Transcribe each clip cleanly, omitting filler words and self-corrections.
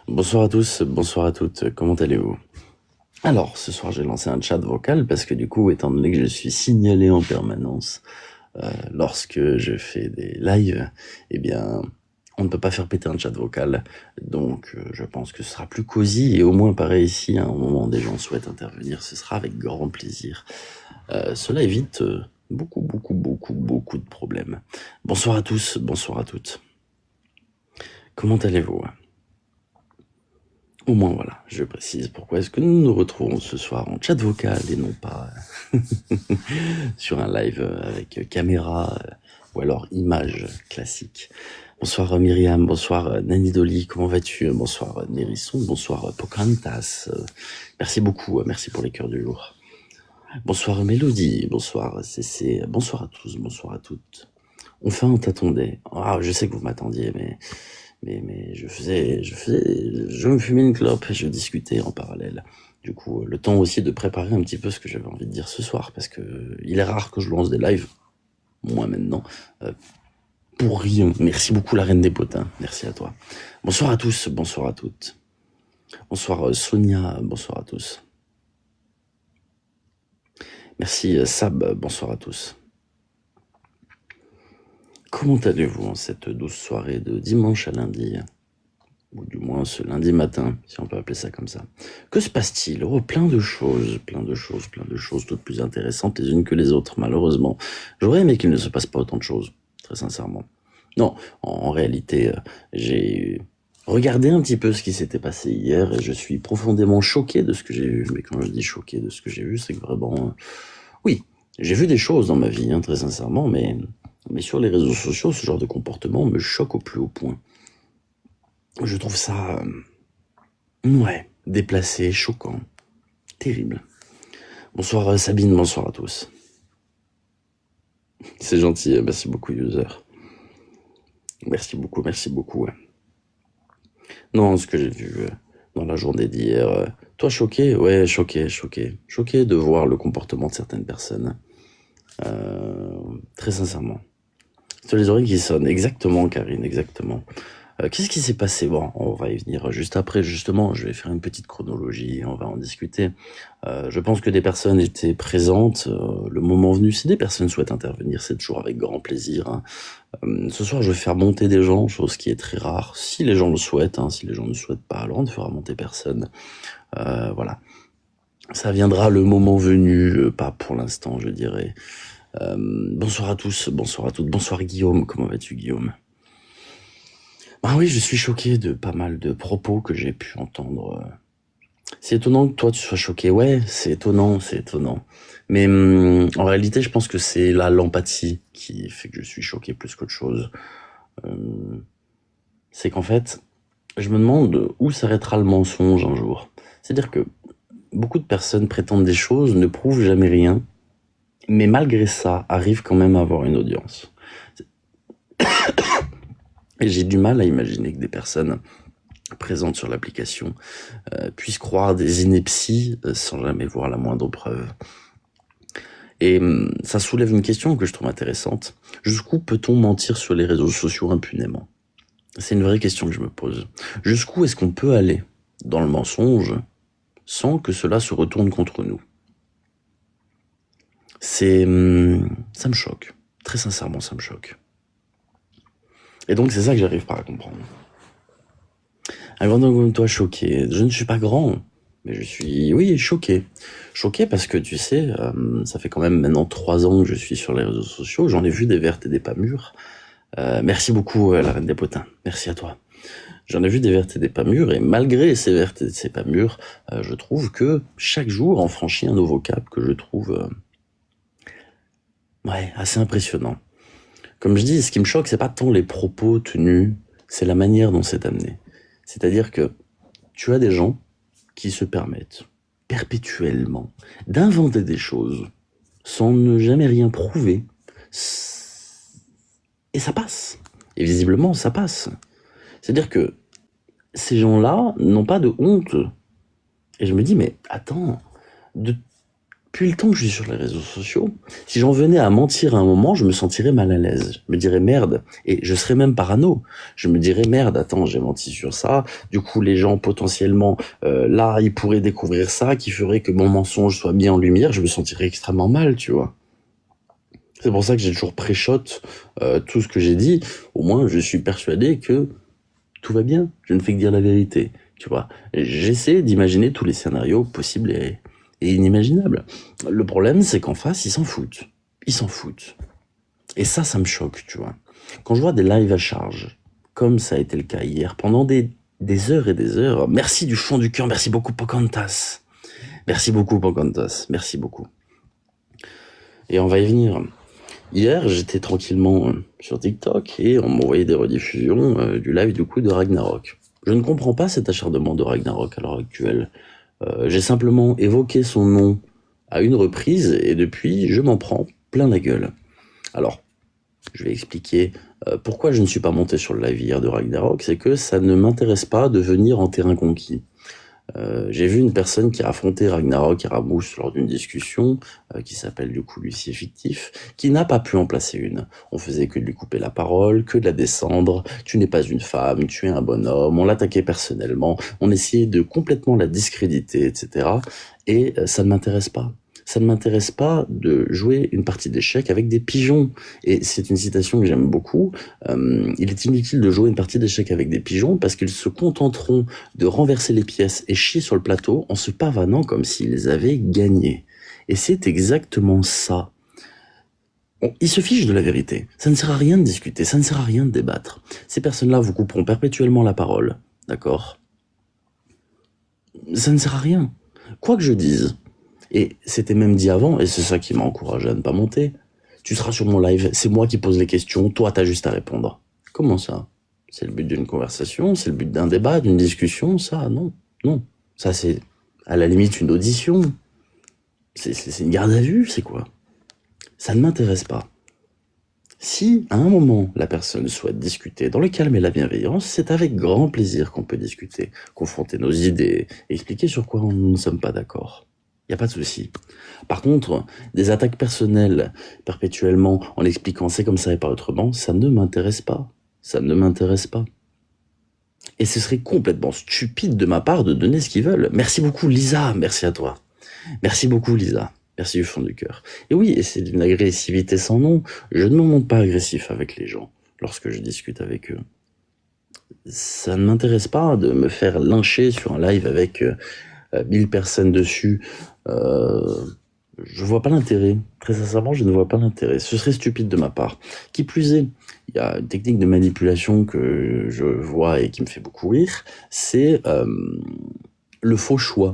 Bonsoir à tous, bonsoir à toutes, comment allez-vous? Alors, ce soir j'ai lancé un chat vocal parce que du coup, étant donné que je suis signalé en permanence lorsque je fais des lives, eh bien, on ne peut pas faire péter un chat vocal, donc je pense que ce sera plus cosy et au moins pareil si à un moment des gens souhaitent intervenir, ce sera avec grand plaisir. Cela évite beaucoup de problèmes. Bonsoir à tous, bonsoir à toutes. Comment allez-vous? Au moins voilà, je précise pourquoi est-ce que nous nous retrouvons ce soir en chat vocal et non pas sur un live avec caméra ou alors image classique. Bonsoir Myriam, bonsoir Nani Dolly, comment vas-tu? Bonsoir Nérisson, bonsoir Pocantas. Merci beaucoup, merci pour les cœurs du jour. Bonsoir Mélodie, bonsoir CC, bonsoir à tous, bonsoir à toutes. Enfin on t'attendait. Ah, je sais que vous m'attendiez, mais je me fumais une clope et je discutais en parallèle. Du coup, le temps aussi de préparer un petit peu ce que j'avais envie de dire ce soir, parce que il est rare que je lance des lives, moi maintenant, pour rien. Merci beaucoup la reine des potins, merci à toi. Bonsoir à tous, bonsoir à toutes. Bonsoir Sonia, bonsoir à tous. Merci Sab, bonsoir à tous. Comment allez-vous en cette douce soirée de dimanche à lundi? Ou du moins ce lundi matin, si on peut appeler ça comme ça. Que se passe-t-il? Oh, plein de choses, toutes plus intéressantes les unes que les autres, malheureusement. J'aurais aimé qu'il ne se passe pas autant de choses, très sincèrement. Non, en réalité, j'ai regardé un petit peu ce qui s'était passé hier et je suis profondément choqué de ce que j'ai vu. Mais quand je dis choqué de ce que j'ai vu, c'est que vraiment... oui, j'ai vu des choses dans ma vie, très sincèrement, mais sur les réseaux sociaux, ce genre de comportement me choque au plus haut point. Je trouve ça, ouais, déplacé, choquant, terrible. Bonsoir Sabine, bonsoir à tous. C'est gentil, merci beaucoup user. Merci beaucoup. Ouais. Non, ce que j'ai vu dans la journée d'hier, toi choqué? Ouais, choqué de voir le comportement de certaines personnes. Très sincèrement. C'est les oreilles qui sonnent, exactement Karine, exactement. Qu'est-ce qui s'est passé? Bon, on va y venir juste après, justement, je vais faire une petite chronologie, on va en discuter. Je pense que des personnes étaient présentes, le moment venu, si des personnes souhaitent intervenir, c'est toujours avec grand plaisir. Ce soir, je vais faire monter des gens, chose qui est très rare, si les gens le souhaitent, si les gens ne souhaitent pas, alors on ne fera monter personne. Voilà. Ça viendra le moment venu, pas pour l'instant, je dirais. Bonsoir à tous, bonsoir à toutes, bonsoir Guillaume, comment vas-tu Guillaume? Ah oui, je suis choqué de pas mal de propos que j'ai pu entendre. C'est étonnant que toi tu sois choqué. Ouais, c'est étonnant. Mais en réalité, je pense que c'est là l'empathie qui fait que je suis choqué plus qu'autre chose. C'est qu'en fait, je me demande où s'arrêtera le mensonge un jour. C'est-à-dire que beaucoup de personnes prétendent des choses, ne prouvent jamais rien, mais malgré ça, arrivent quand même à avoir une audience. Et j'ai du mal à imaginer que des personnes présentes sur l'application puissent croire des inepties sans jamais voir la moindre preuve. Et ça soulève une question que je trouve intéressante. Jusqu'où peut-on mentir sur les réseaux sociaux impunément? C'est une vraie question que je me pose. Jusqu'où est-ce qu'on peut aller dans le mensonge sans que cela se retourne contre nous? Ça me choque. Très sincèrement, ça me choque. Et donc c'est ça que j'arrive pas à comprendre. Un grand homme comme toi choqué. Je ne suis pas grand, mais je suis, oui, choqué. Choqué parce que tu sais, ça fait quand même maintenant 3 ans que je suis sur les réseaux sociaux. J'en ai vu des vertes et des pas mûres. Merci beaucoup la reine des potins. Merci à toi. J'en ai vu des vertes et des pas mûres, et malgré ces vertes et ces pas mûres, je trouve que chaque jour on franchit un nouveau cap que je trouve ouais, assez impressionnant. Comme je dis, ce qui me choque, c'est pas tant les propos tenus, c'est la manière dont c'est amené. C'est-à-dire que tu as des gens qui se permettent perpétuellement d'inventer des choses sans ne jamais rien prouver. Et ça passe. Et visiblement, ça passe. C'est-à-dire que ces gens-là n'ont pas de honte. Et je me dis, mais attends, depuis depuis le temps que je suis sur les réseaux sociaux, si j'en venais à mentir à un moment, je me sentirais mal à l'aise. Je me dirais merde, et je serais même parano. Je me dirais merde, attends, j'ai menti sur ça. Du coup, les gens potentiellement, là, ils pourraient découvrir ça, qui ferait que mon mensonge soit mis en lumière. Je me sentirais extrêmement mal, tu vois. C'est pour ça que j'ai toujours pré-shot tout ce que j'ai dit. Au moins, je suis persuadé que tout va bien. Je ne fais que dire la vérité, tu vois. J'essaie d'imaginer tous les scénarios possibles et inimaginables. Le problème, c'est qu'en face, ils s'en foutent. Ils s'en foutent. Et ça me choque, tu vois. Quand je vois des lives à charge, comme ça a été le cas hier, pendant des heures et des heures, merci du fond du cœur, merci beaucoup Pocahontas. Merci beaucoup Pocahontas, merci beaucoup. Et on va y venir. Hier, j'étais tranquillement sur TikTok et on m'envoyait des rediffusions du live du coup de Ragnarok. Je ne comprends pas cet acharnement de Ragnarok à l'heure actuelle. J'ai simplement évoqué son nom à une reprise et depuis, je m'en prends plein la gueule. Alors, je vais expliquer pourquoi je ne suis pas monté sur le live hier de Ragnarok, c'est que ça ne m'intéresse pas de venir en terrain conquis. J'ai vu une personne qui a affronté Ragnarok et Ramous lors d'une discussion qui s'appelle du coup Lucie Fictif, qui n'a pas pu en placer une. On faisait que de lui couper la parole, que de la descendre. Tu n'es pas une femme, tu es un bonhomme. On l'attaquait personnellement, on essayait de complètement la discréditer, etc. Et ça ne m'intéresse pas. Ça ne m'intéresse pas de jouer une partie d'échecs avec des pigeons. Et c'est une citation que j'aime beaucoup. Il est inutile de jouer une partie d'échecs avec des pigeons parce qu'ils se contenteront de renverser les pièces et chier sur le plateau en se pavanant comme s'ils avaient gagné. Et c'est exactement ça. Ils se fichent de la vérité. Ça ne sert à rien de discuter, ça ne sert à rien de débattre. Ces personnes-là vous couperont perpétuellement la parole. D'accord ? Ça ne sert à rien. Quoi que je dise, et c'était même dit avant, et c'est ça qui m'a encouragé à ne pas monter, tu seras sur mon live, c'est moi qui pose les questions, toi t'as juste à répondre. Comment ça ? C'est le but d'une conversation, c'est le but d'un débat, d'une discussion, ça ? Non, non. Ça c'est à la limite une audition. C'est une garde à vue, c'est quoi ? Ça ne m'intéresse pas. Si, à un moment, la personne souhaite discuter dans le calme et la bienveillance, c'est avec grand plaisir qu'on peut discuter, confronter nos idées, expliquer sur quoi nous ne sommes pas d'accord. Il n'y a pas de souci. Par contre, des attaques personnelles perpétuellement en expliquant c'est comme ça et pas autrement, ça ne m'intéresse pas. Ça ne m'intéresse pas. Et ce serait complètement stupide de ma part de donner ce qu'ils veulent. Merci beaucoup Lisa, merci à toi. Merci beaucoup Lisa, merci du fond du cœur. Et oui, et c'est d'une agressivité sans nom. Je ne me montre pas agressif avec les gens lorsque je discute avec eux. Ça ne m'intéresse pas de me faire lyncher sur un live avec 1000 personnes dessus. Je vois pas l'intérêt. Très sincèrement, je ne vois pas l'intérêt. Ce serait stupide de ma part. Qui plus est, il y a une technique de manipulation que je vois et qui me fait beaucoup rire, c'est le faux choix.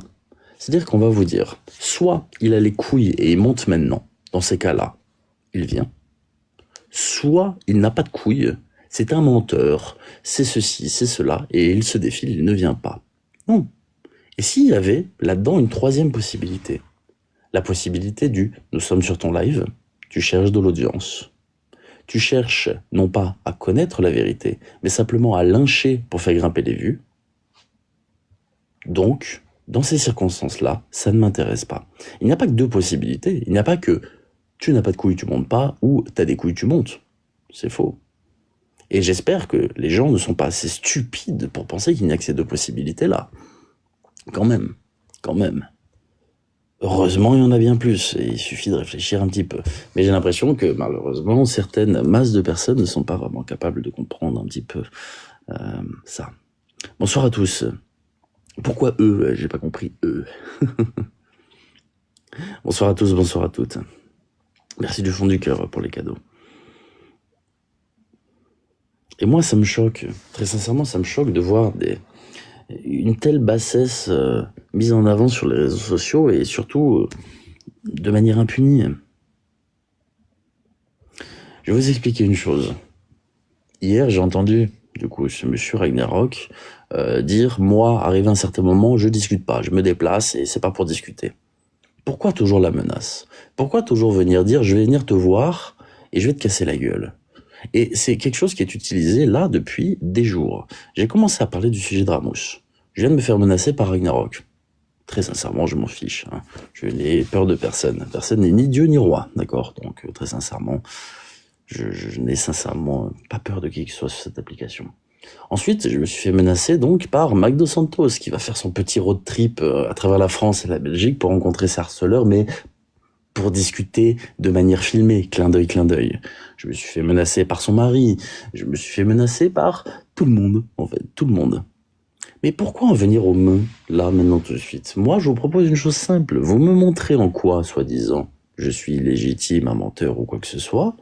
C'est-à-dire qu'on va vous dire, soit il a les couilles et il monte maintenant. Dans ces cas-là, il vient. Soit il n'a pas de couilles, c'est un menteur, c'est ceci, c'est cela, et il se défile, il ne vient pas. Non. Et s'il y avait là-dedans une troisième possibilité, la possibilité du « nous sommes sur ton live, tu cherches de l'audience ». Tu cherches non pas à connaître la vérité, mais simplement à lyncher pour faire grimper les vues. Donc, dans ces circonstances-là, ça ne m'intéresse pas. Il n'y a pas que deux possibilités. Il n'y a pas que tu n'as pas de couilles, tu montes pas, ou tu as des couilles, tu montes. C'est faux. Et j'espère que les gens ne sont pas assez stupides pour penser qu'il n'y a que ces deux possibilités-là. Quand même. Heureusement, il y en a bien plus, et il suffit de réfléchir un petit peu. Mais j'ai l'impression que, malheureusement, certaines masses de personnes ne sont pas vraiment capables de comprendre un petit peu ça. Bonsoir à tous. Pourquoi eux ? J'ai pas compris eux. Bonsoir à tous, bonsoir à toutes. Merci du fond du cœur pour les cadeaux. Et moi, ça me choque. Très sincèrement, ça me choque de voir une telle bassesse mise en avant sur les réseaux sociaux et surtout de manière impunie. Je vais vous expliquer une chose. Hier, j'ai entendu, du coup, ce monsieur Ragnarok dire « Moi, arrivé à un certain moment, je discute pas, je me déplace et c'est pas pour discuter. » Pourquoi toujours la menace ? Pourquoi toujours venir dire « Je vais venir te voir et je vais te casser la gueule ?» Et c'est quelque chose qui est utilisé là depuis des jours. J'ai commencé à parler du sujet de Ramous. Je viens de me faire menacer par Ragnarok. Très sincèrement, je m'en fiche. Hein. Je n'ai peur de personne. Personne n'est ni Dieu ni roi, d'accord? Donc, très sincèrement, je n'ai sincèrement pas peur de qui que ce soit sur cette application. Ensuite, je me suis fait menacer donc par Mike Dos Santos, qui va faire son petit road trip à travers la France et la Belgique pour rencontrer ses harceleurs, mais pour discuter de manière filmée, clin d'œil, clin d'œil. Je me suis fait menacer par son mari, je me suis fait menacer par tout le monde, en fait, tout le monde. Mais pourquoi en venir aux mains, là, maintenant, tout de suite? Moi, je vous propose une chose simple. Vous me montrez en quoi, soi-disant, je suis légitime, un menteur ou quoi que ce soit.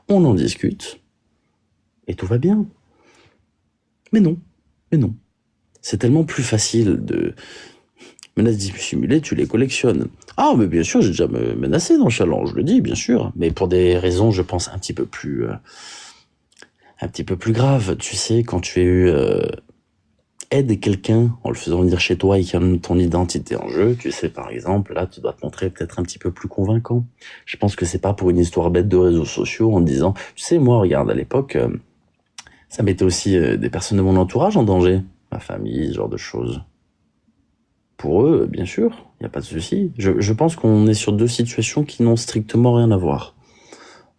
On en discute. Et tout va bien. Mais non. Mais non. C'est tellement plus facile de... Menaces dissimulées, tu les collectionnes. Ah, mais bien sûr, j'ai déjà menacé dans Challenge, je le dis, bien sûr. Mais pour des raisons, je pense, un petit peu plus graves. Tu sais, quand tu as eu... aide quelqu'un en le faisant venir chez toi et qu'il y a ton identité en jeu, tu sais, par exemple, là, tu dois te montrer peut-être un petit peu plus convaincant. Je pense que c'est pas pour une histoire bête de réseaux sociaux en disant, tu sais, moi, regarde, à l'époque, ça mettait aussi des personnes de mon entourage en danger. Ma famille, ce genre de choses. Pour eux, bien sûr, il n'y a pas de souci. Je pense qu'on est sur deux situations qui n'ont strictement rien à voir.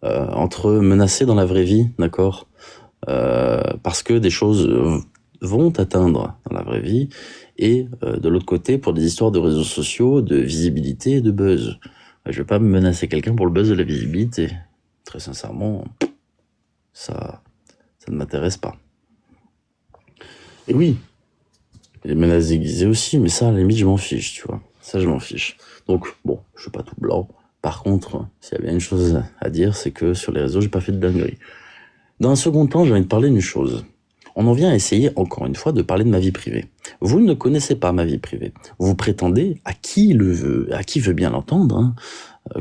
Entre menacer dans la vraie vie, d'accord, parce que des choses vont atteindre dans la vraie vie, et de l'autre côté, pour des histoires de réseaux sociaux, de visibilité et de buzz. Je vais pas me menacer quelqu'un pour le buzz de la visibilité. Très sincèrement, ça ne m'intéresse pas. Et oui, les menaces déguisées aussi, mais ça, à la limite, je m'en fiche, tu vois. Ça, je m'en fiche. Donc, bon, je suis pas tout blanc. Par contre, s'il y a bien une chose à dire, c'est que sur les réseaux, j'ai pas fait de dinguerie. Dans un second temps, j'ai envie de parler d'une chose. On en vient à essayer, encore une fois, de parler de ma vie privée. Vous ne connaissez pas ma vie privée. Vous prétendez, à qui veut bien l'entendre, hein,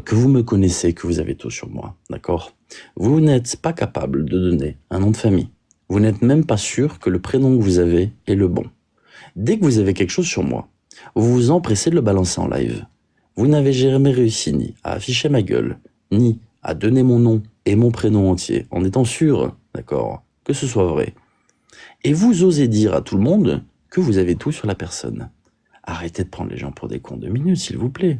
que vous me connaissez, que vous avez tout sur moi, d'accord? Vous n'êtes pas capable de donner un nom de famille. Vous n'êtes même pas sûr que le prénom que vous avez est le bon. Dès que vous avez quelque chose sur moi, vous vous empressez de le balancer en live. Vous n'avez jamais réussi ni à afficher ma gueule, ni à donner mon nom et mon prénom entier, en étant sûr, d'accord, que ce soit vrai. Et vous osez dire à tout le monde que vous avez tout sur la personne. Arrêtez de prendre les gens pour des cons 2 minutes, s'il vous plaît.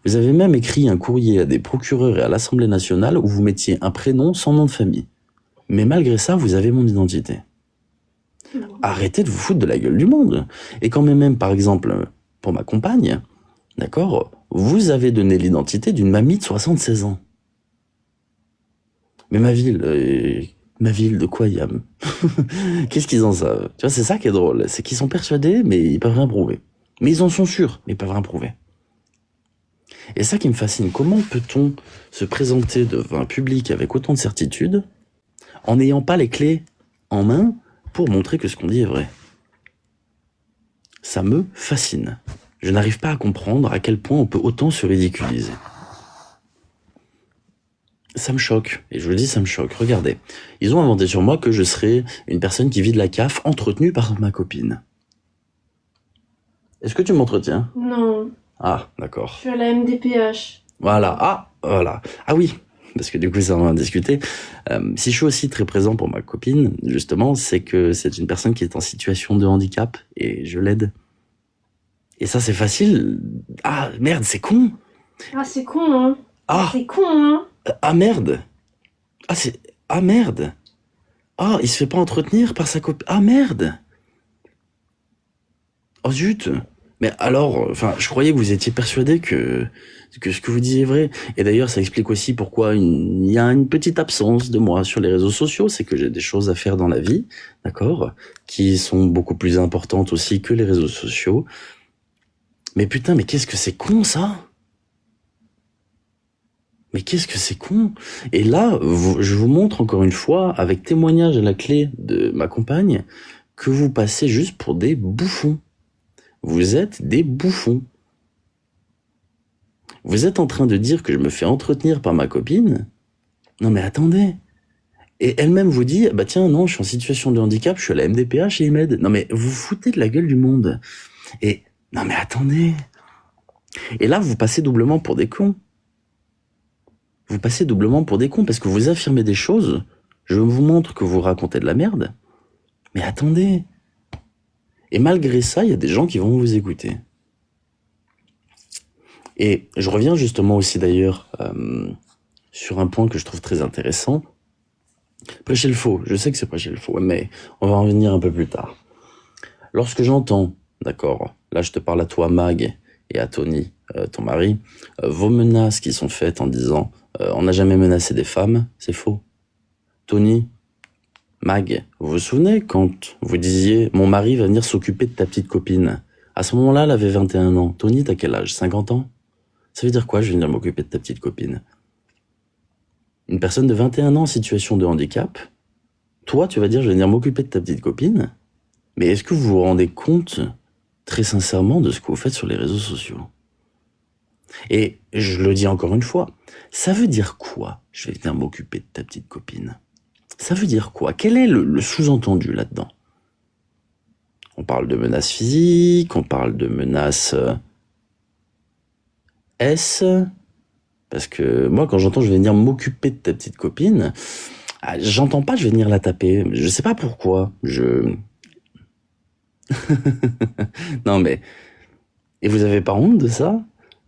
Vous avez même écrit un courrier à des procureurs et à l'Assemblée nationale où vous mettiez un prénom sans nom de famille. Mais malgré ça, vous avez mon identité. Arrêtez de vous foutre de la gueule du monde. Et quand même, par exemple, pour ma compagne, d'accord, vous avez donné l'identité d'une mamie de 76 ans. Mais ma ville, de quoi, Yam? Qu'est-ce qu'ils en savent? Tu vois, c'est ça qui est drôle. C'est qu'ils sont persuadés, mais ils peuvent rien prouver. Mais ils en sont sûrs, mais ils peuvent rien prouver. Et ça qui me fascine, comment peut-on se présenter devant un public avec autant de certitude en n'ayant pas les clés en main pour montrer que ce qu'on dit est vrai? Ça me fascine. Je n'arrive pas à comprendre à quel point on peut autant se ridiculiser. Ça me choque, et je le dis, ça me choque. Regardez, ils ont inventé sur moi que je serais une personne qui vit de la CAF entretenue par ma copine. Est-ce que tu m'entretiens? Non, Ah, d'accord. je suis à la MDPH. Voilà, voilà. Ah oui, parce que du coup, ça on va en discuter. Si je suis aussi très présent pour ma copine, justement, c'est que c'est une personne qui est en situation de handicap, et je l'aide. Et ça, c'est facile. Ah, merde, c'est con. Ah, c'est con, hein. Ah, C'est con, hein. ah merde. Ah merde. Ah, il se fait pas entretenir par sa copine. Ah merde. Oh zut. Mais alors, enfin, je croyais que vous étiez persuadé que ce que vous disiez est vrai. Et d'ailleurs, ça explique aussi pourquoi il y a une petite absence de moi sur les réseaux sociaux. C'est que j'ai des choses à faire dans la vie, d'accord, qui sont beaucoup plus importantes aussi que les réseaux sociaux. Mais putain, mais qu'est-ce que c'est con, ça? Mais qu'est-ce que c'est con? Et là, je vous montre encore une fois, avec témoignage à la clé de ma compagne, que vous passez juste pour des bouffons. Vous êtes des bouffons. Vous êtes en train de dire que je me fais entretenir par ma copine? Non mais attendez. Et elle-même vous dit, bah tiens, non, je suis en situation de handicap, je suis à la MDPH et ils m'aident. Non mais vous foutez de la gueule du monde. Et, non mais attendez. Et là, vous passez doublement pour des cons. Vous passez doublement pour des cons parce que vous affirmez des choses, je vous montre que vous racontez de la merde. Mais attendez. Et malgré ça, il y a des gens qui vont vous écouter. Et je reviens justement aussi d'ailleurs sur un point que je trouve très intéressant. Prêcher le faux, je sais que c'est prêcher le faux, mais on va en venir un peu plus tard. Lorsque j'entends, d'accord, là je te parle à toi Mag et à Tony, ton mari, vos menaces qui sont faites en disant on n'a jamais menacé des femmes, c'est faux. Tony, Mag, vous vous souvenez quand vous disiez mon mari va venir s'occuper de ta petite copine? À ce moment-là, elle avait 21 ans. Tony, t'as quel âge? 50 ans? Ça veut dire quoi, je vais venir m'occuper de ta petite copine? Une personne de 21 ans en situation de handicap, toi, tu vas dire je vais venir m'occuper de ta petite copine? Mais est-ce que vous vous rendez compte, très sincèrement, de ce que vous faites sur les réseaux sociaux? Et je le dis encore une fois, ça veut dire quoi, je vais venir m'occuper de ta petite copine? Ça veut dire quoi? Quel est le sous-entendu là-dedans? On parle de menaces physiques, on parle de menaces S, parce que moi, quand j'entends je vais venir m'occuper de ta petite copine, j'entends pas je vais venir la taper. Je sais pas pourquoi. Non mais... Et vous avez pas honte de ça?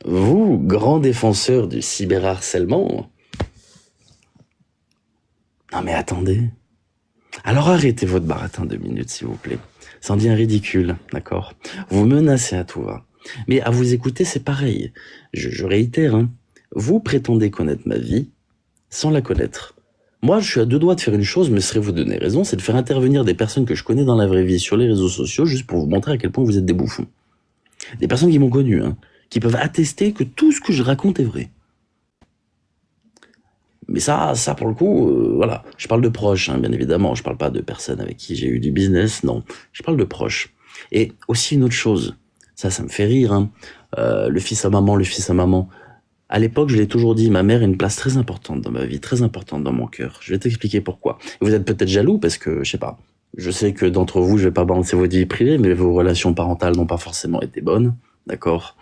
Vous, grand défenseur du cyberharcèlement? Non mais attendez. Alors arrêtez votre baratin 2 minutes, s'il vous plaît. Ça en devient ridicule, d'accord? Vous menacez à tout va. Mais à vous écouter, c'est pareil. Je réitère, hein. Vous prétendez connaître ma vie sans la connaître. Moi, je suis à 2 doigts de faire une chose, mais ce serait vous donner raison, c'est de faire intervenir des personnes que je connais dans la vraie vie sur les réseaux sociaux, juste pour vous montrer à quel point vous êtes des bouffons. Des personnes qui m'ont connu, hein, qui peuvent attester que tout ce que je raconte est vrai. Mais ça pour le coup, voilà. Je parle de proches, hein, bien évidemment. Je parle pas de personnes avec qui j'ai eu du business, non. Je parle de proches. Et aussi une autre chose, ça me fait rire, hein. Le fils à maman, le fils à maman. À l'époque, je l'ai toujours dit, ma mère a une place très importante dans ma vie, très importante dans mon cœur. Je vais t'expliquer pourquoi. Vous êtes peut-être jaloux parce que, je sais pas, je sais que d'entre vous, je vais pas balancer votre vie privée, mais vos relations parentales n'ont pas forcément été bonnes, d'accord?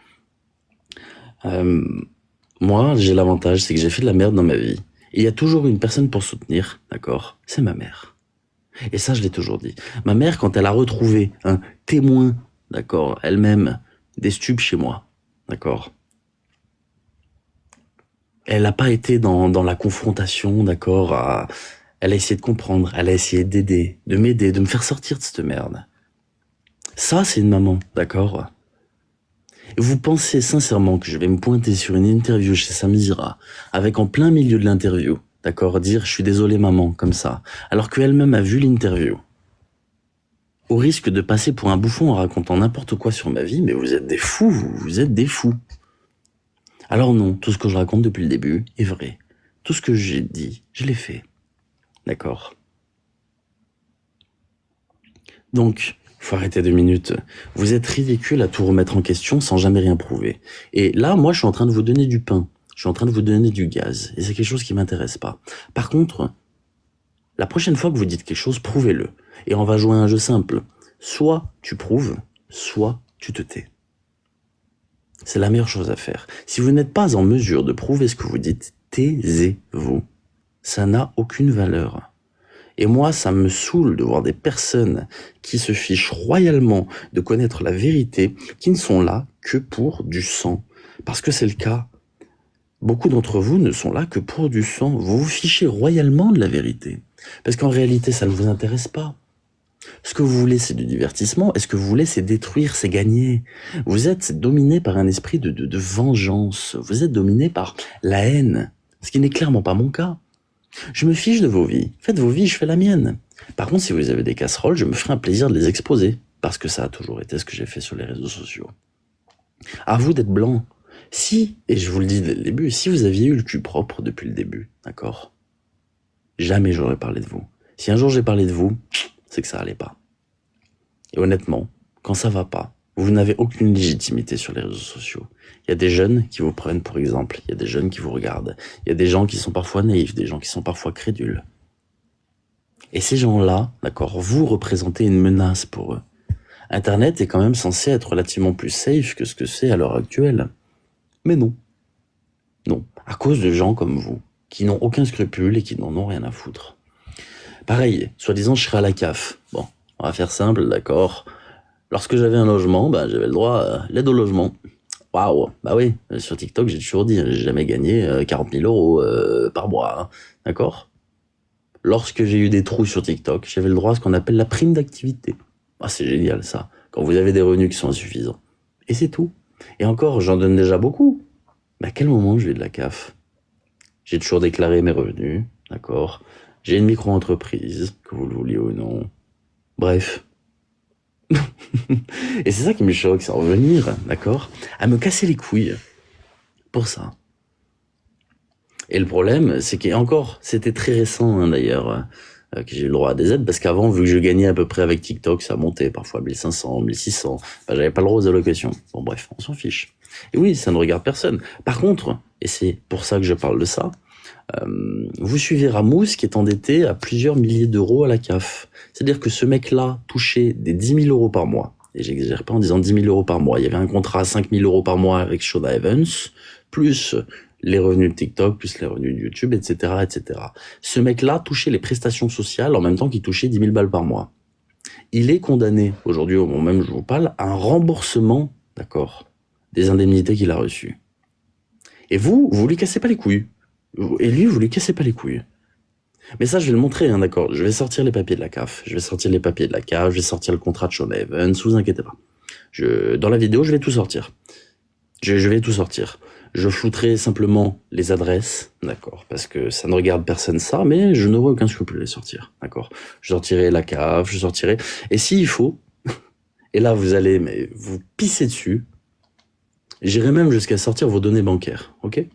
Moi, j'ai l'avantage, c'est que j'ai fait de la merde dans ma vie. Et il y a toujours une personne pour soutenir, d'accord? C'est ma mère. Et ça, je l'ai toujours dit. Ma mère, quand elle a retrouvé un témoin, d'accord, elle-même, des stupes chez moi, d'accord? Elle n'a pas été dans la confrontation, d'accord? Elle a essayé de comprendre, elle a essayé d'aider, de m'aider, de me faire sortir de cette merde. Ça, c'est une maman, d'accord? Et vous pensez sincèrement que je vais me pointer sur une interview chez Samira, avec en plein milieu de l'interview, d'accord, dire je suis désolé maman, comme ça, alors qu'elle-même a vu l'interview, au risque de passer pour un bouffon en racontant n'importe quoi sur ma vie, mais vous êtes des fous, vous êtes des fous. Alors non, tout ce que je raconte depuis le début est vrai. Tout ce que j'ai dit, je l'ai fait. D'accord? Donc, faut arrêter 2 minutes. Vous êtes ridicule à tout remettre en question sans jamais rien prouver. Et là, moi, je suis en train de vous donner du pain. Je suis en train de vous donner du gaz. Et c'est quelque chose qui m'intéresse pas. Par contre, la prochaine fois que vous dites quelque chose, prouvez-le. Et on va jouer à un jeu simple. Soit tu prouves, soit tu te tais. C'est la meilleure chose à faire. Si vous n'êtes pas en mesure de prouver ce que vous dites, taisez-vous. Ça n'a aucune valeur. Et moi, ça me saoule de voir des personnes qui se fichent royalement de connaître la vérité, qui ne sont là que pour du sang. Parce que c'est le cas. Beaucoup d'entre vous ne sont là que pour du sang. Vous vous fichez royalement de la vérité. Parce qu'en réalité, ça ne vous intéresse pas. Ce que vous voulez, c'est du divertissement. Et ce que vous voulez, c'est détruire, c'est gagner. Vous êtes dominé par un esprit de vengeance. Vous êtes dominé par la haine. Ce qui n'est clairement pas mon cas. Je me fiche de vos vies. Faites vos vies, je fais la mienne. Par contre, si vous avez des casseroles, je me ferai un plaisir de les exposer. Parce que ça a toujours été ce que j'ai fait sur les réseaux sociaux. À vous d'être blanc. Si, et je vous le dis dès le début, si vous aviez eu le cul propre depuis le début, d'accord? Jamais j'aurais parlé de vous. Si un jour j'ai parlé de vous, c'est que ça allait pas. Et honnêtement, quand ça va pas, vous n'avez aucune légitimité sur les réseaux sociaux. Il y a des jeunes qui vous prennent pour exemple, il y a des jeunes qui vous regardent, il y a des gens qui sont parfois naïfs, des gens qui sont parfois crédules. Et ces gens-là, d'accord, vous représentez une menace pour eux. Internet est quand même censé être relativement plus safe que ce que c'est à l'heure actuelle. Mais non. Non. À cause de gens comme vous, qui n'ont aucun scrupule et qui n'en ont rien à foutre. Pareil, soi-disant je serai à la CAF. Bon, on va faire simple, d'accord. Lorsque j'avais un logement, j'avais le droit à l'aide au logement. Waouh, bah oui, sur TikTok, j'ai toujours dit, j'ai jamais gagné 40 000 euros par mois, hein, d'accord? Lorsque j'ai eu des trous sur TikTok, j'avais le droit à ce qu'on appelle la prime d'activité. Ah, c'est génial ça, quand vous avez des revenus qui sont insuffisants. Et c'est tout. Et encore, j'en donne déjà beaucoup. Mais à quel moment je vais de la CAF? J'ai toujours déclaré mes revenus, d'accord? J'ai une micro-entreprise, que vous le vouliez ou non. Bref. Et c'est ça qui me choque, c'est en revenir, d'accord? À me casser les couilles. Pour ça. Et le problème, c'est qu'encore, c'était très récent hein, d'ailleurs, que j'ai eu le droit à des aides, parce qu'avant, vu que je gagnais à peu près avec TikTok, ça montait parfois 1500, 1600, bah, j'avais pas le droit aux allocations. Bon bref, on s'en fiche. Et oui, ça ne regarde personne. Par contre, et c'est pour ça que je parle de ça, vous suivez Ramous qui est endetté à plusieurs milliers d'euros à la CAF. C'est-à-dire que ce mec-là touchait des 10 000 euros par mois. Et j'exagère pas en disant 10 000 euros par mois. Il y avait un contrat à 5 000 euros par mois avec Shonda Evans, plus les revenus de TikTok, plus les revenus de YouTube, etc., etc. Ce mec-là touchait les prestations sociales en même temps qu'il touchait 10 000 balles par mois. Il est condamné, aujourd'hui, au moment même où je vous parle, à un remboursement, d'accord, des indemnités qu'il a reçues. Et vous lui cassez pas les couilles. Et lui, vous lui cassez pas les couilles. Mais ça, je vais le montrer, hein, d'accord. Je vais sortir les papiers de la CAF. Je vais sortir les papiers de la CAF. Je vais sortir le contrat de Shonda Evans. Vous inquiétez pas. Dans la vidéo, je vais tout sortir. Je vais tout sortir. Je flouterai simplement les adresses, d'accord, parce que ça ne regarde personne ça, mais je n'aurai aucun scrupule à les sortir, d'accord. Je sortirai la CAF, je sortirai, et s'il faut, et là vous allez mais vous pisser dessus, j'irai même jusqu'à sortir vos données bancaires, ok.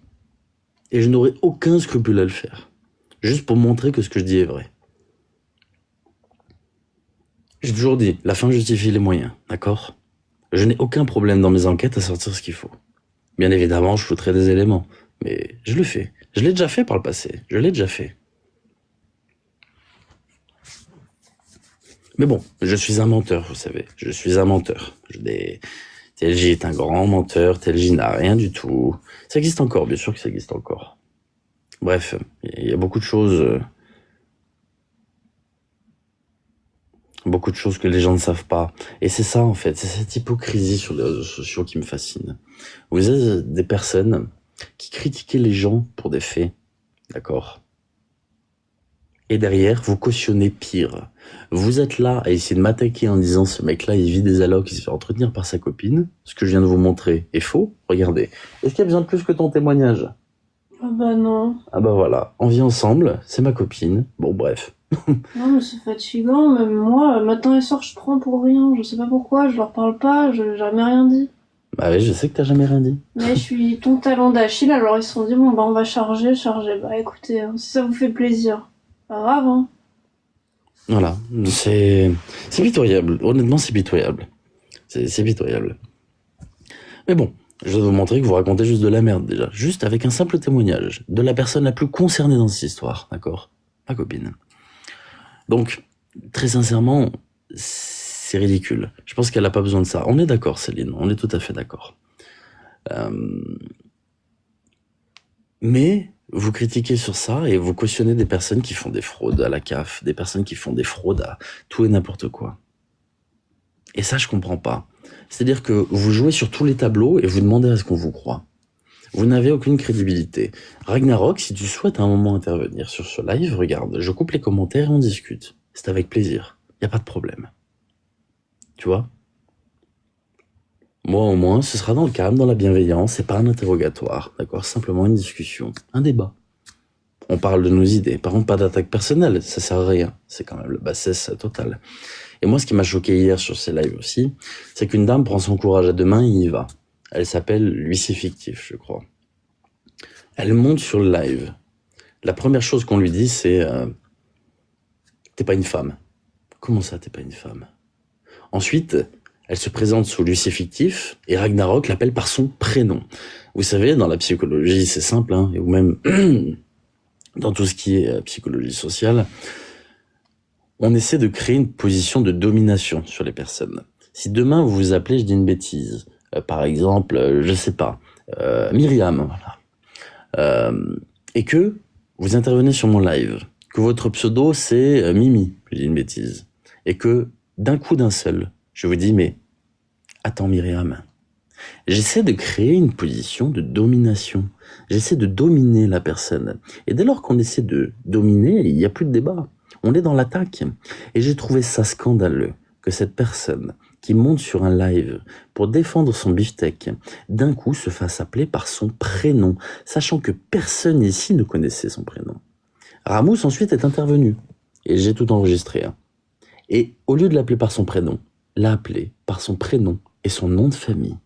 Et je n'aurai aucun scrupule à le faire, juste pour montrer que ce que je dis est vrai. J'ai toujours dit, la fin justifie les moyens, d'accord. Je n'ai aucun problème dans mes enquêtes à sortir ce qu'il faut. Bien évidemment, je flouterai des éléments, mais je le fais. Je l'ai déjà fait par le passé, je l'ai déjà fait. Mais bon, je suis un menteur, vous savez, je suis un menteur. TLJ est un grand menteur, TLJ n'a rien du tout. Ça existe encore, bien sûr que ça existe encore. Bref, il y a beaucoup de choses... Beaucoup de choses que les gens ne savent pas. Et c'est ça, en fait, c'est cette hypocrisie sur les réseaux sociaux qui me fascine. Vous êtes des personnes qui critiquent les gens pour des faits, d'accord? Et derrière, vous cautionnez pire. Vous êtes là à essayer de m'attaquer en disant ce mec-là, il vit des allocs, il se fait entretenir par sa copine. Ce que je viens de vous montrer est faux. Regardez. Est-ce qu'il y a besoin de plus que ton témoignage? Ah bah non. Ah bah voilà, on vit ensemble, c'est ma copine. Bon, bref. Non mais c'est fatigant, même moi, matin et soir je prends pour rien, je sais pas pourquoi, je leur parle pas, j'ai jamais rien dit. Bah oui, je sais que t'as jamais rien dit. Mais je suis ton talon d'Achille, alors ils se sont dit bon bah on va charger. Bah écoutez, hein, si ça vous fait plaisir, pas grave hein. Voilà, c'est pitoyable, honnêtement c'est pitoyable. C'est pitoyable. Mais bon, je vais vous montrer que vous racontez juste de la merde déjà, juste avec un simple témoignage de la personne la plus concernée dans cette histoire, d'accord? Ma copine. Donc, très sincèrement, c'est ridicule. Je pense qu'elle a pas besoin de ça. On est d'accord, Céline, on est tout à fait d'accord. Mais vous critiquez sur ça et vous cautionnez des personnes qui font des fraudes à la CAF, des personnes qui font des fraudes à tout et n'importe quoi. Et ça, je comprends pas. C'est-à-dire que vous jouez sur tous les tableaux et vous demandez à ce qu'on vous croit. Vous n'avez aucune crédibilité. Ragnarok, si tu souhaites à un moment intervenir sur ce live, regarde, je coupe les commentaires et on discute. C'est avec plaisir. Y a pas de problème. Tu vois? Moi, au moins, ce sera dans le calme, dans la bienveillance, c'est pas un interrogatoire, d'accord? Simplement une discussion, un débat. On parle de nos idées. Par contre, pas d'attaque personnelle, ça sert à rien. C'est quand même le bassesse total. Et moi, ce qui m'a choqué hier sur ces lives aussi, c'est qu'une dame prend son courage à deux mains et y va. Elle s'appelle l'huissier fictif, je crois. Elle monte sur le live. La première chose qu'on lui dit, c'est t'es pas une femme. Comment ça, t'es pas une femme? Ensuite, elle se présente sous l'huissier fictif et Ragnarok l'appelle par son prénom. Vous savez, dans la psychologie, c'est simple, hein, ou même dans tout ce qui est psychologie sociale, on essaie de créer une position de domination sur les personnes. Si demain vous vous appelez, je dis une bêtise, par exemple, je sais pas, Myriam, voilà, et que vous intervenez sur mon live, que votre pseudo c'est Mimi, je dis une bêtise, et que d'un coup d'un seul, je vous dis mais attends Myriam, J'essaie de créer une position de domination. J'essaie de dominer la personne. Et dès lors qu'on essaie de dominer, il n'y a plus de débat. On est dans l'attaque. Et j'ai trouvé ça scandaleux que cette personne qui monte sur un live pour défendre son beefsteak, d'un coup se fasse appeler par son prénom, sachant que personne ici ne connaissait son prénom. Ramous ensuite est intervenu. Et j'ai tout enregistré. Et au lieu de l'appeler par son prénom, l'a appelé par son prénom et son nom de famille.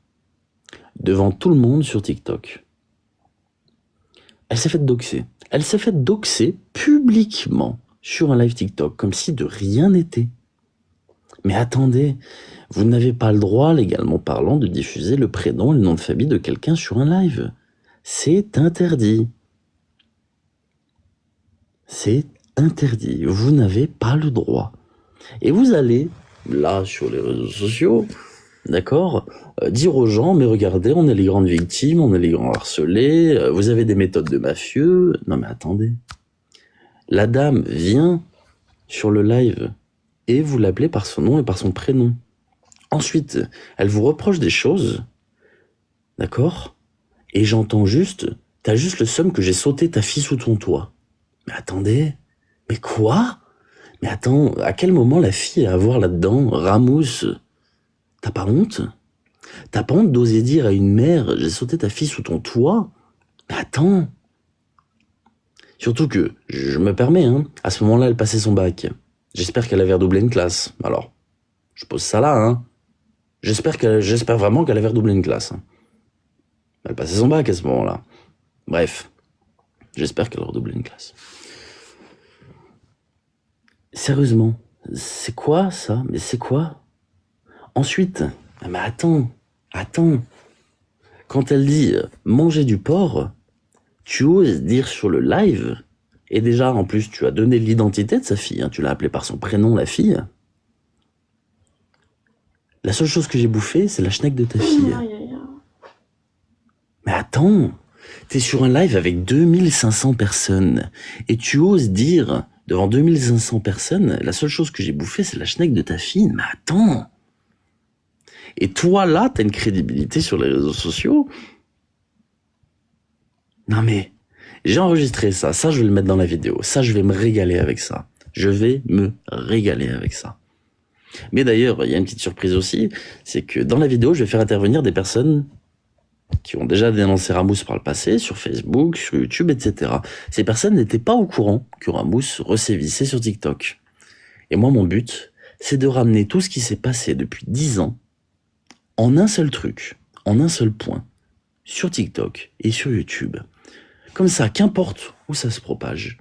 Devant tout le monde sur TikTok. Elle s'est faite doxer. Elle s'est faite doxer publiquement sur un live TikTok, comme si de rien n'était. Mais attendez, vous n'avez pas le droit, légalement parlant, de diffuser le prénom et le nom de famille de quelqu'un sur un live. C'est interdit. C'est interdit. Vous n'avez pas le droit. Et vous allez, là, sur les réseaux sociaux, d'accord, dire aux gens, mais regardez, on est les grandes victimes, on est les grands harcelés, vous avez des méthodes de mafieux. Non mais attendez. La dame vient sur le live et vous l'appelez par son nom et par son prénom. Ensuite, elle vous reproche des choses, d'accord, et j'entends juste, t'as juste le seum que j'ai sauté ta fille sous ton toit. Mais attendez, mais quoi? Mais attends, à quel moment la fille a à voir là-dedans? Ramous, t'as pas honte? T'as pas honte d'oser dire à une mère, j'ai sauté ta fille sous ton toit? Mais attends. Surtout que, je me permets, à ce moment-là, elle passait son bac. J'espère qu'elle avait redoublé une classe. Alors, je pose ça là, J'espère vraiment qu'elle avait redoublé une classe. Elle passait son bac à ce moment-là. Bref, j'espère qu'elle a redoublé une classe. Sérieusement, c'est quoi ça? Mais c'est quoi? Ensuite, mais attends. Quand elle dit manger du porc, tu oses dire sur le live, et déjà en plus tu as donné l'identité de sa fille, tu l'as appelée par son prénom la fille. La seule chose que j'ai bouffée, c'est la schneck de ta fille. Mais attends, t'es sur un live avec 2500 personnes, et tu oses dire devant 2500 personnes, la seule chose que j'ai bouffée, c'est la schneck de ta fille. Mais attends. Et toi, là, t'as une crédibilité sur les réseaux sociaux. Non mais, j'ai enregistré ça je vais le mettre dans la vidéo, ça je vais me régaler avec ça. Mais d'ailleurs, il y a une petite surprise aussi, c'est que dans la vidéo, je vais faire intervenir des personnes qui ont déjà dénoncé Ramous par le passé, sur Facebook, sur YouTube, etc. Ces personnes n'étaient pas au courant que Ramous resévissait sur TikTok. Et moi, mon but, c'est de ramener tout ce qui s'est passé depuis 10 ans en un seul truc, en un seul point, sur TikTok et sur YouTube. Comme ça, qu'importe où ça se propage,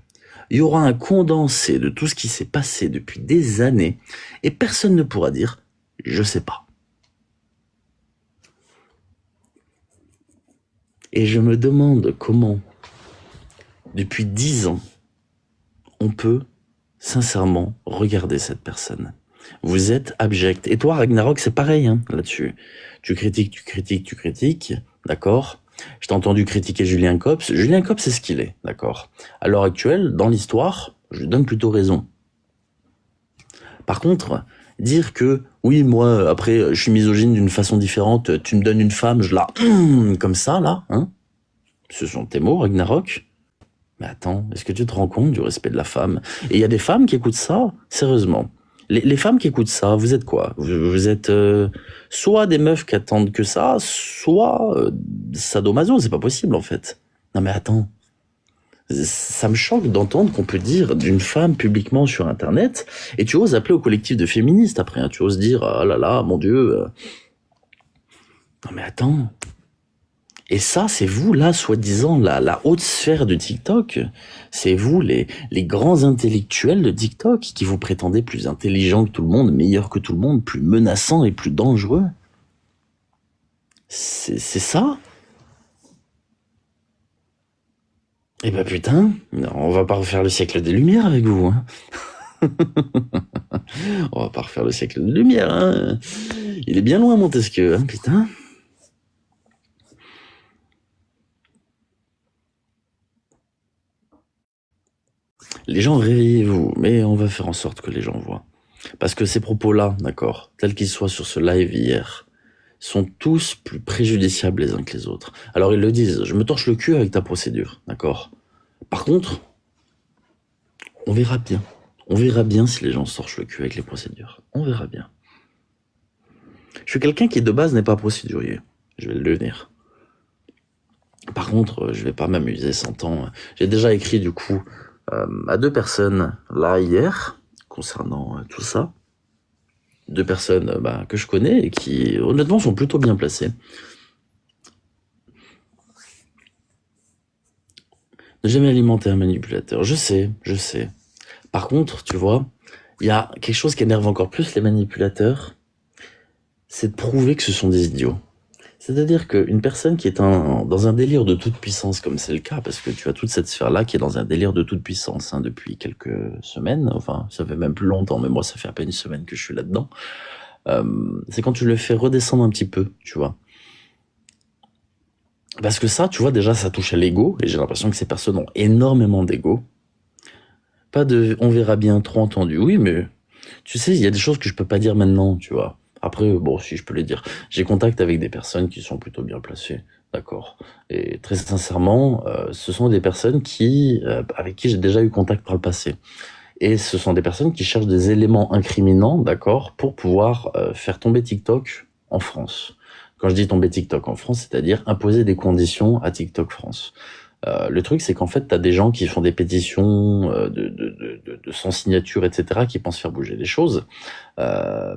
il y aura un condensé de tout ce qui s'est passé depuis des années et personne ne pourra dire « je sais pas ». Et je me demande comment, depuis 10 ans, on peut sincèrement regarder cette personne. Vous êtes abject. Et toi, Ragnarok, c'est pareil là-dessus. Tu critiques, d'accord ? Je t'ai entendu critiquer Julien Copps. Julien Copps, c'est ce qu'il est, d'accord ? À l'heure actuelle, dans l'histoire, je lui donne plutôt raison. Par contre, dire que, oui, moi, après, je suis misogyne d'une façon différente, tu me donnes une femme, je la... comme ça, là, ce sont tes mots, Ragnarok ? Mais attends, est-ce que tu te rends compte du respect de la femme ? Et il y a des femmes qui écoutent ça, sérieusement. Les femmes qui écoutent ça, vous êtes quoi ? Vous êtes soit des meufs qui attendent que ça, soit sadomaso, c'est pas possible en fait. Non mais attends, ça me choque d'entendre qu'on peut dire d'une femme publiquement sur internet, et tu oses appeler au collectif de féministes après, tu oses dire, oh là là, mon Dieu. Non mais attends. Et ça, c'est vous, là, soi-disant, la haute sphère de TikTok. C'est vous, les grands intellectuels de TikTok, qui vous prétendez plus intelligents que tout le monde, meilleurs que tout le monde, plus menaçants et plus dangereux. C'est ça ? Eh ben putain, on va pas refaire le siècle des Lumières avec vous, On va pas refaire le siècle des Lumières, Il est bien loin, Montesquieu, putain. Les gens, réveillez-vous, mais on va faire en sorte que les gens voient. Parce que ces propos-là, d'accord, tels qu'ils soient sur ce live hier, sont tous plus préjudiciables les uns que les autres. Alors ils le disent, je me torche le cul avec ta procédure, d'accord? Par contre, on verra bien. On verra bien si les gens se torchent le cul avec les procédures. On verra bien. Je suis quelqu'un qui de base n'est pas procédurier. Je vais le devenir. Par contre, je vais pas m'amuser 100 ans. J'ai déjà écrit du coup à 2 personnes là hier concernant tout ça. 2 personnes que je connais et qui honnêtement sont plutôt bien placées. Ne jamais alimenter un manipulateur. Je sais. Par contre, tu vois, il y a quelque chose qui énerve encore plus les manipulateurs, c'est de prouver que ce sont des idiots. C'est-à-dire qu'une personne qui est dans un délire de toute puissance, comme c'est le cas, parce que tu as toute cette sphère-là qui est dans un délire de toute puissance depuis quelques semaines, enfin ça fait même plus longtemps, mais moi ça fait à peine une semaine que je suis là-dedans, c'est quand tu le fais redescendre un petit peu, tu vois. Parce que ça, tu vois, déjà ça touche à l'ego, et j'ai l'impression que ces personnes ont énormément d'ego. Pas de « on verra bien » trop entendu, oui, mais tu sais, il y a des choses que je peux pas dire maintenant, tu vois. Après, bon, si je peux les dire. J'ai contact avec des personnes qui sont plutôt bien placées, d'accord. Et très sincèrement, ce sont des personnes avec qui j'ai déjà eu contact par le passé. Et ce sont des personnes qui cherchent des éléments incriminants, d'accord, pour pouvoir faire tomber TikTok en France. Quand je dis tomber TikTok en France, c'est-à-dire imposer des conditions à TikTok France. Le truc, c'est qu'en fait, t'as des gens qui font des pétitions de 100 signatures, etc., qui pensent faire bouger les choses,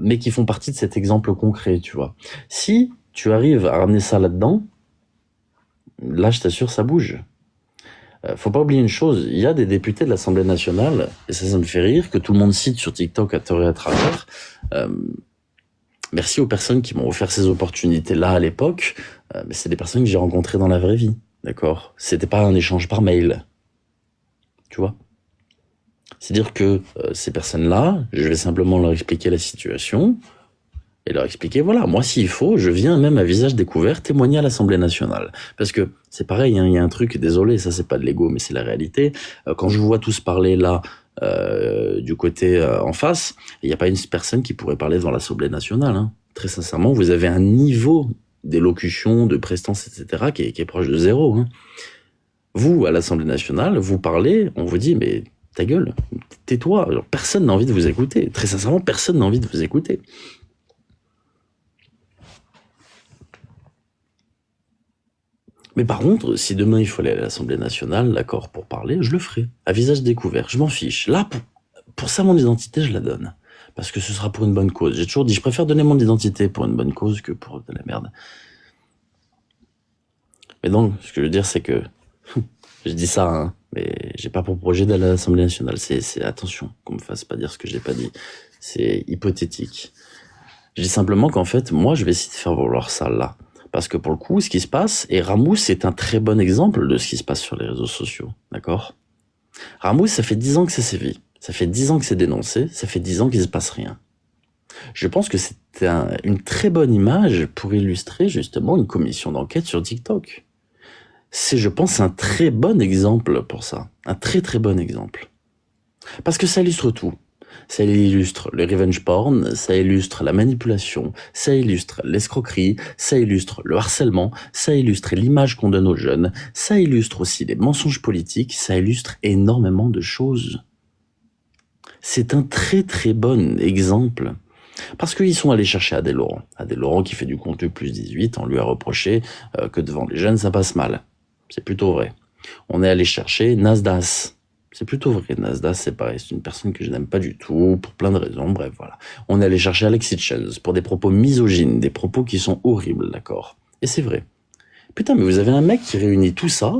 mais qui font partie de cet exemple concret, tu vois. Si tu arrives à ramener ça là-dedans, là, je t'assure, ça bouge. Faut pas oublier une chose, il y a des députés de l'Assemblée nationale, et ça me fait rire, que tout le monde cite sur TikTok à tort et à travers. Merci aux personnes qui m'ont offert ces opportunités-là à l'époque, mais c'est des personnes que j'ai rencontrées dans la vraie vie. D'accord? C'était pas un échange par mail. Tu vois? C'est-à-dire que ces personnes-là, je vais simplement leur expliquer la situation et leur expliquer, voilà, moi s'il faut, je viens même à visage découvert témoigner à l'Assemblée nationale. Parce que c'est pareil, hein, il y a un truc, désolé, ça c'est pas de l'ego, mais c'est la réalité. Quand je vous vois tous parler là, du côté en face, il n'y a pas une personne qui pourrait parler devant l'Assemblée nationale. Hein. Très sincèrement, vous avez un niveau d'élocution, de prestance, etc., qui est proche de zéro. Hein. Vous, à l'Assemblée nationale, vous parlez, on vous dit, mais ta gueule, tais-toi. Alors, personne n'a envie de vous écouter. Très sincèrement, personne n'a envie de vous écouter. Mais par contre, si demain il faut aller à l'Assemblée nationale, d'accord, pour parler, je le ferai. À visage découvert, je m'en fiche. Là, pour ça, mon identité, je la donne. Parce que ce sera pour une bonne cause. J'ai toujours dit, je préfère donner mon identité pour une bonne cause que pour de la merde. Mais donc, ce que je veux dire, c'est que je dis ça, hein, mais j'ai pas pour projet d'aller à l'Assemblée nationale. C'est attention, qu'on me fasse pas dire ce que j'ai pas dit. C'est hypothétique. Je dis simplement qu'en fait, moi, je vais essayer de faire valoir ça là. Parce que pour le coup, ce qui se passe, et Ramous est un très bon exemple de ce qui se passe sur les réseaux sociaux, d'accord? Ramous, ça fait 10 ans que ça sévit. Ça fait 10 ans que c'est dénoncé. Ça fait 10 ans qu'il se passe rien. Je pense que c'est une très bonne image pour illustrer justement une commission d'enquête sur TikTok. C'est, je pense, un très bon exemple pour ça. Un très très bon exemple. Parce que ça illustre tout. Ça illustre le revenge porn, ça illustre la manipulation, ça illustre l'escroquerie, ça illustre le harcèlement, ça illustre l'image qu'on donne aux jeunes, ça illustre aussi les mensonges politiques, ça illustre énormément de choses. C'est un très très bon exemple. Parce qu'ils sont allés chercher Adèle Laurent. Adèle Laurent qui fait du contenu plus 18, on lui a reproché que devant les jeunes ça passe mal. C'est plutôt vrai. On est allé chercher Nasdaq. C'est plutôt vrai, Nasdaq, c'est pareil, c'est une personne que je n'aime pas du tout, pour plein de raisons, bref, voilà. On est allé chercher Alexis Hitchens pour des propos misogynes, des propos qui sont horribles, d'accord? Et c'est vrai. Putain, mais vous avez un mec qui réunit tout ça,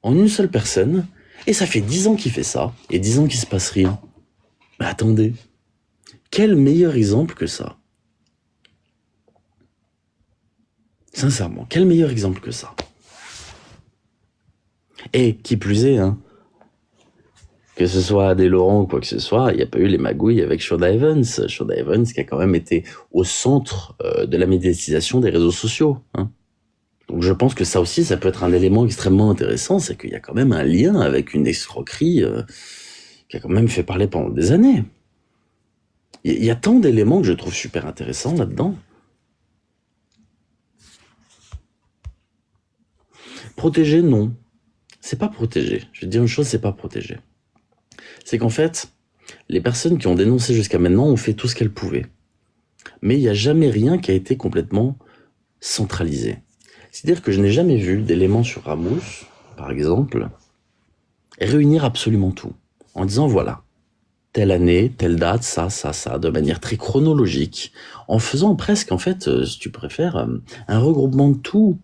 en une seule personne, et ça fait 10 ans qu'il fait ça, et 10 ans qu'il se passe rien. Mais attendez, quel meilleur exemple que ça? Sincèrement, quel meilleur exemple que ça? Et, qui plus est, hein, que ce soit Adèle Laurent ou quoi que ce soit, il n'y a pas eu les magouilles avec Shonda Evans. Shonda Evans qui a quand même été au centre de la médiatisation des réseaux sociaux. Hein. Donc je pense que ça aussi, ça peut être un élément extrêmement intéressant, c'est qu'il y a quand même un lien avec une escroquerie qui a quand même fait parler pendant des années. Il y a tant d'éléments que je trouve super intéressants là-dedans. Protéger, non. C'est pas protéger. Je vais te dire une chose, c'est pas protéger. C'est qu'en fait, les personnes qui ont dénoncé jusqu'à maintenant ont fait tout ce qu'elles pouvaient. Mais il n'y a jamais rien qui a été complètement centralisé. C'est-à-dire que je n'ai jamais vu d'éléments sur Ramos, par exemple, réunir absolument tout. En disant, voilà, telle année, telle date, ça, de manière très chronologique, en faisant presque, en fait, si tu préfères, un regroupement de tout.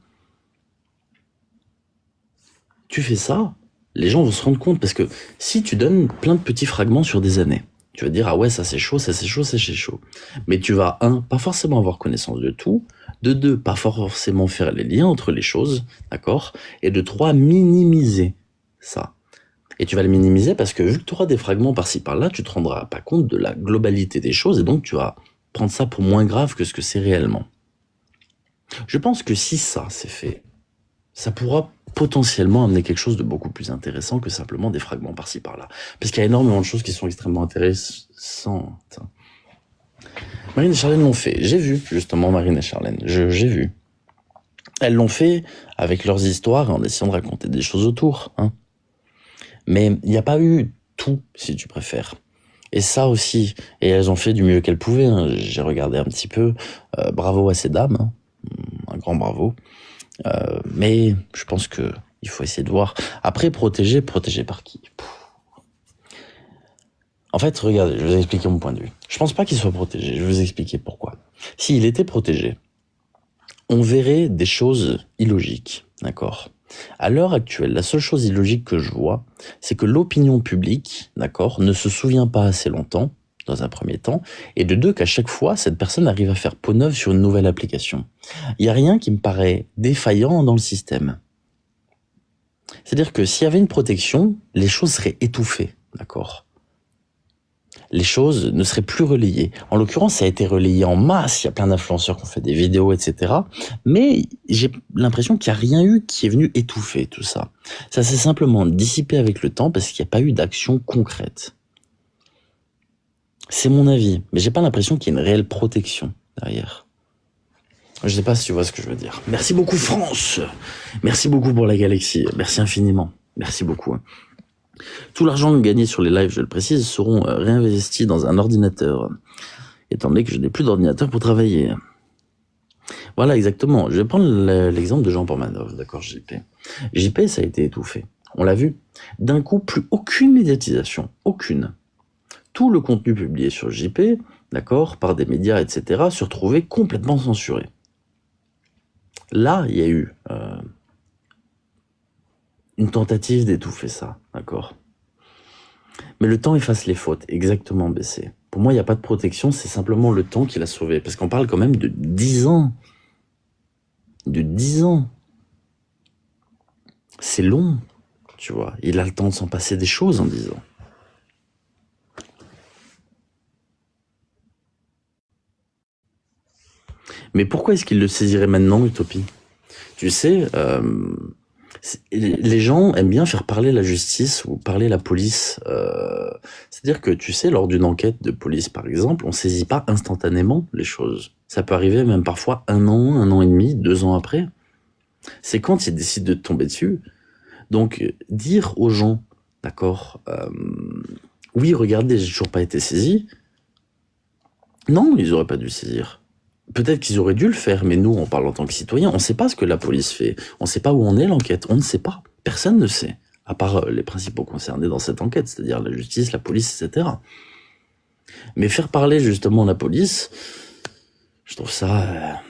Tu fais ça, les gens vont se rendre compte, parce que si tu donnes plein de petits fragments sur des années, tu vas dire, ah ouais, ça c'est chaud, ça c'est chaud, ça c'est chaud. Mais tu vas, pas forcément avoir connaissance de tout, de deux, pas forcément faire les liens entre les choses, d'accord? Et de trois, minimiser ça. Et tu vas le minimiser parce que vu que tu auras des fragments par-ci par-là, tu te rendras pas compte de la globalité des choses et donc tu vas prendre ça pour moins grave que ce que c'est réellement. Je pense que si ça c'est fait, ça pourra potentiellement amener quelque chose de beaucoup plus intéressant que simplement des fragments par-ci par-là. Parce qu'il y a énormément de choses qui sont extrêmement intéressantes. Marine et Charlène l'ont fait. J'ai vu, justement, Marine et Charlène. J'ai vu. Elles l'ont fait avec leurs histoires en essayant de raconter des choses autour. Hein. Mais il n'y a pas eu tout, si tu préfères. Et ça aussi. Et elles ont fait du mieux qu'elles pouvaient. Hein. J'ai regardé un petit peu. Bravo à ces dames. Hein. Un grand bravo. Mais je pense que il faut essayer de voir. Après, protéger par qui? En fait, regardez, je vais vous expliquer mon point de vue. Je pense pas qu'il soit protégé. Je vais vous expliquer pourquoi. S'il était protégé, on verrait des choses illogiques, d'accord? À l'heure actuelle, la seule chose illogique que je vois, c'est que l'opinion publique, d'accord, ne se souvient pas assez longtemps, dans un premier temps, et de deux, qu'à chaque fois, cette personne arrive à faire peau neuve sur une nouvelle application. Il n'y a rien qui me paraît défaillant dans le système. C'est-à-dire que s'il y avait une protection, les choses seraient étouffées, d'accord? Les choses ne seraient plus relayées. En l'occurrence, ça a été relayé en masse, il y a plein d'influenceurs qui ont fait des vidéos, etc. Mais j'ai l'impression qu'il n'y a rien eu qui est venu étouffer tout ça. Ça s'est simplement dissipé avec le temps parce qu'il n'y a pas eu d'action concrète. C'est mon avis, mais j'ai pas l'impression qu'il y ait une réelle protection derrière. Je sais pas si tu vois ce que je veux dire. Merci beaucoup France. Merci beaucoup pour la galaxie. Merci infiniment. Merci beaucoup. Tout l'argent gagné sur les lives, je le précise, seront réinvestis dans un ordinateur, étant donné que je n'ai plus d'ordinateur pour travailler. Voilà, exactement. Je vais prendre l'exemple de Jean Pormanov, d'accord, JP. JP, ça a été étouffé. On l'a vu. D'un coup, plus aucune médiatisation. Aucune. Tout le contenu publié sur JP, d'accord, par des médias, etc., se retrouvait complètement censuré. Là, il y a eu une tentative d'étouffer ça, d'accord. Mais le temps efface les fautes, exactement, BC. Pour moi, il n'y a pas de protection, c'est simplement le temps qui l'a sauvé. Parce qu'on parle quand même de 10 ans. De 10 ans. C'est long, tu vois. Il a le temps de s'en passer des choses en 10 ans. Mais pourquoi est-ce qu'il le saisirait maintenant, Utopie? Tu sais, les gens aiment bien faire parler la justice ou parler la police. C'est-à-dire que, tu sais, lors d'une enquête de police, par exemple, on saisit pas instantanément les choses. Ça peut arriver même parfois 1 an et demi, 2 ans après. C'est quand ils décident de te tomber dessus. Donc, dire aux gens, d'accord, oui, regardez, j'ai toujours pas été saisi. Non, ils auraient pas dû saisir. Peut-être qu'ils auraient dû le faire, mais nous, on parle en tant que citoyens, on ne sait pas ce que la police fait. On ne sait pas où en est l'enquête. On ne sait pas. Personne ne sait. À part les principaux concernés dans cette enquête, c'est-à-dire la justice, la police, etc. Mais faire parler justement la police, je trouve ça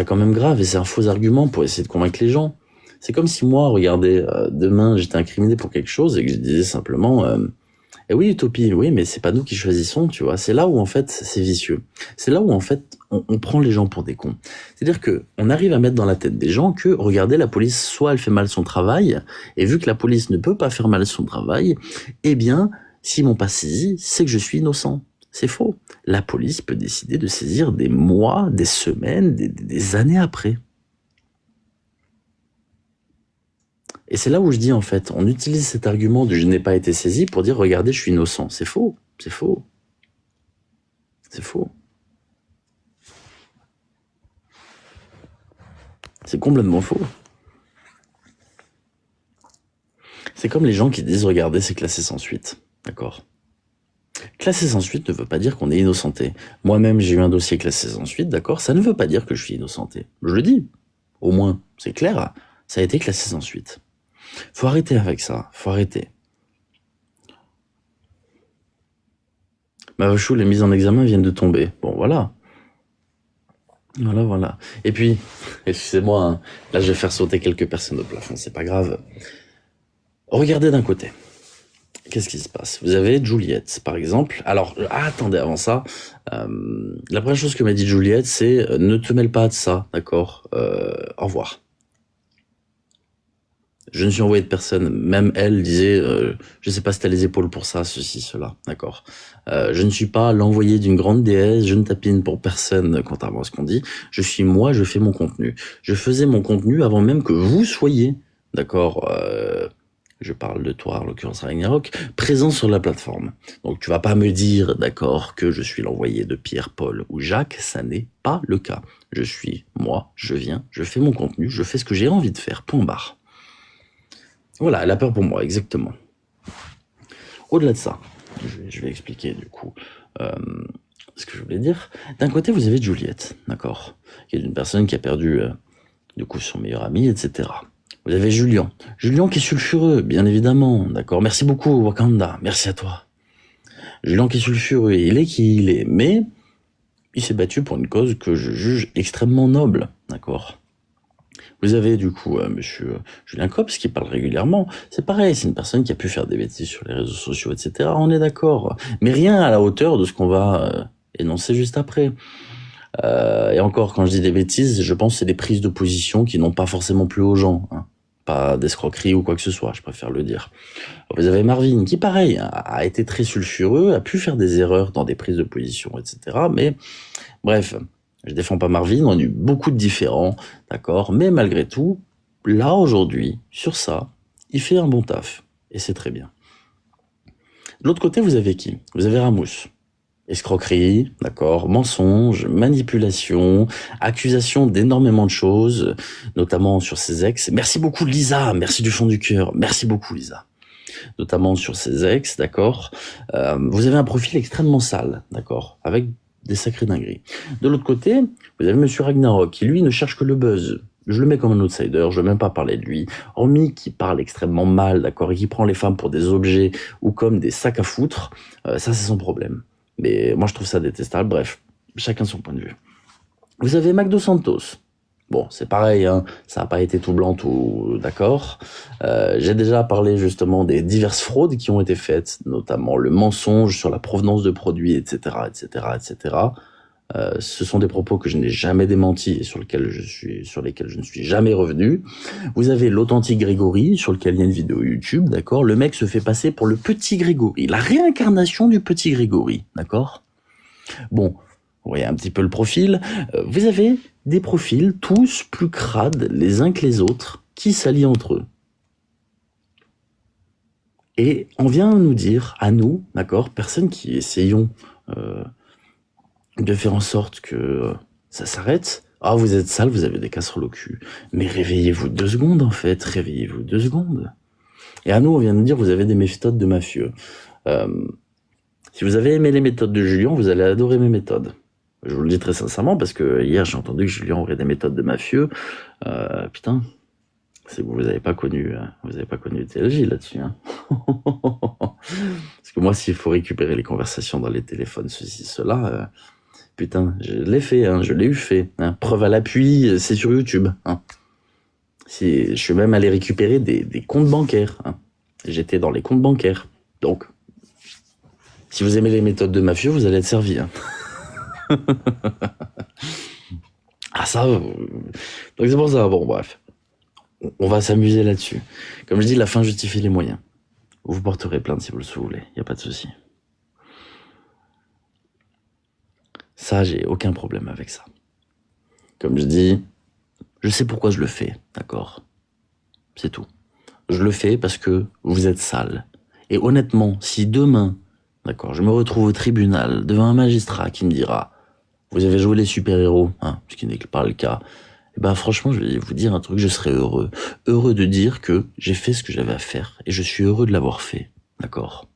quand même grave. Et c'est un faux argument pour essayer de convaincre les gens. C'est comme si moi, regardez, demain, j'étais incriminé pour quelque chose et que je disais simplement... Et oui, Utopie, oui, mais c'est pas nous qui choisissons, tu vois. C'est là où, en fait, c'est vicieux. C'est là où, en fait, on prend les gens pour des cons. C'est-à-dire que on arrive à mettre dans la tête des gens que, regardez, la police, soit elle fait mal son travail, et vu que la police ne peut pas faire mal son travail, eh bien, s'ils m'ont pas saisi, c'est que je suis innocent. C'est faux. La police peut décider de saisir des mois, des semaines, des années après. Et c'est là où je dis, en fait, on utilise cet argument de « je n'ai pas été saisi » pour dire « regardez, je suis innocent ». C'est faux, c'est faux. C'est faux. C'est complètement faux. C'est comme les gens qui disent, regardez, c'est classé sans suite. D'accord? Classé sans suite ne veut pas dire qu'on est innocenté. Moi-même, j'ai eu un dossier classé sans suite, d'accord? Ça ne veut pas dire que je suis innocenté. Je le dis. Au moins, c'est clair. Ça a été classé sans suite. Faut arrêter avec ça. Faut arrêter. Mavachou, les mises en examen viennent de tomber. Bon, voilà. Voilà. Et puis, excusez-moi, hein, là je vais faire sauter quelques personnes au plafond, c'est pas grave. Regardez d'un côté. Qu'est-ce qui se passe? Vous avez Juliette, par exemple. Alors, attendez, avant ça, la première chose que m'a dit Juliette, c'est ne te mêle pas de ça, d'accord? Au revoir. Je ne suis envoyé de personne. Même elle disait, je sais pas si t'as les épaules pour ça, ceci, cela, d'accord. Je ne suis pas l'envoyé d'une grande déesse, je ne tapine pour personne, contrairement à ce qu'on dit. Je suis moi, je fais mon contenu. Je faisais mon contenu avant même que vous soyez, d'accord, je parle de toi, en l'occurrence Ragnarok, présent sur la plateforme. Donc tu vas pas me dire, d'accord, que je suis l'envoyé de Pierre, Paul ou Jacques, ça n'est pas le cas. Je suis moi, je viens, je fais mon contenu, je fais ce que j'ai envie de faire, point barre. Voilà, elle a peur pour moi, exactement. Au-delà de ça, je vais expliquer du coup ce que je voulais dire. D'un côté, vous avez Juliette, d'accord, qui est une personne qui a perdu du coup son meilleur ami, etc. Vous avez Julien qui est sulfureux, bien évidemment, d'accord. Merci beaucoup Wakanda, merci à toi. Julien qui est sulfureux, il est qui il est, mais il s'est battu pour une cause que je juge extrêmement noble, d'accord. Vous avez du coup monsieur Julien Copps qui parle régulièrement. C'est pareil, c'est une personne qui a pu faire des bêtises sur les réseaux sociaux, etc. On est d'accord. Mais rien à la hauteur de ce qu'on va énoncer juste après. Et encore, quand je dis des bêtises, je pense que c'est des prises de position qui n'ont pas forcément plu aux gens. Hein. Pas d'escroquerie ou quoi que ce soit, je préfère le dire. Vous avez Marvin qui, pareil, a été très sulfureux, a pu faire des erreurs dans des prises de position, etc. Mais bref... Je défends pas Marvin, on a eu beaucoup de différends, d'accord, mais malgré tout, là aujourd'hui, sur ça, il fait un bon taf, et c'est très bien. De l'autre côté, vous avez qui? Vous avez Ramous. Escroquerie, d'accord, mensonge, manipulation, accusation d'énormément de choses, notamment sur ses ex. Merci beaucoup Lisa, merci du fond du cœur, merci beaucoup Lisa. Notamment sur ses ex, d'accord. Vous avez un profil extrêmement sale, d'accord, avec des sacrés dingueries. De l'autre côté, vous avez monsieur Ragnarok, qui lui ne cherche que le buzz. Je le mets comme un outsider, je ne veux même pas parler de lui. Hormis qui parle extrêmement mal, d'accord, et qui prend les femmes pour des objets ou comme des sacs à foutre, ça c'est son problème. Mais moi je trouve ça détestable, bref, chacun son point de vue. Vous avez McDo Santos. Bon, c'est pareil, hein, ça n'a pas été tout blanc, tout d'accord. J'ai déjà parlé justement des diverses fraudes qui ont été faites, notamment le mensonge sur la provenance de produits, etc., etc., etc. Ce sont des propos que je n'ai jamais démentis et sur lesquels je ne suis jamais revenu. Vous avez l'authentique Grégory, sur lequel il y a une vidéo YouTube, d'accord. Le mec se fait passer pour le petit Grégory, la réincarnation du petit Grégory, d'accord. Bon, vous voyez un petit peu le profil. Vous avez des profils tous plus crades les uns que les autres qui s'allient entre eux. Et on vient nous dire, à nous, d'accord, personne qui essayons de faire en sorte que ça s'arrête. Ah, vous êtes sale, vous avez des casseroles au cul. Mais réveillez-vous 2 secondes, en fait. Réveillez-vous 2 secondes. Et à nous, on vient nous dire, vous avez des méthodes de mafieux. Si vous avez aimé les méthodes de Julien, vous allez adorer mes méthodes. Je vous le dis très sincèrement, parce que hier, j'ai entendu que Julien aurait des méthodes de mafieux. Putain, c'est que vous n'avez pas connu TLJ là-dessus. Hein. Parce que moi, s'il faut récupérer les conversations dans les téléphones, ceci, cela, putain, je l'ai fait, hein, je l'ai eu fait. Hein. Preuve à l'appui, c'est sur YouTube. Hein. Je suis même allé récupérer des comptes bancaires. Hein. J'étais dans les comptes bancaires. Donc, si vous aimez les méthodes de mafieux, vous allez être servi. Hein. Ah ça, donc c'est pour ça, bon bref, on va s'amuser là-dessus. Comme je dis, la fin justifie les moyens. Vous porterez plainte si vous le voulez, y a pas de souci. Ça, j'ai aucun problème avec ça. Comme je dis, je sais pourquoi je le fais, d'accord? C'est tout. Je le fais parce que vous êtes sale. Et honnêtement, si demain, d'accord, je me retrouve au tribunal devant un magistrat qui me dira « Vous avez joué les super-héros, hein, ce qui n'est pas le cas. Et ben franchement, je vais vous dire un truc, je serais heureux. Heureux de dire que j'ai fait ce que j'avais à faire. Et je suis heureux de l'avoir fait. D'accord?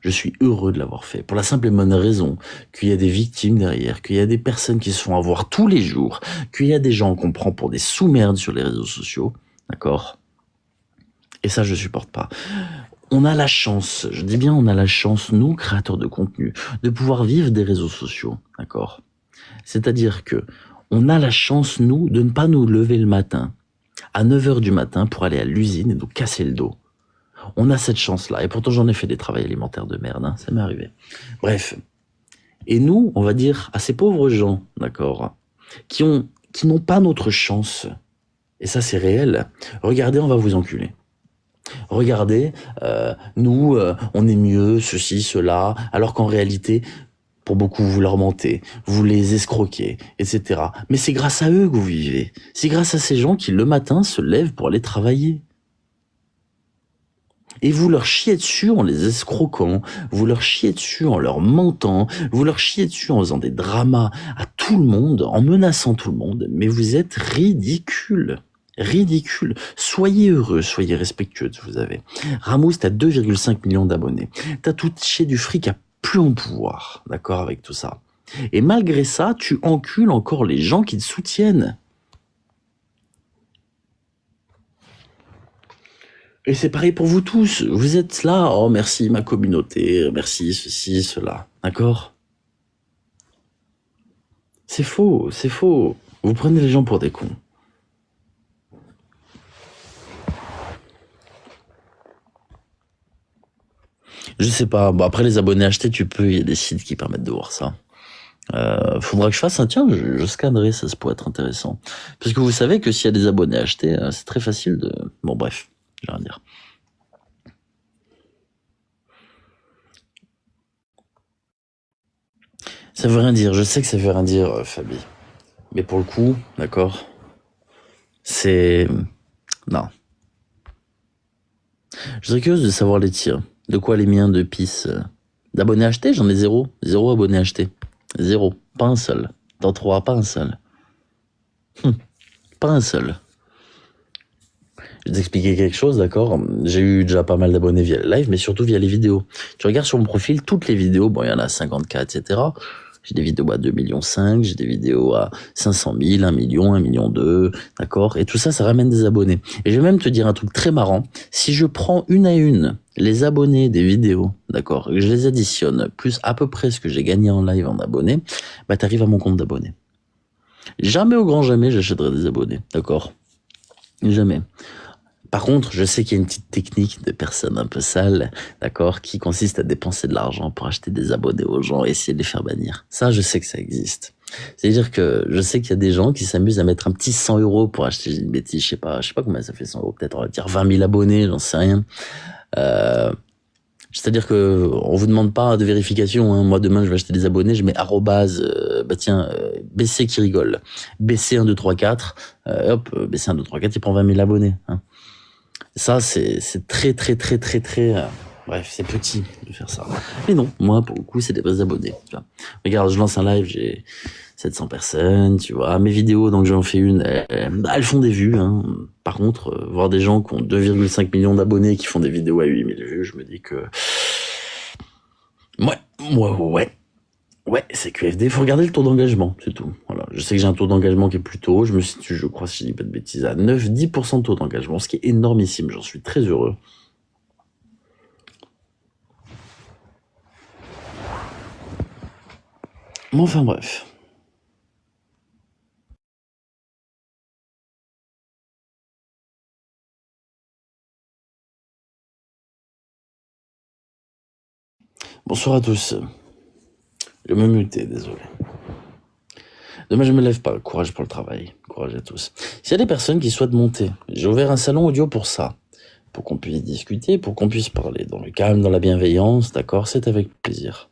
Je suis heureux de l'avoir fait. Pour la simple et bonne raison qu'il y a des victimes derrière, qu'il y a des personnes qui se font avoir tous les jours, qu'il y a des gens qu'on prend pour des sous-merdes sur les réseaux sociaux. D'accord? Et ça, je supporte pas. On a la chance, je dis bien on a la chance, nous, créateurs de contenu, de pouvoir vivre des réseaux sociaux. D'accord? C'est-à-dire que on a la chance, nous, de ne pas nous lever le matin à 9h du matin pour aller à l'usine et nous casser le dos. On a cette chance-là. Et pourtant, j'en ai fait des travails alimentaires de merde, hein, ça m'est arrivé. Bref. Et nous, on va dire à ces pauvres gens, d'accord, qui n'ont pas notre chance, et ça c'est réel, regardez, on va vous enculer. Regardez, nous, on est mieux, ceci, cela, alors qu'en réalité, pour beaucoup, vous leur mentez, vous les escroquez, etc. Mais c'est grâce à eux que vous vivez. C'est grâce à ces gens qui, le matin, se lèvent pour aller travailler. Et vous leur chiez dessus en les escroquant, vous leur chiez dessus en leur mentant, vous leur chiez dessus en faisant des dramas à tout le monde, en menaçant tout le monde. Mais vous êtes ridicules. Ridicule. Soyez heureux, soyez respectueux de ce que vous avez. Ramos, t'as 2,5 millions d'abonnés. T'as touché du fric à plus en pouvoir, d'accord, avec tout ça. Et malgré ça, tu encules encore les gens qui te soutiennent. Et c'est pareil pour vous tous. Vous êtes là, oh merci ma communauté, merci ceci, cela, d'accord? C'est faux, c'est faux. Vous prenez les gens pour des cons. Je sais pas. Bon, après les abonnés achetés, tu peux. Il y a des sites qui permettent de voir ça. Faudra que je fasse un. Tiens, je scannerai. Ça pourrait être intéressant. Parce que vous savez que s'il y a des abonnés achetés, c'est très facile de. Bon, bref, je vais rien dire. Ça veut rien dire. Je sais que ça veut rien dire, Fabi. Mais pour le coup, d'accord. C'est non. Je serais curieuse de savoir les tirs. De quoi les miens de pisse. D'abonnés achetés, j'en ai zéro. Zéro abonné acheté. Zéro. Pas un seul. T'en trouveras pas un seul. Pas un seul. Je vais t'expliquer quelque chose, d'accord? J'ai eu déjà pas mal d'abonnés via le live, mais surtout via les vidéos. Tu regardes sur mon profil, toutes les vidéos, bon, il y en a 54, etc. J'ai des vidéos à 2,5 millions, j'ai des vidéos à 500 000, 1 million, 1,2 million, d'accord? Et tout ça, ça ramène des abonnés. Et je vais même te dire un truc très marrant. Si je prends une à une les abonnés des vidéos, d'accord, et que je les additionne, plus à peu près ce que j'ai gagné en live en abonnés, bah t'arrives à mon compte d'abonnés. Jamais au grand jamais j'achèterai des abonnés, d'accord? Jamais. Par contre, je sais qu'il y a une petite technique de personnes un peu sales, d'accord, qui consiste à dépenser de l'argent pour acheter des abonnés aux gens et essayer de les faire bannir. Ça, je sais que ça existe. C'est-à-dire que je sais qu'il y a des gens qui s'amusent à mettre un petit 100 € pour acheter une bêtise, je sais pas combien ça fait 100 €, peut-être on va dire 20 000 abonnés, j'en sais rien. C'est-à-dire que on vous demande pas de vérification, hein. Moi demain je vais acheter des abonnés, je mets BC qui rigole, BC 1 2 3 4, BC 1 2 3 4, il prend 20 000 abonnés, hein. Ça, c'est très, bref, c'est petit de faire ça. Mais non, moi, pour le coup, c'est des vrais abonnés. Tu vois. Regarde, je lance un live, j'ai 700 personnes, tu vois. Mes vidéos, donc j'en fais une, elles font des vues, hein. Par contre, voir des gens qui ont 2,5 millions d'abonnés qui font des vidéos à 8 000 vues, je me dis que... Ouais, c'est QFD, faut regarder le taux d'engagement, c'est tout. Voilà. Je sais que j'ai un taux d'engagement qui est plutôt haut, je me situe, je crois, si je dis pas de bêtises, à 9-10% de taux d'engagement, ce qui est énormissime, j'en suis très heureux. Mais enfin bref. Bonsoir à tous. Je vais me muter, désolé. Demain, je me lève pas. Courage pour le travail. Courage à tous. S'il y a des personnes qui souhaitent monter, j'ai ouvert un salon audio pour ça. Pour qu'on puisse discuter, pour qu'on puisse parler dans le calme, dans la bienveillance, d'accord? C'est avec plaisir.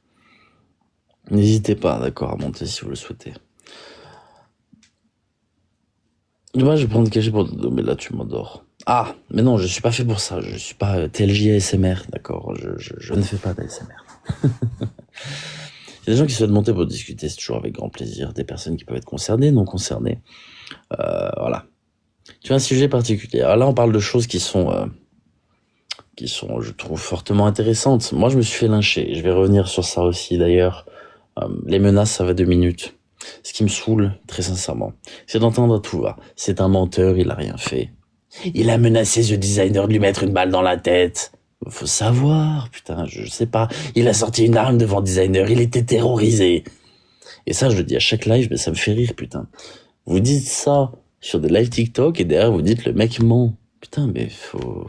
N'hésitez pas, d'accord, à monter si vous le souhaitez. Demain, je vais prendre cachet pour... Mais là, tu m'endors. Ah, mais non, je suis pas fait pour ça. Je suis pas TLJ ASMR, d'accord? Je ne fais pas d'ASMR. Il y a des gens qui souhaitent monter pour discuter, c'est toujours avec grand plaisir. Des personnes qui peuvent être concernées, non concernées. Voilà. Tu as un sujet particulier. Alors là, on parle de choses qui sont, je trouve, fortement intéressantes. Moi, je me suis fait lyncher. Je vais revenir sur ça aussi, d'ailleurs. Les menaces, ça va 2 minutes. Ce qui me saoule, très sincèrement, c'est d'entendre à tout va. C'est un menteur, il a rien fait. Il a menacé ce designer de lui mettre une balle dans la tête. Faut savoir, putain, je sais pas. Il a sorti une arme devant le designer, il était terrorisé. Et ça, je le dis à chaque live, mais ça me fait rire, putain. Vous dites ça sur des lives TikTok et derrière vous dites le mec ment. Putain, mais faut...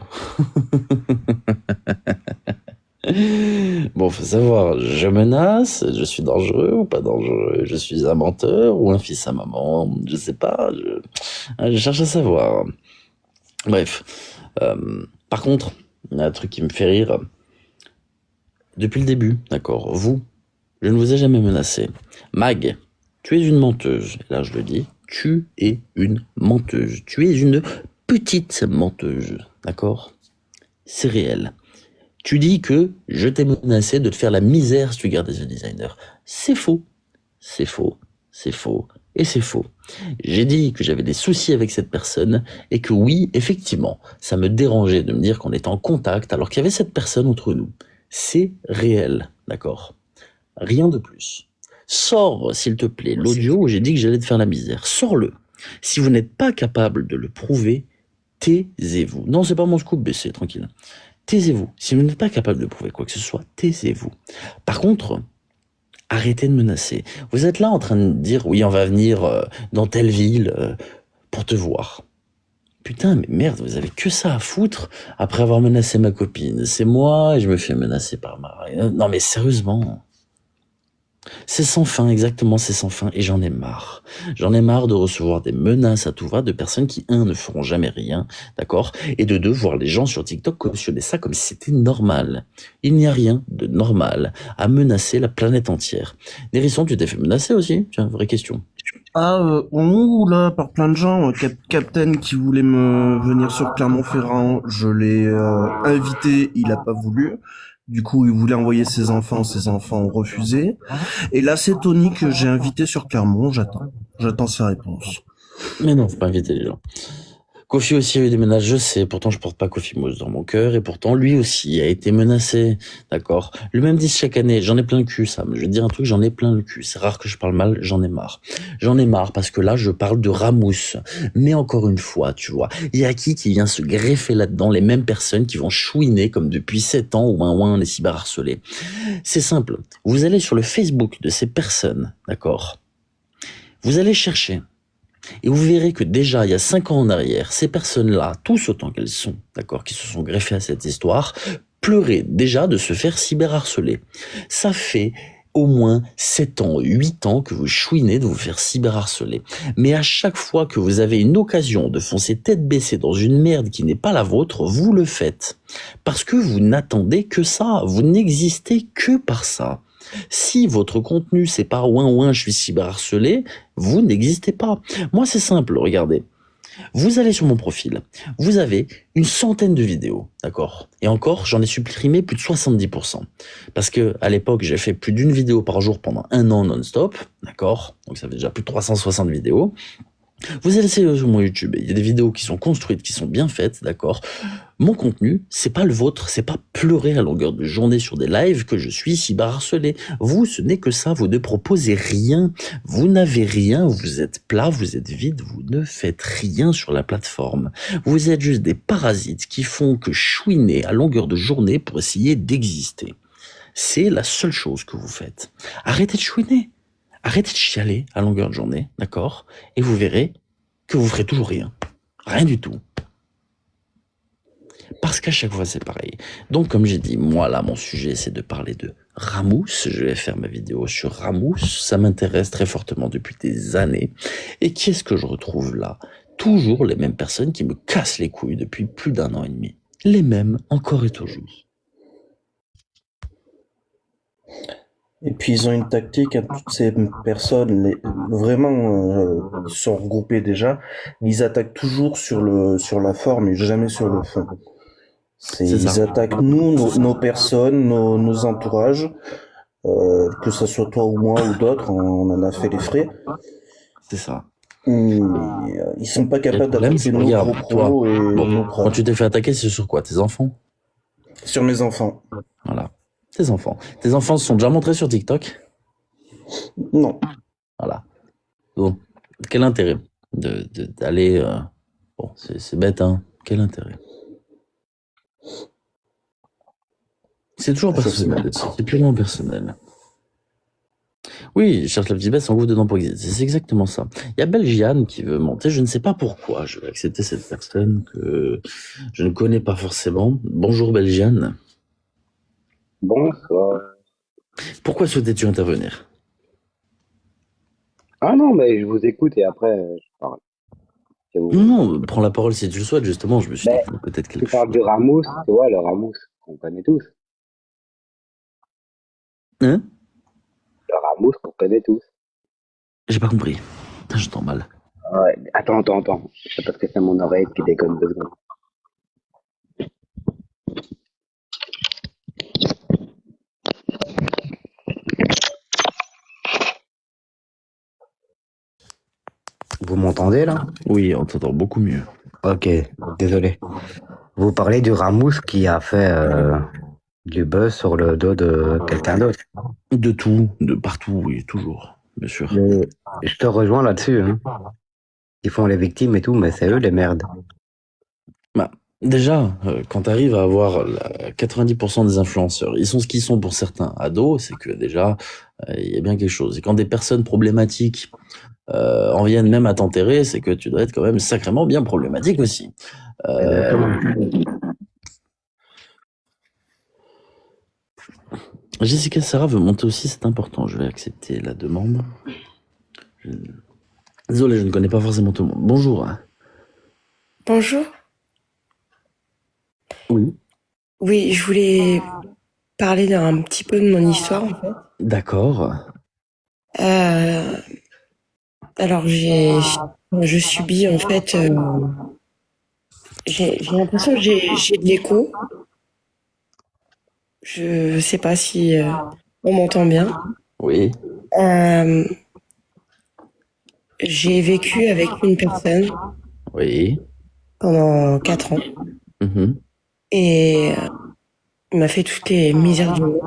Bon, faut savoir, je menace, je suis dangereux ou pas dangereux, je suis un menteur ou un fils à maman, je sais pas, je cherche à savoir. Bref, par contre, il y a un truc qui me fait rire. Depuis le début, d'accord, vous, je ne vous ai jamais menacé. Mag, tu es une menteuse. Et là, je le dis, tu es une menteuse. Tu es une petite menteuse, d'accord? C'est réel. Tu dis que je t'ai menacé de te faire la misère si tu gardais ce designer. C'est faux. C'est faux. C'est faux. Et c'est faux. J'ai dit que j'avais des soucis avec cette personne et que oui, effectivement, ça me dérangeait de me dire qu'on était en contact alors qu'il y avait cette personne entre nous. C'est réel, d'accord? Rien de plus. Sors, s'il te plaît, l'audio où j'ai dit que j'allais te faire la misère. Sors-le. Si vous n'êtes pas capable de le prouver, taisez-vous. Non, c'est pas mon scoop, baissez, tranquille. Taisez-vous. Si vous n'êtes pas capable de prouver quoi que ce soit, taisez-vous. Par contre, arrêtez de menacer. Vous êtes là en train de dire, oui, on va venir dans telle ville pour te voir. Putain, mais merde, vous avez que ça à foutre après avoir menacé ma copine. C'est moi et je me fais menacer par ma... Non mais sérieusement... C'est sans fin, exactement, c'est sans fin, et j'en ai marre. J'en ai marre de recevoir des menaces à tout va de personnes qui, un, ne feront jamais rien, d'accord, et de deux, voir les gens sur TikTok cautionner ça comme si c'était normal. Il n'y a rien de normal à menacer la planète entière. Nérisson, tu t'es fait menacer aussi? Tiens, vraie question. Là, par plein de gens, Captain qui voulait me venir sur Clermont-Ferrand, je l'ai invité, il a pas voulu. Du coup, il voulait envoyer ses enfants ont refusé. Et là, c'est Tony que j'ai invité sur Clermont, j'attends sa réponse. Mais non, faut pas inviter les gens. Kofi aussi a eu des menaces, je sais, pourtant je porte pas Kofi Mose dans mon cœur, et pourtant lui aussi a été menacé, d'accord? Le même dit chaque année, j'en ai plein le cul, ça, je vais te dire un truc, j'en ai plein le cul, c'est rare que je parle mal, j'en ai marre. J'en ai marre parce que là, je parle de Ramous, mais encore une fois, tu vois, il y a qui vient se greffer là-dedans, les mêmes personnes qui vont chouiner comme depuis 7 ans, ouin les cyberharcelés. C'est simple, vous allez sur le Facebook de ces personnes, d'accord? Vous allez chercher, et vous verrez que déjà, il y a 5 ans en arrière, ces personnes-là, tous autant qu'elles sont, d'accord, qui se sont greffées à cette histoire, pleuraient déjà de se faire cyberharceler. Ça fait au moins 7 ans, 8 ans que vous chouinez de vous faire cyberharceler. Mais à chaque fois que vous avez une occasion de foncer tête baissée dans une merde qui n'est pas la vôtre, vous le faites. Parce que vous n'attendez que ça. Vous n'existez que par ça. Si votre contenu c'est pas ouin je suis cyberharcelé, vous n'existez pas. Moi c'est simple, regardez. Vous allez sur mon profil, vous avez une centaine de vidéos, d'accord? Et encore, j'en ai supprimé plus de 70%. Parce que à l'époque, j'ai fait plus d'une vidéo par jour pendant 1 an non-stop, d'accord? Donc ça fait déjà plus de 360 vidéos. Vous allez sur mon YouTube, il y a des vidéos qui sont construites, qui sont bien faites, d'accord? Mon contenu, c'est pas le vôtre, c'est pas pleurer à longueur de journée sur des lives que je suis cyberharcelé. Vous, ce n'est que ça, vous ne proposez rien, vous n'avez rien, vous êtes plat, vous êtes vide, vous ne faites rien sur la plateforme. Vous êtes juste des parasites qui font que chouiner à longueur de journée pour essayer d'exister. C'est la seule chose que vous faites. Arrêtez de chouiner. Arrêtez de chialer à longueur de journée, d'accord? Et vous verrez que vous ferez toujours rien. Rien du tout. Parce qu'à chaque fois, c'est pareil. Donc, comme j'ai dit, moi, là, mon sujet, c'est de parler de Ramous. Je vais faire ma vidéo sur Ramous. Ça m'intéresse très fortement depuis des années. Et qui est-ce que je retrouve là? Toujours les mêmes personnes qui me cassent les couilles depuis plus d'1 an et demi. Les mêmes, encore et toujours. Et puis ils ont une tactique, hein, toutes ces personnes, ils sont regroupés déjà, ils attaquent toujours sur la forme et jamais sur le fond. Ils attaquent nos personnes, nos entourages, que ce soit toi ou moi ou d'autres, on en a fait les frais. C'est ça. Ils sont pas Et le capables problème, d'appliquer c'est, nos regarde, toi, propos et bon, nos quand phrases. tu t'es fait attaquer, c'est sur quoi? Tes enfants? Sur mes enfants. Voilà. Tes enfants. Tes enfants se sont déjà montrés sur TikTok? Non. Voilà. Bon. Quel intérêt d'aller, bon, c'est bête, hein. Quel intérêt? C'est toujours Effectivement. personnel, c'est purement personnel. Oui, cherche la petite bête sans goût dedans pour exister. C'est exactement ça. Il y a Belgiane qui veut monter. Je ne sais pas pourquoi je vais accepter cette personne que je ne connais pas forcément. Bonjour Belgiane. Bonsoir. Pourquoi souhaitais-tu intervenir? Ah non, mais je vous écoute et après, je parle. Si vous Non, voulez. non, prends la parole si tu le souhaites, justement. Je me suis dit Mais qu'il y avait peut-être tu quelque parles chose. du Ramous, tu vois, le Ramous, qu'on connaît tous. Hein? Le Ramous qu'on connaît tous. J'ai pas compris. Putain, j'entends mal. Ouais, attends. C'est parce que c'est mon oreille qui déconne 2 secondes. Vous m'entendez là? Oui, on t'entend beaucoup mieux. Ok, désolé. Vous parlez du Ramous qui a fait du buzz sur le dos de quelqu'un d'autre. De tout, de partout, oui, toujours. Bien sûr. Mais je te rejoins là-dessus, hein. Ils font les victimes et tout, mais c'est eux les merdes. Bah, déjà, quand tu arrives à avoir 90% des influenceurs, ils sont ce qu'ils sont pour certains ados, c'est que déjà, il y a bien quelque chose. Et quand des personnes problématiques en viennent même à t'enterrer, c'est que tu dois être quand même sacrément bien problématique aussi. Exactement. Jessica Sarah veut monter aussi, c'est important. Je vais accepter la demande. Je- Désolé, je ne connais pas forcément tout le monde. Bonjour. Bonjour. Oui. Oui, je voulais parler d'un petit peu de mon histoire, en fait. D'accord. Euh, alors, je subis, en fait, j'ai l'impression que j'ai de l'écho. Je sais pas si on m'entend bien. Oui. Euh, j'ai vécu avec une personne Oui. pendant 4 ans Mhm. et il m'a fait toutes les misères du monde.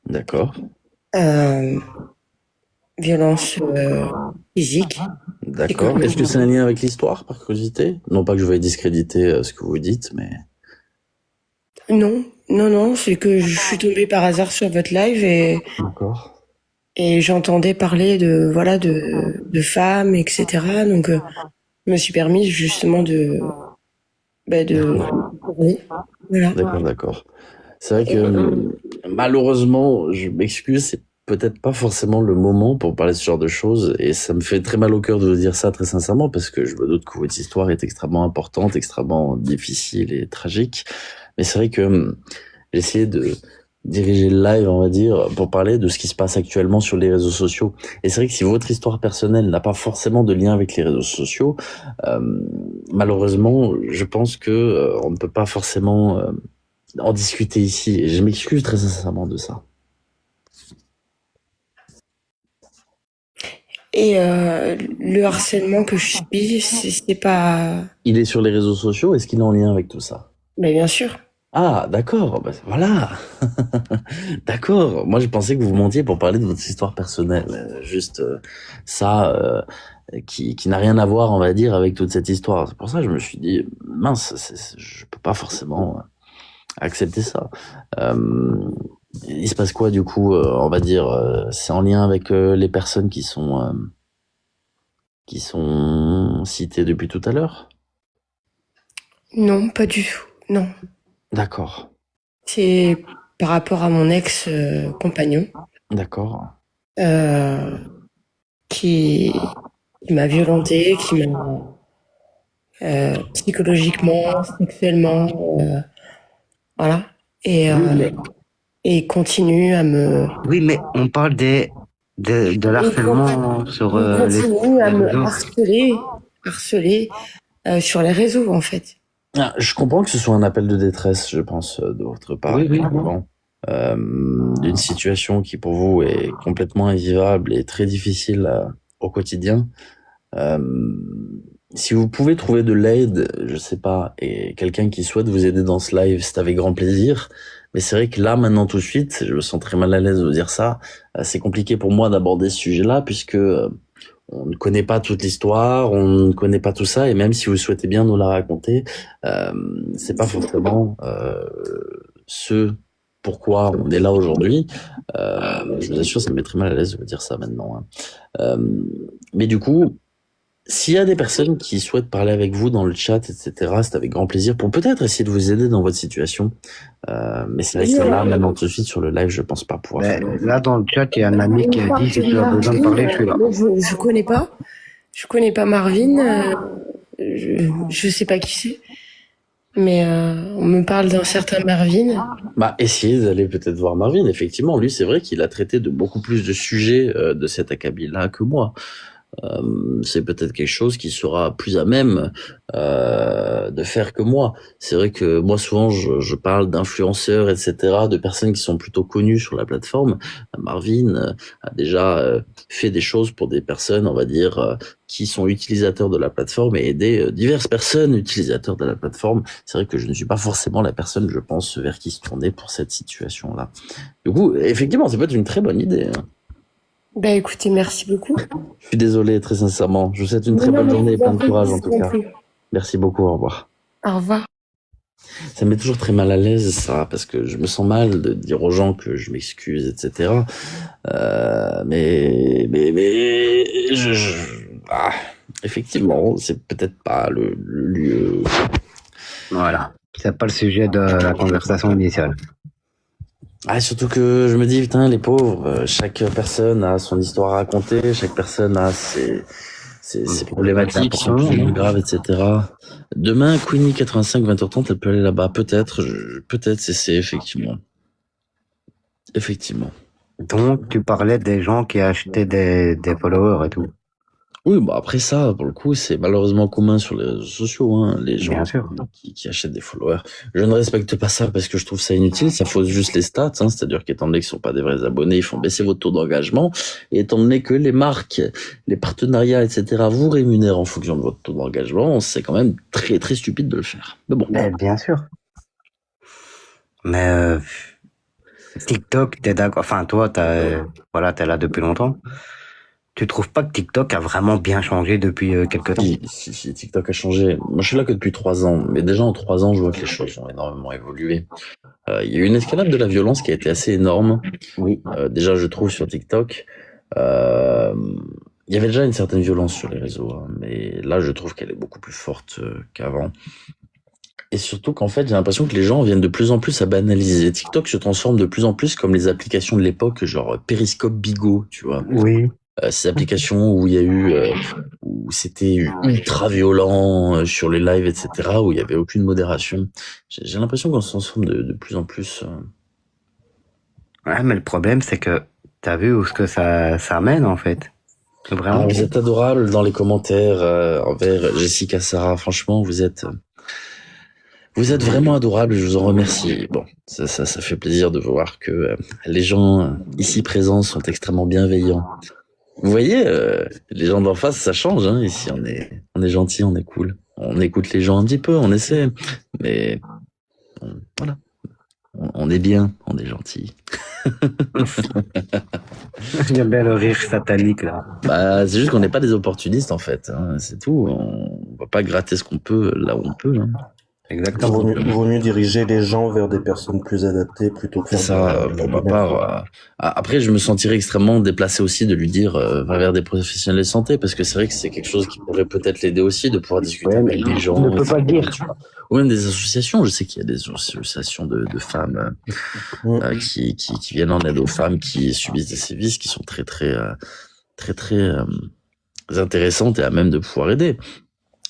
D'accord. Euh, violence physique, D'accord. Est-ce que c'est un lien avec l'histoire, par curiosité? Non pas que je veuille discréditer ce que vous dites, mais... Non, c'est que je suis tombée par hasard sur votre live D'accord. et j'entendais parler de femmes, etc. Donc, je me suis permise justement de parler. Voilà. D'accord. C'est vrai que malheureusement, je m'excuse, c'est peut-être pas forcément le moment pour parler de ce genre de choses et ça me fait très mal au cœur de vous dire ça très sincèrement parce que je me doute que votre histoire est extrêmement importante, extrêmement difficile et tragique. Mais c'est vrai que j'ai essayé de diriger le live, on va dire, pour parler de ce qui se passe actuellement sur les réseaux sociaux. Et c'est vrai que si votre histoire personnelle n'a pas forcément de lien avec les réseaux sociaux, malheureusement, je pense que on ne peut pas forcément en discuter ici. Et je m'excuse très sincèrement de ça. Et le harcèlement que je subis, c'est pas... Il est sur les réseaux sociaux, est-ce qu'il est en lien avec tout ça? Mais bien sûr. Ah, d'accord, bah, voilà. D'accord. Moi, je pensais que vous montiez pour parler de votre histoire personnelle. Juste ça, qui n'a rien à voir, on va dire, avec toute cette histoire. C'est pour ça que je me suis dit, mince, je peux pas forcément accepter ça. Il se passe quoi, du coup, on va dire, c'est en lien avec les personnes qui sont citées depuis tout à l'heure? Non, pas du tout. Non. D'accord. C'est par rapport à mon ex-compagnon D'accord. qui m'a violenté, qui m'a psychologiquement, sexuellement, voilà. Et et continue à me... Oui, mais on parle de l'harcèlement sur Il continue à me réseaux. harceler sur les réseaux, en fait. Ah, je comprends que ce soit un appel de détresse, je pense, de votre part. Oui. Bon. D'une situation qui pour vous est complètement invivable et très difficile au quotidien. Euh, Si vous pouvez trouver de l'aide, je sais pas, et quelqu'un qui souhaite vous aider dans ce live, c'est avec grand plaisir. Mais c'est vrai que là, maintenant, tout de suite, je me sens très mal à l'aise de vous dire ça. C'est compliqué pour moi d'aborder ce sujet-là puisque on ne connaît pas toute l'histoire, on ne connaît pas tout ça, et même si vous souhaitez bien nous la raconter, euh, c'est pas forcément ce pourquoi on est là aujourd'hui. Je vous assure, ça me met très mal à l'aise de vous dire ça maintenant, hein. Mais du coup, s'il y a des personnes qui souhaitent parler avec vous dans le chat, etc., c'est avec grand plaisir pour peut-être essayer de vous aider dans votre situation. Mais c'est vrai que là, maintenant tout de suite sur le live, je pense pas pouvoir Mais faire. là, dans le chat, il y a un ami qui a dit si tu as besoin de parler, je suis là. Je connais pas. Je connais pas Marvin. Je sais pas qui c'est. Mais on me parle d'un certain Marvin. Bah, essayez d'aller peut-être voir Marvin. Effectivement, lui, c'est vrai qu'il a traité de beaucoup plus de sujets de cet acabit-là que moi. C'est peut-être quelque chose qui sera plus à même de faire que moi. C'est vrai que moi souvent je parle d'influenceurs, etc., de personnes qui sont plutôt connues sur la plateforme. Marvin a déjà fait des choses pour des personnes, on va dire, qui sont utilisateurs de la plateforme et aider diverses personnes utilisateurs de la plateforme. C'est vrai que je ne suis pas forcément la personne, je pense, vers qui se tourner pour cette situation-là. Du coup, effectivement, ça peut être une très bonne idée, hein. Bah écoutez, merci beaucoup. Je suis désolé, très sincèrement. Je vous souhaite une très bonne journée et plein de courage en tout cas. Merci beaucoup, au revoir. Au revoir. Ça me met toujours très mal à l'aise, ça, parce que je me sens mal de dire aux gens que je m'excuse, etc. Mais, effectivement, c'est peut-être pas le lieu. Voilà. C'est pas le sujet de la conversation initiale. Surtout que je me dis, putain, les pauvres, chaque personne a son histoire à raconter, chaque personne a ses problématiques qui sont plus ou moins graves, etc. Demain, Queenie 85, 20h30, elle peut aller là-bas. Peut-être, c'est effectivement. Effectivement. Donc, tu parlais des gens qui achetaient des followers et tout. Oui, bah après ça, pour le coup, c'est malheureusement commun sur les réseaux sociaux, hein, les gens Bien sûr. qui achètent des followers. Je ne respecte pas ça parce que je trouve ça inutile, ça fausse juste les stats, hein, c'est-à-dire qu'étant donné qu'ils sont pas des vrais abonnés, ils font baisser votre taux d'engagement, et étant donné que les marques, les partenariats, etc., vous rémunèrent en fonction de votre taux d'engagement, c'est quand même très très stupide de le faire. Mais bon. Mais bien sûr. Mais TikTok, t'es d'accord. Enfin, toi, t'es là depuis longtemps. Tu trouves pas que TikTok a vraiment bien changé depuis quelques temps? Si, TikTok a changé. Moi, je suis là que depuis 3 ans, mais déjà en 3 ans, je vois que les choses ont énormément évolué. Il y a eu une escalade de la violence qui a été assez énorme. Oui. Déjà, je trouve sur TikTok, il y avait déjà une certaine violence sur les réseaux, hein, mais là, je trouve qu'elle est beaucoup plus forte qu'avant. Et surtout qu'en fait, j'ai l'impression que les gens viennent de plus en plus à banaliser. TikTok se transforme de plus en plus comme les applications de l'époque, genre Periscope, Bigo, tu vois. Oui. Ces applications où il y a eu, où c'était ultra violent sur les lives, etc., où il y avait aucune modération. J'ai l'impression qu'on se transforme de plus en plus. Ouais, mais le problème, c'est que t'as vu où ce que ça mène, en fait. Vraiment. Vous êtes adorables dans les commentaires envers Jessica, Sarah. Franchement, vous êtes vraiment adorables. Je vous en remercie. Bon, ça fait plaisir de voir que les gens ici présents sont extrêmement bienveillants. Vous voyez, les gens d'en face, ça change, hein. Ici, on est gentil, on est cool. On écoute les gens un petit peu, on essaie. Mais, voilà. On est bien, on est gentil. J'aime bien le rire satanique, là. Bah, c'est juste qu'on n'est pas des opportunistes, en fait, hein. C'est tout. On va pas gratter ce qu'on peut là où on peut, hein. Exactement. Vaut mieux diriger les gens vers des personnes plus adaptées plutôt que C'est ça, pour ma part. Après, je me sentirais extrêmement déplacé aussi de lui dire va vers des professionnels de santé, parce que c'est vrai que c'est quelque chose qui pourrait peut-être l'aider aussi, de pouvoir discuter avec les gens. On ne peut pas le dire. Ou même des associations. Je sais qu'il y a des associations de femmes qui viennent en aide aux femmes qui subissent des sévices, qui sont très intéressantes et à même de pouvoir aider.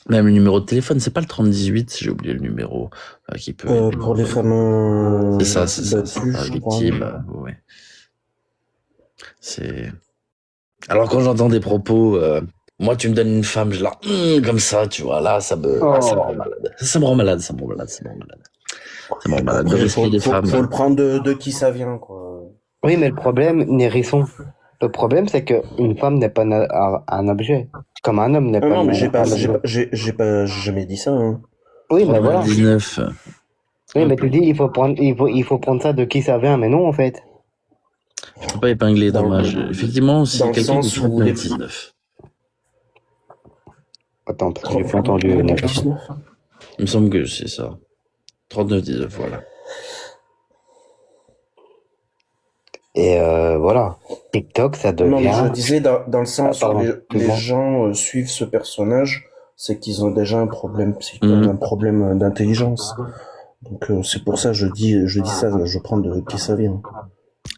Même le numéro de téléphone, c'est pas le 3018, j'ai oublié le numéro qui peut. Pour les femmes. C'est ça, battues, je crois. victimes. Ouais. C'est. Alors quand j'entends des propos, moi tu me donnes une femme, je la comme ça, tu vois, là ça me rend malade. Ça me rend malade. Le respect des femmes. Faut le prendre de qui ça vient, quoi. Oui, mais le problème, Nérisson, Le problème, c'est qu'une femme n'est pas un objet. Comme un homme n'est pas Non, mais un objet. j'ai jamais dit ça. Hein. Oui, mais voilà. 19. Oui, mais tu dis, il faut prendre ça de qui ça vient, mais non, en fait. Je peux pas épingler, Dans- dommage. Effectivement, si dans le quelqu'un qui sens où fait les- 19. Attends, parce que j'ai pas entendu. 19. Il me semble que c'est ça. 39-19, voilà. Et voilà. TikTok, ça Non, mais je devient... disais dans le sens Ah, pardon, où les excuse-moi. gens suivent ce personnage, c'est qu'ils ont déjà un problème psychique, Mhm. un problème d'intelligence. Donc c'est pour ça que je dis ça, je prends de qui ça vient.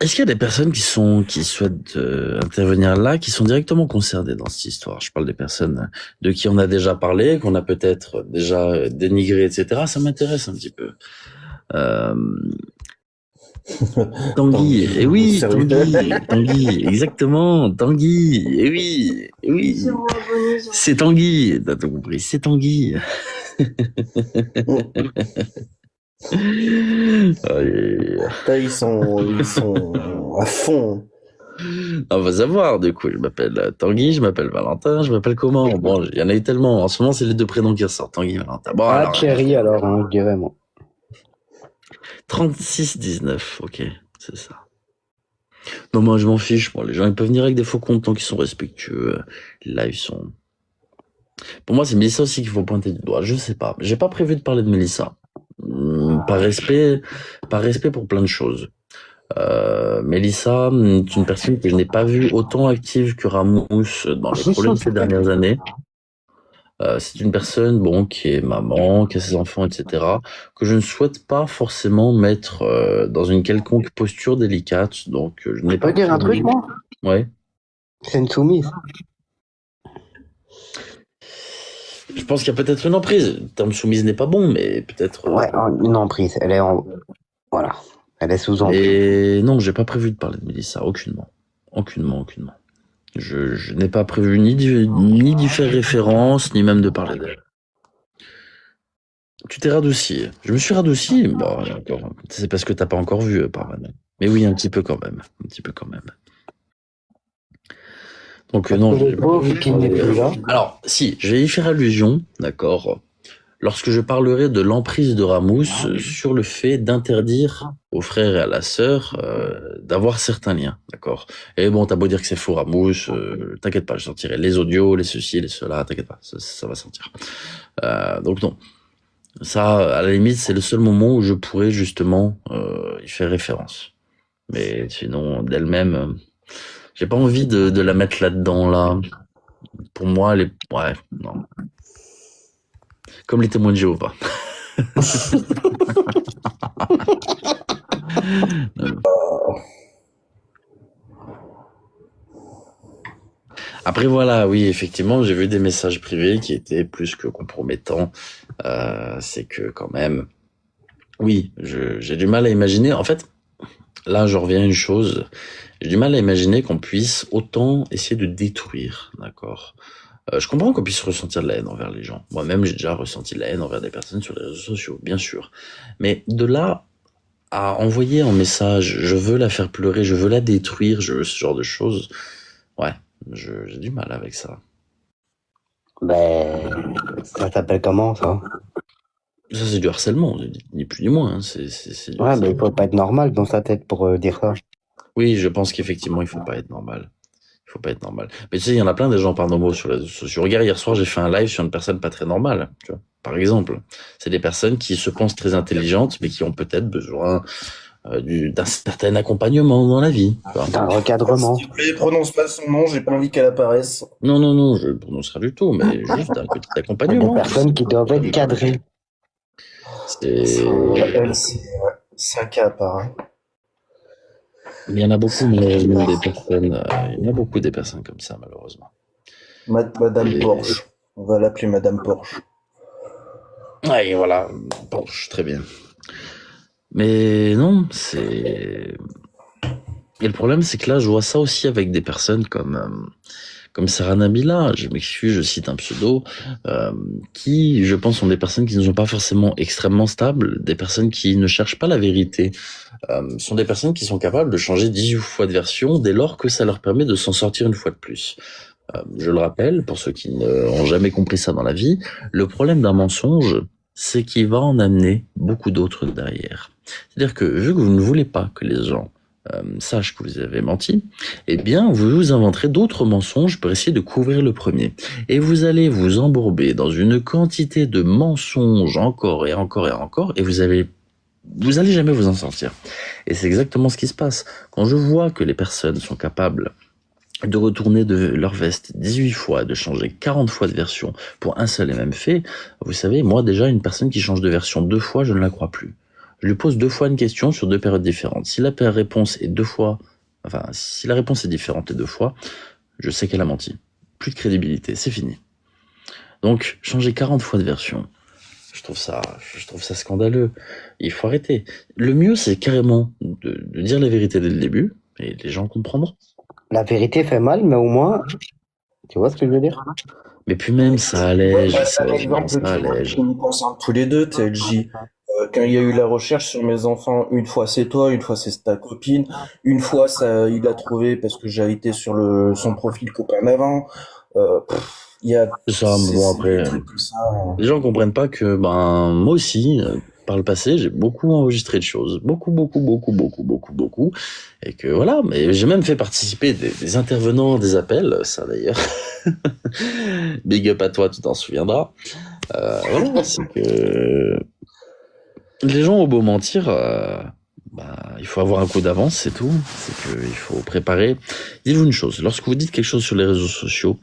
Est-ce qu'il y a des personnes qui souhaitent intervenir là, qui sont directement concernées dans cette histoire? Je parle des personnes de qui on a déjà parlé, qu'on a peut-être déjà dénigré, etc. Ça m'intéresse un petit peu. Tanguy, eh oui, Sérieux. Tanguy, exactement, Tanguy, eh oui, C'est bon, abonnez-vous. c'est Tanguy, t'as tout compris, c'est Tanguy. Là, ils sont à fond. On va savoir, du coup, je m'appelle Tanguy, je m'appelle Valentin, je m'appelle comment? Bon, il y en a eu tellement, en ce moment, c'est les deux prénoms qui ressortent, Tanguy, Valentin. Bon, Ah, alors, Thierry, alors, hein, je dirais, moi. 36-19, ok, c'est ça. Non, moi, je m'en fiche, moi, les gens, ils peuvent venir avec des faux comptes tant qu'ils sont respectueux. Là, ils sont... Pour moi, c'est Mélissa aussi qu'il faut pointer du doigt, je sais pas. J'ai pas prévu de parler de Mélissa. Par respect pour plein de choses. Mélissa est une personne que je n'ai pas vue autant active que Ramous dans les problèmes de ces dernières années. C'est une personne, bon, qui est maman, qui a ses enfants, etc., que je ne souhaite pas forcément mettre dans une quelconque posture délicate. Donc, je n'ai Je peux pas dire un prévu- truc, moi? Ouais. C'est une soumise. Je pense qu'il y a peut-être une emprise. Le terme soumise n'est pas bon, mais peut-être. Ouais, une emprise. Elle est en... Voilà. Elle est sous emprise. Et non, j'ai pas prévu de parler de Mélissa, aucunement. Aucunement. Je n'ai pas prévu ni d'y faire référence, ni même de parler d'elle. Tu t'es radouci. Je me suis radouci. Bon, encore. C'est parce que t'as pas encore vu, Parvan. Mais oui, un petit peu quand même. Donc, non. Le j'ai pas pauvre prévu de qui n'est parler- plus là. Alors, si, je vais y faire allusion, d'accord, lorsque je parlerai de l'emprise de Ramous sur le fait d'interdire aux frères et à la sœur d'avoir certains liens, d'accord. Et bon, t'as beau dire que c'est faux, Ramous, t'inquiète pas, je sortirai les audios, les ceci, les cela, t'inquiète pas, ça va sortir. Donc non, ça, à la limite, c'est le seul moment où je pourrais justement y faire référence. Mais sinon, d'elle-même, j'ai pas envie de la mettre là-dedans, là. Pour moi, elle est... Ouais, non. Comme les témoins de Jéhovah. Après voilà, oui, effectivement, j'ai vu des messages privés qui étaient plus que compromettants. C'est que quand même, oui, j'ai du mal à imaginer. En fait, là, je reviens à une chose. J'ai du mal à imaginer qu'on puisse autant essayer de détruire, d'accord. Je comprends qu'on puisse ressentir de la haine envers les gens. Moi-même, j'ai déjà ressenti de la haine envers des personnes sur les réseaux sociaux, bien sûr. Mais de là à envoyer un message, je veux la faire pleurer, je veux la détruire, je veux ce genre de choses, ouais, j'ai du mal avec ça. Ben, ça s'appelle comment, ça? Ça, c'est du harcèlement, ni plus ni moins. Hein. C'est du Ouais, mais harcèlement. il faut pas être normal dans sa tête pour dire ça. Oui, je pense qu'effectivement, il faut pas être normal. Mais tu sais, il y en a plein des gens pas normaux sur les réseaux sociaux. Regarde, hier soir, j'ai fait un live sur une personne pas très normale, tu vois. Par exemple, c'est des personnes qui se pensent très intelligentes, mais qui ont peut-être besoin d'un certain accompagnement dans la vie. Tu vois. Un recadrement. S'il te plaît, prononce pas son nom, j'ai pas envie qu'elle apparaisse. Non, je le prononcerai du tout, mais juste un petit Des accompagnement. personnes qui doivent être cadrées. Elle, c'est un cas à part. Hein. Il y en a beaucoup, malheureusement, des personnes. Il y en a beaucoup des personnes comme ça, malheureusement. Madame Et- Porsche. On va l'appeler Madame Porsche. Ouais, voilà, Porsche, très bien. Mais non, c'est... Et le problème, c'est que là, je vois ça aussi avec des personnes comme Sarah Nabila, je m'excuse, je cite un pseudo, qui, je pense, sont des personnes qui ne sont pas forcément extrêmement stables, des personnes qui ne cherchent pas la vérité, sont des personnes qui sont capables de changer 18 fois de version dès lors que ça leur permet de s'en sortir une fois de plus. Je le rappelle, pour ceux qui n'ont jamais compris ça dans la vie, le problème d'un mensonge, c'est qu'il va en amener beaucoup d'autres derrière. C'est-à-dire que vu que vous ne voulez pas que les gens sachent que vous avez menti, eh bien vous vous inventerez d'autres mensonges pour essayer de couvrir le premier. Et vous allez vous embourber dans une quantité de mensonges encore et encore et encore, et vous allez jamais vous en sortir. Et c'est exactement ce qui se passe. Quand je vois que les personnes sont capables de retourner de leur veste 18 fois, de changer 40 fois de version pour un seul et même fait, vous savez, moi déjà, une personne qui change de version 2 fois, je ne la crois plus. Je lui pose 2 fois une question sur 2 périodes différentes. Si la réponse est 2 fois, si la réponse est différente les 2 fois, je sais qu'elle a menti. Plus de crédibilité, c'est fini. Donc, changer 40 fois de version, je trouve ça scandaleux. Il faut arrêter. Le mieux, c'est carrément de dire la vérité dès le début, et les gens comprendront. La vérité fait mal, mais au moins, tu vois ce que je veux dire? Mais puis même, ça allège, Ouais, ça un exemple allège. qui nous concerne tous les deux, TLJ. Quand il y a eu la recherche sur mes enfants, une fois c'est toi, une fois c'est ta copine, une fois il a trouvé parce que j'ai été sur son profil copain d'avant. Il y a Ça, bon, après, des trucs comme ça. les gens comprennent pas que, moi aussi, par le passé, j'ai beaucoup enregistré de choses. Beaucoup. Et que voilà, mais j'ai même fait participer des intervenants des appels, ça d'ailleurs. Big up à toi, tu t'en souviendras. Voilà, c'est que les gens ont beau mentir, il faut avoir un coup d'avance, c'est tout. C'est qu'il faut préparer. Dites-vous une chose, lorsque vous dites quelque chose sur les réseaux sociaux,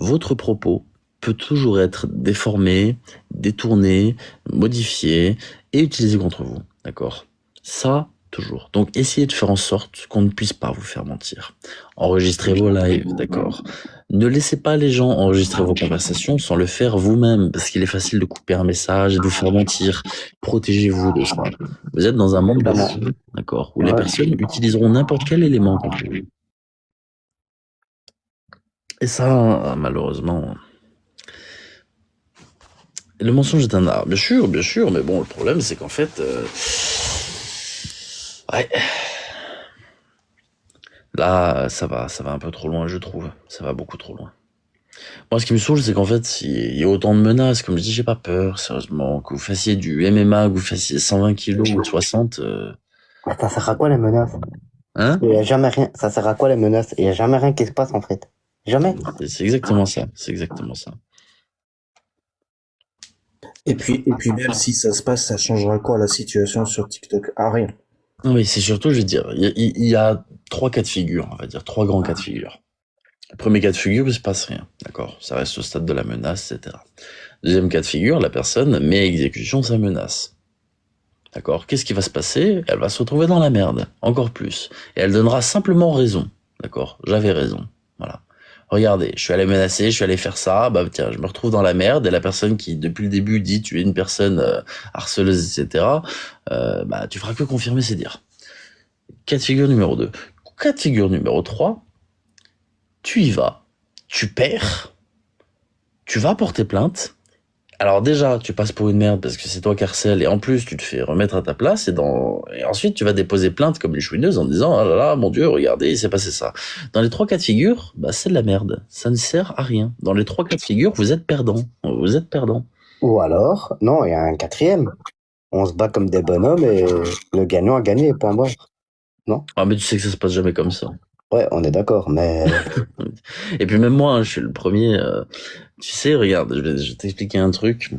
votre propos peut toujours être déformé, détourné, modifié et utilisé contre vous, d'accord? Ça, toujours. Donc, essayez de faire en sorte qu'on ne puisse pas vous faire mentir. Enregistrez vos lives, d'accord? Ne laissez pas les gens enregistrer vos conversations sans le faire vous-même, parce qu'il est facile de couper un message et de vous faire mentir. Protégez-vous de ça. Vous êtes dans un monde de d'accord, où les personnes utiliseront n'importe quel élément contre vous. Et ça, malheureusement, le mensonge est un art. Bien sûr, mais bon, le problème, c'est qu'en fait, ouais, là, ça va un peu trop loin, je trouve. Ça va beaucoup trop loin. Moi, ce qui me saoule, c'est qu'en fait, il y a autant de menaces. Comme je dis, j'ai pas peur, sérieusement. Que vous fassiez du MMA, que vous fassiez 120 kilos ou 60. Ça sert à quoi les menaces? Hein? Il y a jamais rien. Ça sert à quoi les menaces? Il y a jamais rien qui se passe en fait. Jamais. C'est exactement ça. C'est exactement ça. Et puis même si ça se passe, ça changera quoi la situation sur TikTok? Ah, rien. Non, mais c'est surtout, je vais dire, il y a 3 cas de figure, on va dire, 3 grands cas de figure. Le premier cas de figure, il se passe rien, d'accord? Ça reste au stade de la menace, etc. Deuxième cas de figure, la personne met à exécution sa menace. D'accord? Qu'est-ce qui va se passer? Elle va se retrouver dans la merde, encore plus. Et elle donnera simplement raison. D'accord? J'avais raison. Voilà. Regardez, je suis allé menacer, je suis allé faire ça, tiens, je me retrouve dans la merde, et la personne qui, depuis le début, dit tu es une personne harceleuse, etc., tu feras que confirmer ses dires. Cas de figure numéro 2. Cas de figure numéro 3, tu y vas, tu perds, tu vas porter plainte. Alors déjà, tu passes pour une merde parce que c'est toi qui harcèle, et en plus, tu te fais remettre à ta place, et ensuite, tu vas déposer plainte comme une chouineuse en disant « Ah là là, mon Dieu, regardez, il s'est passé ça ». Dans les 3 cas de figure, c'est de la merde. Ça ne sert à rien. Dans les 3 cas de figure, vous êtes perdant. Vous êtes perdant. Ou alors, non, il y a un quatrième. On se bat comme des bonhommes et le gagnant a gagné, point barre. Non? Ah, mais tu sais que ça se passe jamais comme ça. Ouais, on est d'accord, mais... Et puis même moi, je suis le premier... Tu sais, regarde, je vais t'expliquer un truc.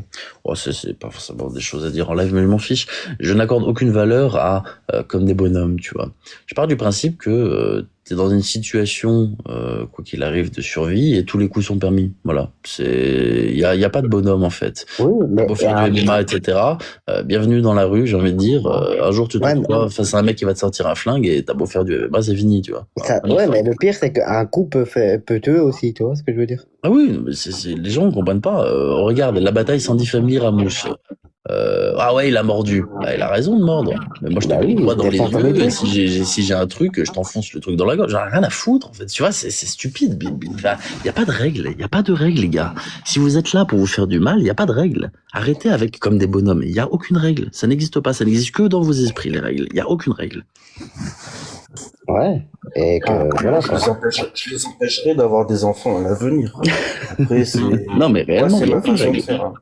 C'est pas forcément des choses à dire en live, mais je m'en fiche. Je n'accorde aucune valeur à comme des bonhommes, tu vois. Je pars du principe que t'es dans une situation, quoi qu'il arrive, de survie, et tous les coups sont permis. Voilà. Il y a pas de bonhomme, en fait. Oui, mais... Beau faire du MMA, etc. Bienvenue dans la rue, j'ai envie de dire. Un jour, tu te retrouves face à un mec qui va te sortir un flingue, et t'as beau faire du MMA, c'est fini, tu vois. Ouais, mais le pire, c'est qu'un coup peut tuer aussi, tu vois ce que je veux dire? Ah oui, mais les gens ne comprennent pas. Regarde, la bataille Sandy Family Ramouche. Ah ouais, il a mordu. Bah, il a raison de mordre. Mais moi, je te Bah oui, vois dans les défends ton yeux, et époux. si j'ai un truc, je t'enfonce le truc dans la gorge. J'en ai rien à foutre, en fait. Tu vois, c'est stupide. Enfin, il y a pas de règles. Il y a pas de règles, les gars. Si vous êtes là pour vous faire du mal, il y a pas de règles. Arrêtez avec comme des bonhommes. Il y a aucune règle. Ça n'existe pas. Ça n'existe que dans vos esprits, les règles. Il y a aucune règle. Ouais. Et que, voilà, quoi. Je les empêcherai d'avoir des enfants à l'avenir. Après, c'est... Non, mais Moi, réellement, c'est il y a ma aucune façon de règle. faire. Hein.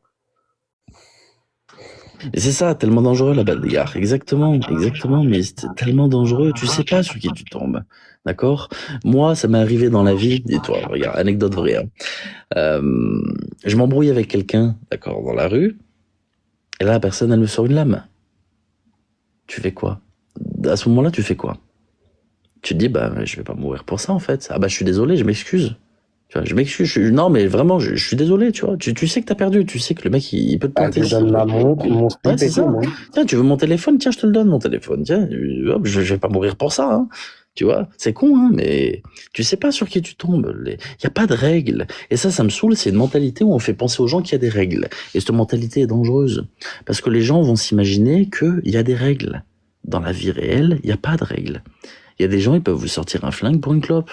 Et c'est ça, tellement dangereux la balle des gars. Exactement, exactement, mais c'est tellement dangereux, tu sais pas sur qui tu tombes. D'accord? Moi, ça m'est arrivé dans la vie, et toi, regarde, anecdote vraie. Hein. Je m'embrouille avec quelqu'un, d'accord, dans la rue, et là, la personne, elle me sort une lame. Tu fais quoi? À ce moment-là, tu fais quoi? Tu te dis, bah, je vais pas mourir pour ça, en fait. Ah bah, je suis désolé, je m'excuse. Tu vois, je m'excuse. Non, mais vraiment, je suis désolé, tu vois. Tu sais que t'as perdu. Tu sais que le mec, il peut te Ah, planter. tu donnes la montre, mon Ouais, slip c'est et ça. tout, moi. Tiens, tu veux mon téléphone? Tiens, je te le donne, mon téléphone. Tiens, hop, je vais pas mourir pour ça, hein. Tu vois, c'est con, hein, mais tu sais pas sur qui tu tombes. Y a pas de règles. Et ça me saoule. C'est une mentalité où on fait penser aux gens qu'il y a des règles. Et cette mentalité est dangereuse. Parce que les gens vont s'imaginer qu'il y a des règles. Dans la vie réelle, il y a pas de règles. Il y a des gens, ils peuvent vous sortir un flingue pour une clope.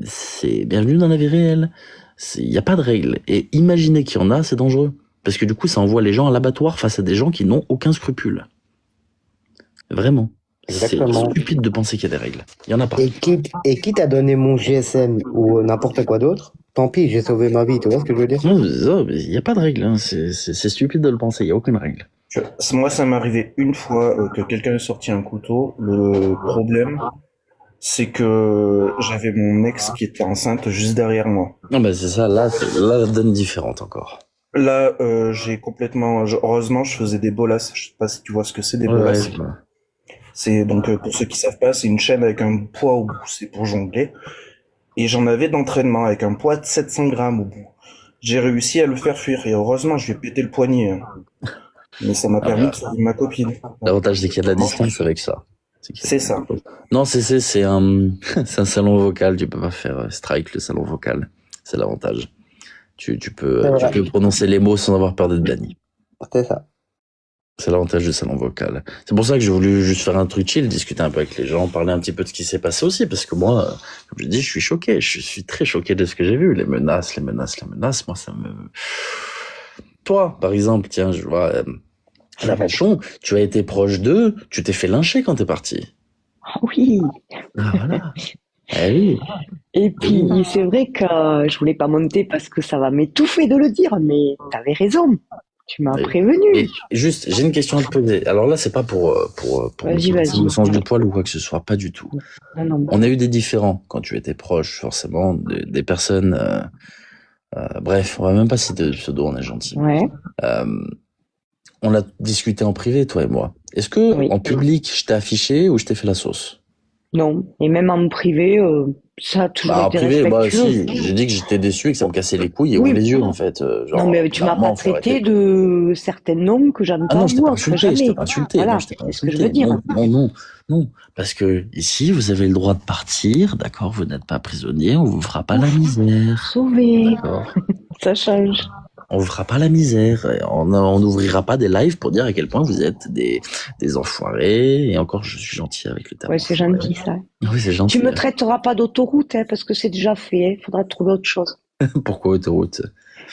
C'est bienvenue dans la vie réelle. Il n'y a pas de règles. Et imaginer qu'il y en a, c'est dangereux. Parce que du coup, ça envoie les gens à l'abattoir face à des gens qui n'ont aucun scrupule. Vraiment. Exactement. C'est stupide de penser qu'il y a des règles. Il n'y en a pas. Et qui t'a donné mon GSM ou n'importe quoi d'autre, tant pis, j'ai sauvé ma vie, tu vois ce que je veux dire? Non, il n'y a pas de règles. Hein. C'est stupide de le penser. Il n'y a aucune règle. Moi, ça m'est arrivé une fois que quelqu'un ait sorti un couteau. Le problème, c'est que j'avais mon ex qui était enceinte juste derrière moi. Non, bah c'est ça. Là, la donne différente encore. Là, j'ai complètement... Heureusement, je faisais des bolas. Je sais pas si tu vois ce que c'est des Ouais, bolas. ouais. C'est donc, pour ceux qui savent pas, c'est une chaîne avec un poids au bout. C'est pour jongler. Et j'en avais d'entraînement avec un poids de 700 grammes au bout. J'ai réussi à le faire fuir. Et heureusement, je lui ai pété le poignet. Hein. Mais ça m'a permis de sauver ma copine. L'avantage, c'est qu'il y a de la distance avec ça. C'est ça. Non, c'est un, c'est un salon vocal. Tu peux pas faire strike le salon vocal. C'est l'avantage. Tu peux prononcer les mots sans avoir peur d'être banni. C'est ça. C'est l'avantage du salon vocal. C'est pour ça que j'ai voulu juste faire un truc chill, discuter un peu avec les gens, parler un petit peu de ce qui s'est passé aussi, parce que moi, comme je dis, je suis choqué. Je suis très choqué de ce que j'ai vu. Les menaces. Moi, ça me... Toi, par exemple, tiens, je vois, la Vachon, tu as été proche d'eux, tu t'es fait lyncher quand t'es parti. Oui. Ah, voilà. Eh oui. Et puis, c'est vrai que je voulais pas monter parce que ça va m'étouffer de le dire, mais t'avais raison. Tu m'as prévenu. Et juste, j'ai une question à te poser. Alors là, c'est pas pour Vas-y. le sens du poil ou quoi que ce soit, pas du tout. Non. On a eu des différends quand tu étais proche, forcément, des personnes. Bref, on va même pas citer de pseudo, on est gentil. Ouais. On a discuté en privé, toi et moi. Est-ce que Oui. en public, je t'ai affiché ou je t'ai fait la sauce? Non. Et même en privé, ça a toujours En été privé, respectueux. si, j'ai dit que j'étais déçu et que ça me cassait les couilles et Oui. ouvre les yeux, en fait. Genre, Non, mais tu m'as pas traité de certains noms que j'entends. Ah non, je t'ai pas jamais. insulté, je t'ai pas insulté. Voilà, Non, je t'ai pas c'est ce que je insulté. veux dire. Non. Parce que ici, vous avez le droit de partir, d'accord? Vous n'êtes pas prisonnier, on vous fera pas la misère. Sauvé. D'accord? Ça change. On vous fera pas la misère. On n'ouvrira pas des lives pour dire à quel point vous êtes des enfoirés. Et encore, je suis gentil avec le terme. Ouais, c'est gentil, ça. Oui, c'est gentil. Tu me traiteras pas d'autoroute, hein, parce que c'est déjà fait. Hein. Faudra trouver autre chose. Pourquoi autoroute?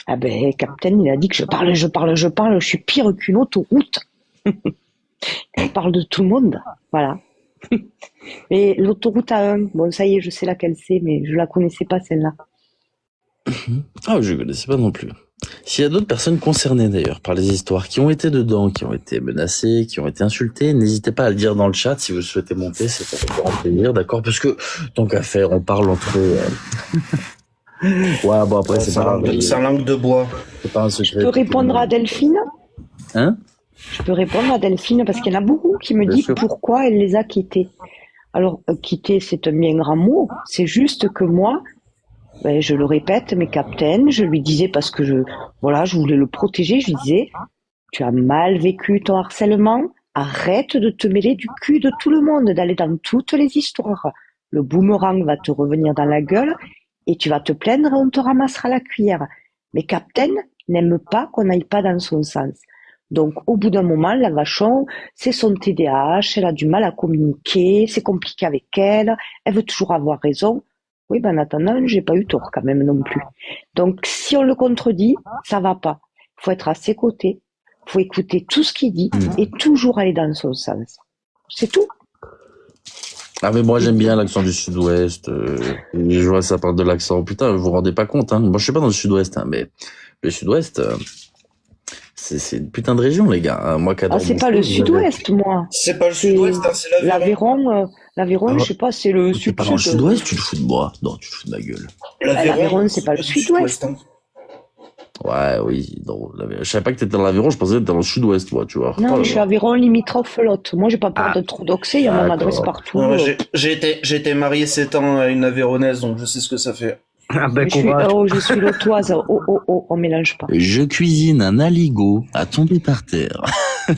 Ah ben, Captain, il a dit que je parle. Je suis pire qu'une autoroute. Je parle de tout le monde. Voilà. Mais l'autoroute A1, bon, ça y est, je sais laquelle c'est, mais je la connaissais pas, celle-là. Ah, je ne connaissais pas non plus. S'il y a d'autres personnes concernées d'ailleurs par les histoires qui ont été dedans, qui ont été menacées, qui ont été insultées, n'hésitez pas à le dire dans le chat si vous souhaitez monter, c'est pour grand plaisir, d'accord? Parce que tant qu'à faire, on parle entre eux. Ouais, bon après c'est pas C'est un langue de bois. C'est pas un secret. Je peux répondre à Delphine? Hein? Je peux répondre à Delphine parce qu'il y en a beaucoup qui me Bien disent sûr. pourquoi elle les a quittés. Alors, quitter, c'est un bien grand mot. C'est juste que moi, ben, je le répète, mais Captain, je lui disais parce que je voulais le protéger, je lui disais, tu as mal vécu ton harcèlement, arrête de te mêler du cul de tout le monde, d'aller dans toutes les histoires. Le boomerang va te revenir dans la gueule et tu vas te plaindre et on te ramassera la cuillère. Mais Captain n'aime pas qu'on n'aille pas dans son sens. Donc, au bout d'un moment, la vachon, c'est son TDAH, elle a du mal à communiquer, c'est compliqué avec elle, elle veut toujours avoir raison. Oui, ben, en attendant, j'ai pas eu tort quand même non plus. Donc, si on le contredit, ça va pas. Faut être à ses côtés, faut écouter tout ce qu'il dit et toujours aller dans son sens. C'est tout. Ah mais moi j'aime bien l'accent du sud-ouest. Je vois ça parle de l'accent. Putain, vous vous rendez pas compte, hein. Moi je suis pas dans le sud-ouest, hein, mais le sud-ouest, c'est une putain de région, les gars. Hein. Moi qui adore Ah, c'est mon pas le sud, sud-ouest, moi. C'est pas le C'est sud-ouest, hein, c'est l'Aveyron. l'Aveyron, Ah, je sais pas, c'est le t'es pas dans le sud-sud. sud-ouest, tu te fous de moi. Non, tu te fous de ma gueule. L'Aveyron, c'est pas le du sud-ouest. hein. Ouais, oui. Non, je savais pas que t'étais dans l'Aveyron, je pensais que t'étais dans le sud-ouest, moi, tu vois. Non, Oh là je suis là. Aveyron limitrophe Lot. Moi, j'ai pas peur Ah, de trop doxer, il y a mon adresse D'accord. partout. Ouais, moi, j'ai été marié 7 ans à une Aveyronnaise, donc je sais ce que ça fait. ah ben Mais courage. je suis lotoise. On mélange pas. Je cuisine un aligot à tomber par terre.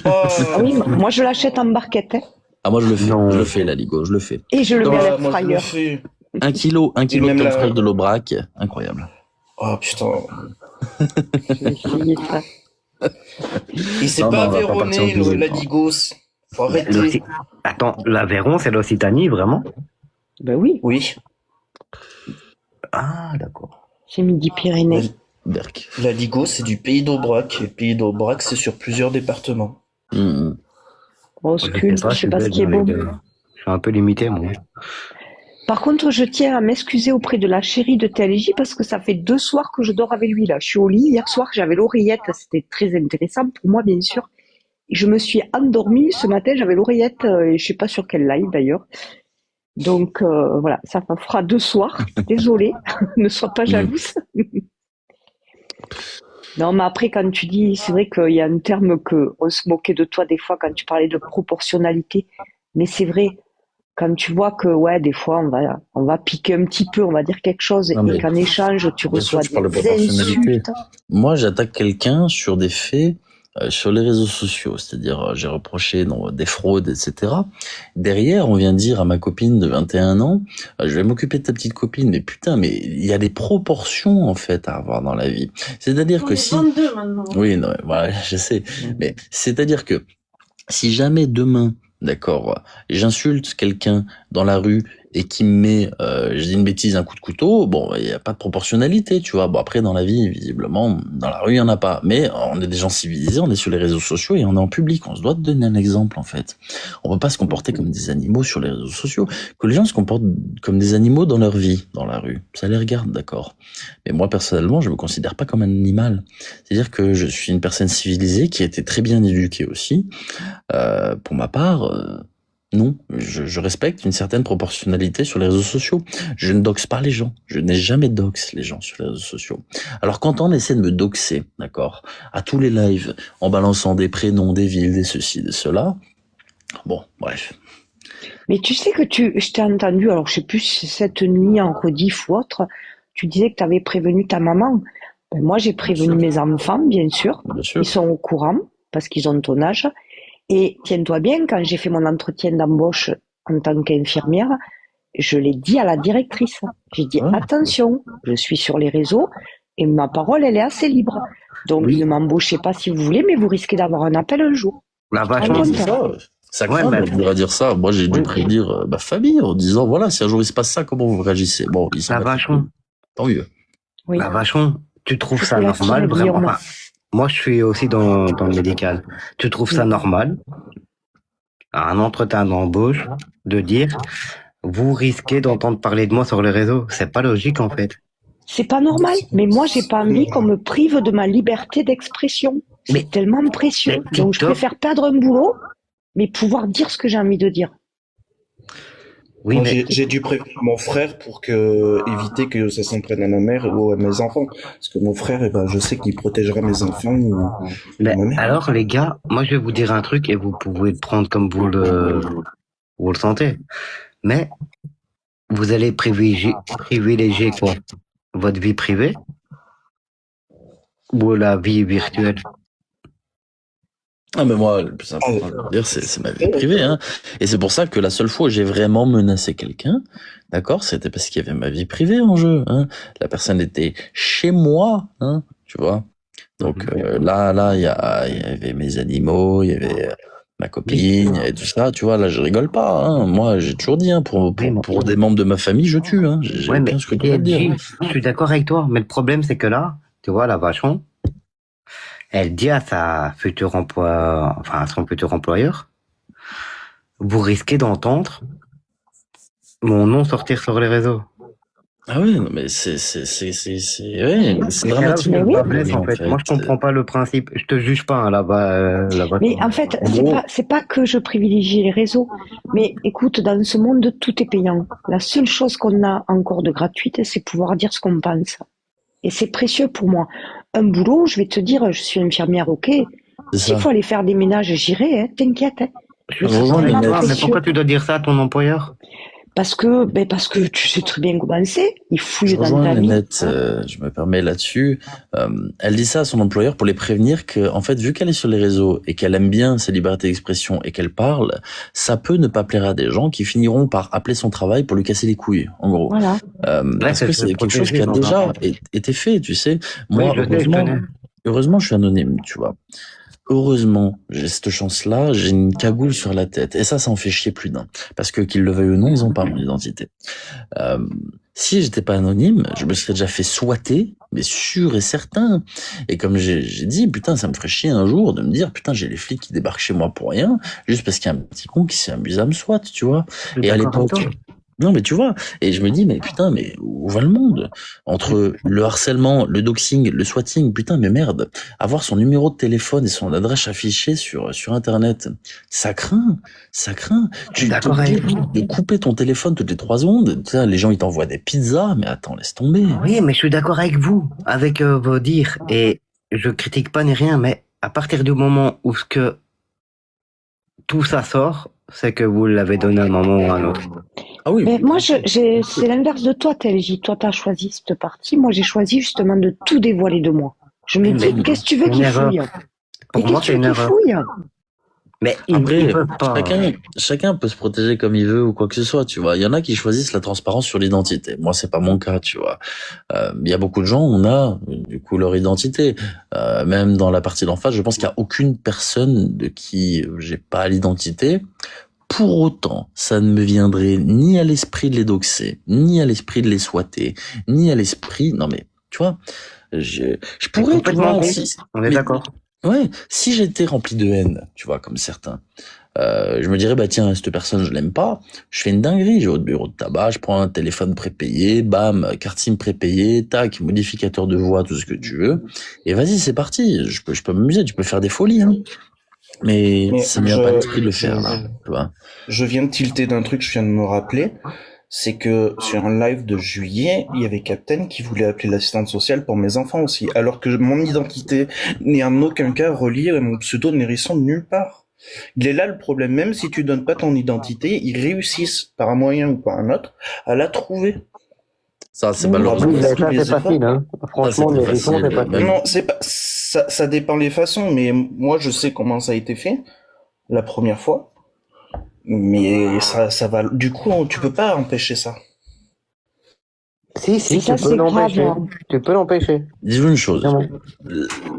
Ah oui, moi, je l'achète en barquette, hein, Ah, moi je le fais. Non. Je le fais, l'aligot, je le fais. et je le mets à l'air moi je le fryer. fais. Un kilo Et de même crème la... fraîche de l'Aubrac. Incroyable. Oh putain. J'ai essayé ça. Et c'est Non, pas non, on va pas partir en Aveyronais, cuisine. l'Adigos. Faut arrêter. L'Occi- Attends, l'Aveyron, c'est l'Occitanie, vraiment? Ben oui, Oui. Ah, d'accord. c'est Midi-Pyrénées. Berk. L'Adigos, c'est du pays d'Aubrac. Et le pays d'Aubrac, c'est sur plusieurs départements. Grosse Je cul, je sais pas ce qui est belge, beau. mais je suis un peu limité, moi. Par contre, je tiens à m'excuser auprès de la chérie de TLJ parce que ça fait 2 soirs que je dors avec lui, là. Je suis au lit. Hier soir, j'avais l'oreillette. C'était très intéressant pour moi, bien sûr. Je me suis endormie. Ce matin, j'avais l'oreillette, et je sais pas sur quel live d'ailleurs. Donc, voilà, ça me fera 2 soirs. Désolée. Ne sois pas jalouse. Non, mais après, quand tu dis, c'est vrai qu'il y a un terme que on se moquait de toi des fois quand tu parlais de proportionnalité. Mais c'est vrai, quand tu vois que, ouais, des fois, on va piquer un petit peu, on va dire quelque chose, Non, mais et qu'en échange, tu bien sûr, reçois tu parles de des proportionnalité. insultes. Moi, j'attaque quelqu'un sur des faits sur les réseaux sociaux, c'est-à-dire j'ai reproché des fraudes, etc. Derrière, on vient dire à ma copine de 21 ans, je vais m'occuper de ta petite copine, mais putain, mais il y a des proportions en fait à avoir dans la vie. C'est-à-dire On que est si... 22 maintenant. Oui, non, voilà, je sais, mais c'est-à-dire que si jamais demain, d'accord, j'insulte quelqu'un dans la rue et qui me met, je dis une bêtise, un coup de couteau, bon, il n'y a pas de proportionnalité, tu vois. Bon, après, dans la vie, visiblement, dans la rue, il n'y en a pas. Mais on est des gens civilisés, on est sur les réseaux sociaux et on est en public. On se doit de donner un exemple, en fait. On peut pas se comporter comme des animaux sur les réseaux sociaux. Que les gens se comportent comme des animaux dans leur vie, dans la rue. Ça les regarde, d'accord. Mais moi, personnellement, je me considère pas comme un animal. C'est-à-dire que je suis une personne civilisée qui a été très bien éduquée aussi. Pour ma part, non, je respecte une certaine proportionnalité sur les réseaux sociaux. Je ne doxe pas les gens. Je n'ai jamais doxe les gens sur les réseaux sociaux. Alors quand on essaie de me doxer, d'accord, à tous les lives, en balançant des prénoms, des villes, des ceci, des cela, bon, bref. Mais tu sais que je t'ai entendu, alors je sais plus si c'est cette nuit en rediff ou autre, tu disais que tu avais prévenu ta maman. Ben, moi, j'ai prévenu mes enfants, bien sûr. Bien sûr. Ils sont au courant parce qu'ils ont ton âge. Et tiens-toi bien, quand j'ai fait mon entretien d'embauche en tant qu'infirmière, je l'ai dit à la directrice. J'ai dit, Ouais. attention, je suis sur les réseaux et ma parole, elle est assez libre. Donc, Oui. ne m'embauchez pas si vous voulez, mais vous risquez d'avoir un appel un jour. La te rends vache, compte C'est ça. Ça Ouais, craint mais- de venir à dire ça. Moi, j'ai dû Oui. prévenir ma famille en disant, voilà, si un jour il se passe ça, comment vous réagissez? Bon, ils sont la vachon. tant mieux. Oui. La vachon. Tu trouves C'est ça la normal, fille, vraiment? Guillaume. Enfin, moi, je suis aussi dans le médical. Tu trouves ça normal, à un entretien d'embauche, de dire, vous risquez d'entendre parler de moi sur les réseaux? C'est pas logique, en fait. C'est pas normal, mais moi, j'ai pas envie qu'on me prive de ma liberté d'expression. C'est Mais- tellement précieux. mais Donc, je TikTok- préfère perdre un boulot, mais pouvoir dire ce que j'ai envie de dire. Oui, Moi, mais j'ai dû prévenir mon frère pour éviter que ça s'en prenne à ma mère ou à mes enfants. Parce que mon frère, eh ben, je sais qu'il protégera mes enfants ou Mais ma mère. alors, les gars, moi, je vais vous dire un truc et vous pouvez le prendre comme vous le sentez. Mais vous allez privilégier quoi? Votre vie privée ou la vie virtuelle? Ah mais moi, le plus important de dire, c'est ma vie privée, hein. Et c'est pour ça que la seule fois où j'ai vraiment menacé quelqu'un, d'accord, c'était parce qu'il y avait ma vie privée en jeu, hein. La personne était chez moi, hein, tu vois. Donc là, il y avait mes animaux, il y avait ma copine, il y avait tout ça. Tu vois, là, je rigole pas. Hein. Moi, j'ai toujours dit, hein, pour des membres de ma famille, je tue. Hein. J'ai Ouais, mais aucun scrupule à le dire. je suis d'accord avec toi, mais le problème c'est que là, tu vois, la vachon, elle dit à sa future à son futur employeur, vous risquez d'entendre mon nom sortir sur les réseaux. Ah oui, non, mais ouais, c'est C'est là où dramatique. je Mais oui. me blesse, en fait. Moi, je comprends pas le principe. Je te juge pas, hein, là-bas. Mais en fait, En gros, c'est pas que je privilégie les réseaux. Mais écoute, dans ce monde, tout est payant. La seule chose qu'on a encore de gratuite, c'est pouvoir dire ce qu'on pense. Et c'est précieux pour moi. Un boulot, je vais te dire, je suis infirmière, ok. c'est S'il ça. faut aller faire des ménages, j'irai, hein, t'inquiète. Hein. Je suis Mais Je c'est rejoins d'accord avec tellement toi, mais précieux. pourquoi tu dois dire ça à ton employeur? Parce que tu sais très bien comment c'est. Ils Je fouillent dans rejoins ta vie. Nénette, Hein. je me permets là-dessus. Elle dit ça à son employeur pour les prévenir que, en fait, vu qu'elle est sur les réseaux et qu'elle aime bien sa liberté d'expression et qu'elle parle, ça peut ne pas plaire à des gens qui finiront par appeler son travail pour lui casser les couilles, en gros. Voilà. Parce que c'est quelque chose qui a déjà été fait, tu sais. Moi, Oui, je connais. heureusement, je suis anonyme, tu vois. Heureusement, j'ai cette chance-là, j'ai une cagoule sur la tête. Et ça en fait chier plus d'un. Parce que qu'ils le veuillent ou non, ils ont pas mon identité. Euh, si j'étais pas anonyme, je me serais déjà fait swatter, mais sûr et certain. Et comme j'ai dit, putain, ça me ferait chier un jour de me dire, putain, j'ai les flics qui débarquent chez moi pour rien, juste parce qu'il y a un petit con qui s'est amusé à me swat, tu vois. Et à l'époque, non, mais tu vois, et je me dis, mais putain, mais où va le monde? Entre le harcèlement, le doxing, le swatting, putain, mais merde, avoir son numéro de téléphone et son adresse affichée sur Internet, ça craint, ça craint. Tu es D'accord obligé avec vous. de couper ton téléphone toutes les 3 secondes. Tu sais, les gens, ils t'envoient des pizzas, mais attends, laisse tomber. Oui, mais je suis d'accord avec vous, avec vos dires, et je critique pas ni rien, mais à partir du moment où tout ça sort, c'est que vous l'avez donné à un moment ou à un autre. Ah oui. Mais moi, c'est l'inverse de toi, TLJ. Toi, t'as choisi cette partie. Moi, j'ai choisi justement de tout dévoiler de moi. Je me dis, Mais qu'est-ce que tu veux c'est une qu'il erreur. fouille? Pour Mais moi, qu'est-ce c'est que une tu veux erreur. qu'il fouille? Mais Après, ils peuvent pas. chacun peut se protéger comme il veut ou quoi que ce soit, tu vois. Il y en a qui choisissent la transparence sur l'identité. Moi, c'est pas mon cas, tu vois. Il y a beaucoup de gens, on a, du coup, leur identité. Même dans la partie d'en face, je pense qu'il y a aucune personne de qui j'ai pas l'identité. Pour autant, ça ne me viendrait ni à l'esprit de les doxer, ni à l'esprit de les swatter, ni à l'esprit, non mais, tu vois, je pourrais, tu complètement vois, con. si, On est mais- d'accord. Ouais, si j'étais rempli de haine, tu vois, comme certains, je me dirais, bah tiens, cette personne, je l'aime pas, je fais une dinguerie, j'ai votre bureau de tabac, je prends un téléphone prépayé, bam, carte SIM prépayée, tac, modificateur de voix, tout ce que tu veux, et vas-y, c'est parti, je peux m'amuser, tu peux faire des folies, hein. Mais ça ne vient pas l'esprit de le faire, là, tu vois. Je viens de tilter d'un truc, je viens de me rappeler. C'est que sur un live de juillet, il y avait Captain qui voulait appeler l'assistante sociale pour mes enfants aussi, alors que mon identité n'est en aucun cas reliée à mon pseudo Nérisson de nulle part. Il est là le problème, même si tu donnes pas ton identité, ils réussissent par un moyen ou par un autre à la trouver. Ça, c'est Oui, malheureusement. mais Ça, tous les c'est facile, hein. Franchement, c'est les pas raisons, facile, c'est facile. même- Non, c'est pas, ça dépend les façons, mais moi je sais comment ça a été fait la première fois. Mais ça va, du coup, tu peux pas empêcher ça. Si, Ça, tu peux c'est l'empêcher. grave, hein. Tu peux l'empêcher. Dis-vous une chose. Vraiment.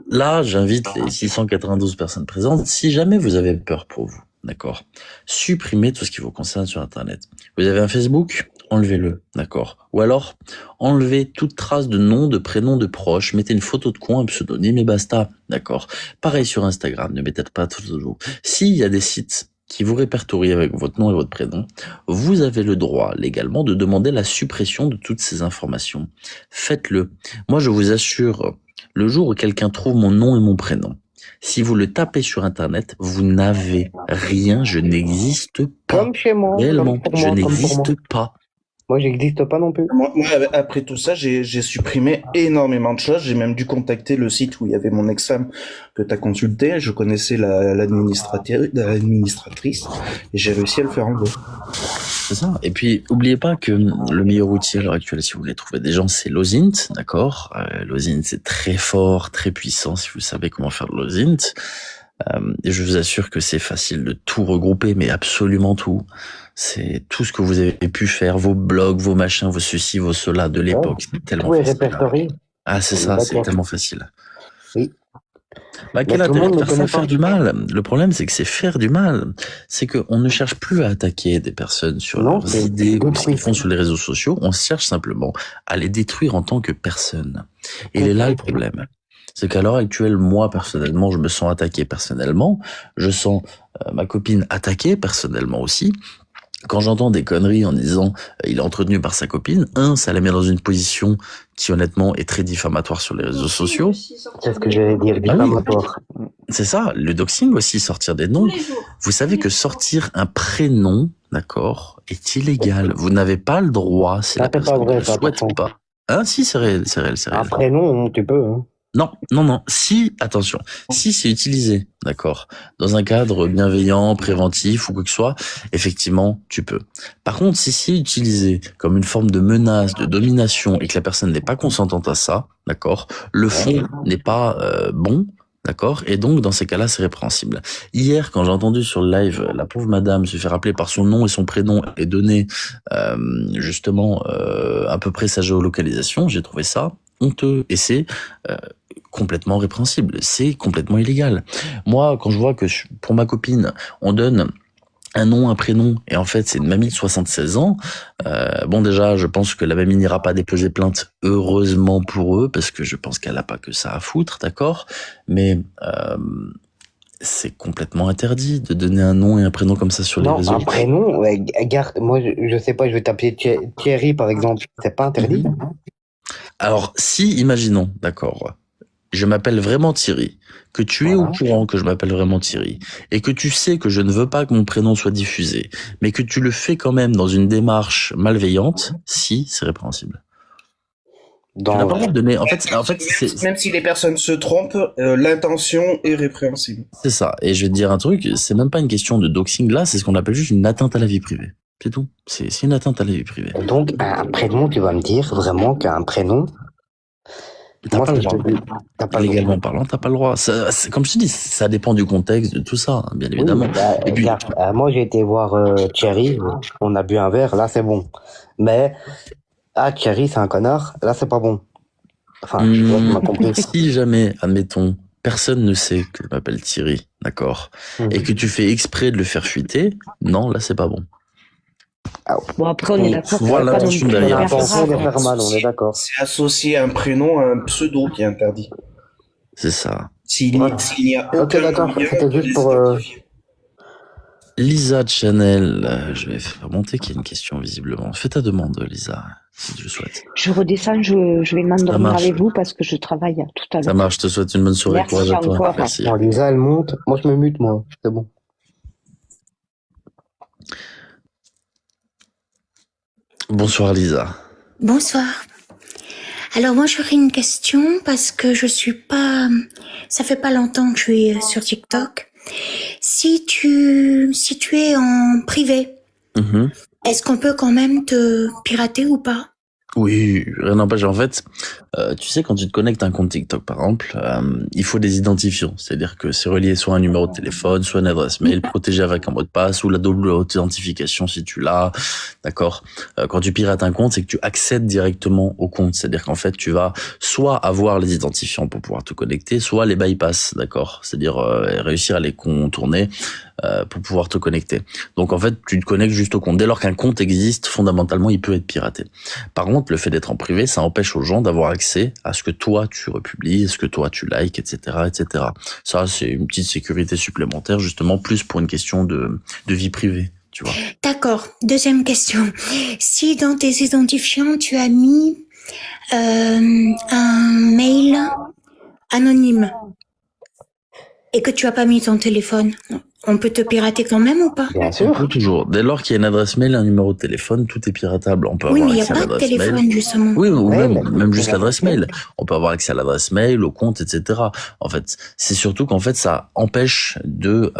Là, j'invite les 692 personnes présentes. Si jamais vous avez peur pour vous, d'accord, supprimez tout ce qui vous concerne sur Internet. Vous avez un Facebook, enlevez-le, d'accord. Ou alors, enlevez toute trace de nom, de prénom, de proche. Mettez une photo de con, un pseudonyme et basta, d'accord. Pareil sur Instagram, ne mettez pas tout de vous. S'il y a des sites qui vous répertorient avec votre nom et votre prénom, vous avez le droit légalement de demander la suppression de toutes ces informations. Faites-le. Moi, je vous assure, le jour où quelqu'un trouve mon nom et mon prénom, si vous le tapez sur Internet, vous n'avez rien, je n'existe pas. Comme chez moi. Réellement, comme pour je moi, comme pour n'existe moi. pas. Moi, j'existe pas non plus. Moi, après tout ça, j'ai supprimé énormément de choses. J'ai même dû contacter le site où il y avait mon ex-femme que tu as consulté. Je connaissais l'administratrice et j'ai réussi à le faire enlever. C'est ça. Et puis, oubliez pas que le meilleur outil à l'heure actuelle, si vous voulez trouver des gens, c'est Lozint, d'accord. Lozint, c'est très fort, très puissant, si vous savez comment faire de Lozint. Et je vous assure que c'est facile de tout regrouper, mais absolument tout. C'est tout ce que vous avez pu faire, vos blogs, vos machins, vos ceci, vos cela de l'époque. C'est tellement Tout est facile. répertorié. Ah, c'est On est ça, c'est d'accord. tellement facile. Oui. Bah, quel Mais tout le intérêt monde de ne faire ça, connaît faire pas. du mal? Le problème, c'est que c'est faire du mal. C'est qu'on ne cherche plus à attaquer des personnes sur Non, leurs c'est idées ou ce qu'ils détruire. font sur les réseaux sociaux. On cherche simplement à les détruire en tant que personne. Et il est là le problème. C'est qu'à l'heure actuelle, moi, personnellement, je me sens attaqué personnellement. Je sens ma copine attaquée personnellement aussi. Quand j'entends des conneries en disant il est entretenu par sa copine, ça la met dans une position qui honnêtement est très diffamatoire sur les réseaux sociaux. C'est ce que j'allais dire, Ah oui. diffamatoire. C'est ça, le doxing aussi, sortir des noms. Vous savez que sortir un prénom, d'accord, est illégal. Vous n'avez pas le droit, si Ça, la c'est pas personne ne vrai, le ça, souhaite attention. pas. Hein, si, c'est réel, c'est réel, c'est réel. Un prénom, tu peux. Hein. Non. Si, attention, si c'est utilisé, d'accord, dans un cadre bienveillant, préventif ou quoi que ce soit, effectivement, tu peux. Par contre, si c'est utilisé comme une forme de menace, de domination et que la personne n'est pas consentante à ça, d'accord, le fond n'est pas bon, d'accord, et donc dans ces cas-là, c'est répréhensible. Hier, quand j'ai entendu sur le live la pauvre madame se faire appeler par son nom et son prénom et donner justement à peu près sa géolocalisation, j'ai trouvé ça honteux et c'est complètement répréhensible, c'est complètement illégal. Moi, quand je vois que pour ma copine, on donne un nom, un prénom, et en fait c'est une mamie de 76 ans, bon déjà je pense que la mamie n'ira pas déposer plainte, heureusement pour eux, parce que je pense qu'elle a pas que ça à foutre, d'accord, mais c'est complètement interdit de donner un nom et un prénom comme ça sur les Non, réseaux. un prénom, ouais, garde, moi je sais pas, je vais t'appeler Thierry par exemple, c'est pas interdit. Alors si, imaginons, d'accord, je m'appelle vraiment Thierry, que tu es au courant que je m'appelle vraiment Thierry, et que tu sais que je ne veux pas que mon prénom soit diffusé, mais que tu le fais quand même dans une démarche malveillante, si, c'est répréhensible. Tu n'as pas le droit de donner, en fait, c'est Même si les personnes se trompent, l'intention est répréhensible. c'est ça. Et je vais te dire un truc, c'est même pas une question de doxing là, c'est ce qu'on appelle juste une atteinte à la vie privée. C'est tout. C'est une atteinte à la vie privée. Donc un prénom, tu vas me dire vraiment qu'un prénom. T'as Moi, pas le je te droit. dis, t'as pas le droit. Légalement parlant, t'as pas le droit. Comme je te dis, ça dépend du contexte, de tout ça, hein, bien évidemment. Oui, bah, Et puis, regarde, moi j'ai été voir Thierry, on a bu un verre, là c'est bon. Mais Thierry c'est un connard, là c'est pas bon. Enfin, tu vois, tu m'as compris. si jamais, admettons, personne ne sait que je m'appelle Thierry, d'accord, et que tu fais exprès de le faire fuiter, non, là c'est pas bon. Bon, après, on est d'accord. Voilà on va pas l'intention non plus derrière. faire L'intention de grave. faire mal, on est d'accord. C'est associer un prénom à un pseudo qui est interdit. C'est ça. S'il Voilà. n'y a Ok, aucun d'accord, moyen c'était de juste les pour, identifier. Lisa de Chanel, je vais faire monter qu'il y a une question visiblement. Fais ta demande, Lisa, si tu le souhaites. Je redescends, je vais m'endormir marche. avec vous parce que je travaille tout à Ça l'heure. marche, je te souhaite une bonne soirée, Merci courage à toi. encore. Merci. Bon, Lisa, elle monte. Moi, je me mute, moi. C'est bon. Bonsoir Lisa. Bonsoir. Alors moi j'aurais une question parce que je suis pas, ça fait pas longtemps que je suis sur TikTok. Si tu es en privé, Mhm. est-ce qu'on peut quand même te pirater ou pas? Oui, rien n'empêche. En fait, tu sais, quand tu te connectes à un compte TikTok, par exemple, il faut des identifiants. C'est-à-dire que c'est relié soit à un numéro de téléphone, soit à une adresse mail, protégé avec un mot de passe ou la double authentification si tu l'as. D'accord. Quand tu pirates un compte, c'est que tu accèdes directement au compte. C'est-à-dire qu'en fait, tu vas soit avoir les identifiants pour pouvoir te connecter, soit les bypass. D'accord. C'est-à-dire réussir à les contourner pour pouvoir te connecter. Donc en fait, tu te connectes juste au compte. Dès lors qu'un compte existe, fondamentalement, il peut être piraté. Par contre, le fait d'être en privé, ça empêche aux gens d'avoir accès à ce que toi tu republies, ce que toi tu likes, etc., etc. Ça, c'est une petite sécurité supplémentaire, justement, plus pour une question de vie privée, tu vois. D'accord. Deuxième question. Si dans tes identifiants tu as mis un mail anonyme et que tu as pas mis ton téléphone, on peut te pirater quand même ou pas? Bien On sûr. peut toujours. Dès lors qu'il y a une adresse mail, un numéro de téléphone, tout est piratable. On peut Oui, avoir mais il n'y a accès à pas de l'adresse mail. téléphone justement. Oui, ou Ouais, même juste mais- l'adresse mail. On peut avoir accès à l'adresse mail, au compte, etc. En fait, c'est surtout qu'en fait, ça empêche de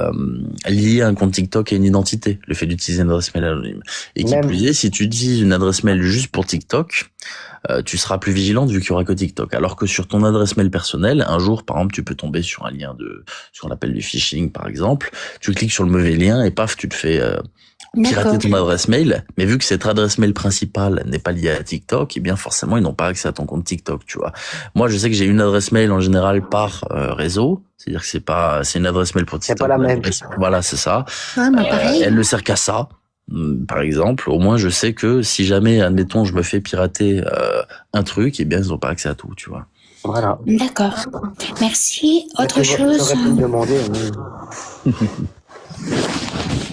lier un compte TikTok à une identité, le fait d'utiliser une adresse mail anonyme. Et qui Même- plus est, si tu utilises une adresse mail juste pour TikTok, tu seras plus vigilante vu qu'il y aura que TikTok. Alors que sur ton adresse mail personnelle, un jour, par exemple, tu peux tomber sur un lien de ce qu'on appelle du phishing, par exemple. Tu cliques sur le mauvais lien et paf, tu te fais pirater D'accord. ton adresse mail, mais vu que cette adresse mail principale n'est pas liée à TikTok, eh bien forcément ils n'ont pas accès à ton compte TikTok, tu vois. Moi, je sais que j'ai une adresse mail en général par réseau, c'est-à-dire que c'est une adresse mail pour C'est pas TikTok. la même. Voilà, c'est ça. Ouais, moi pareil. Elle ne sert qu'à ça. Par exemple, au moins je sais que si jamais, admettons, je me fais pirater un truc, eh bien ils n'ont pas accès à tout, tu vois. Voilà. D'accord. Merci. Autre chose? T'aurais pu me demander.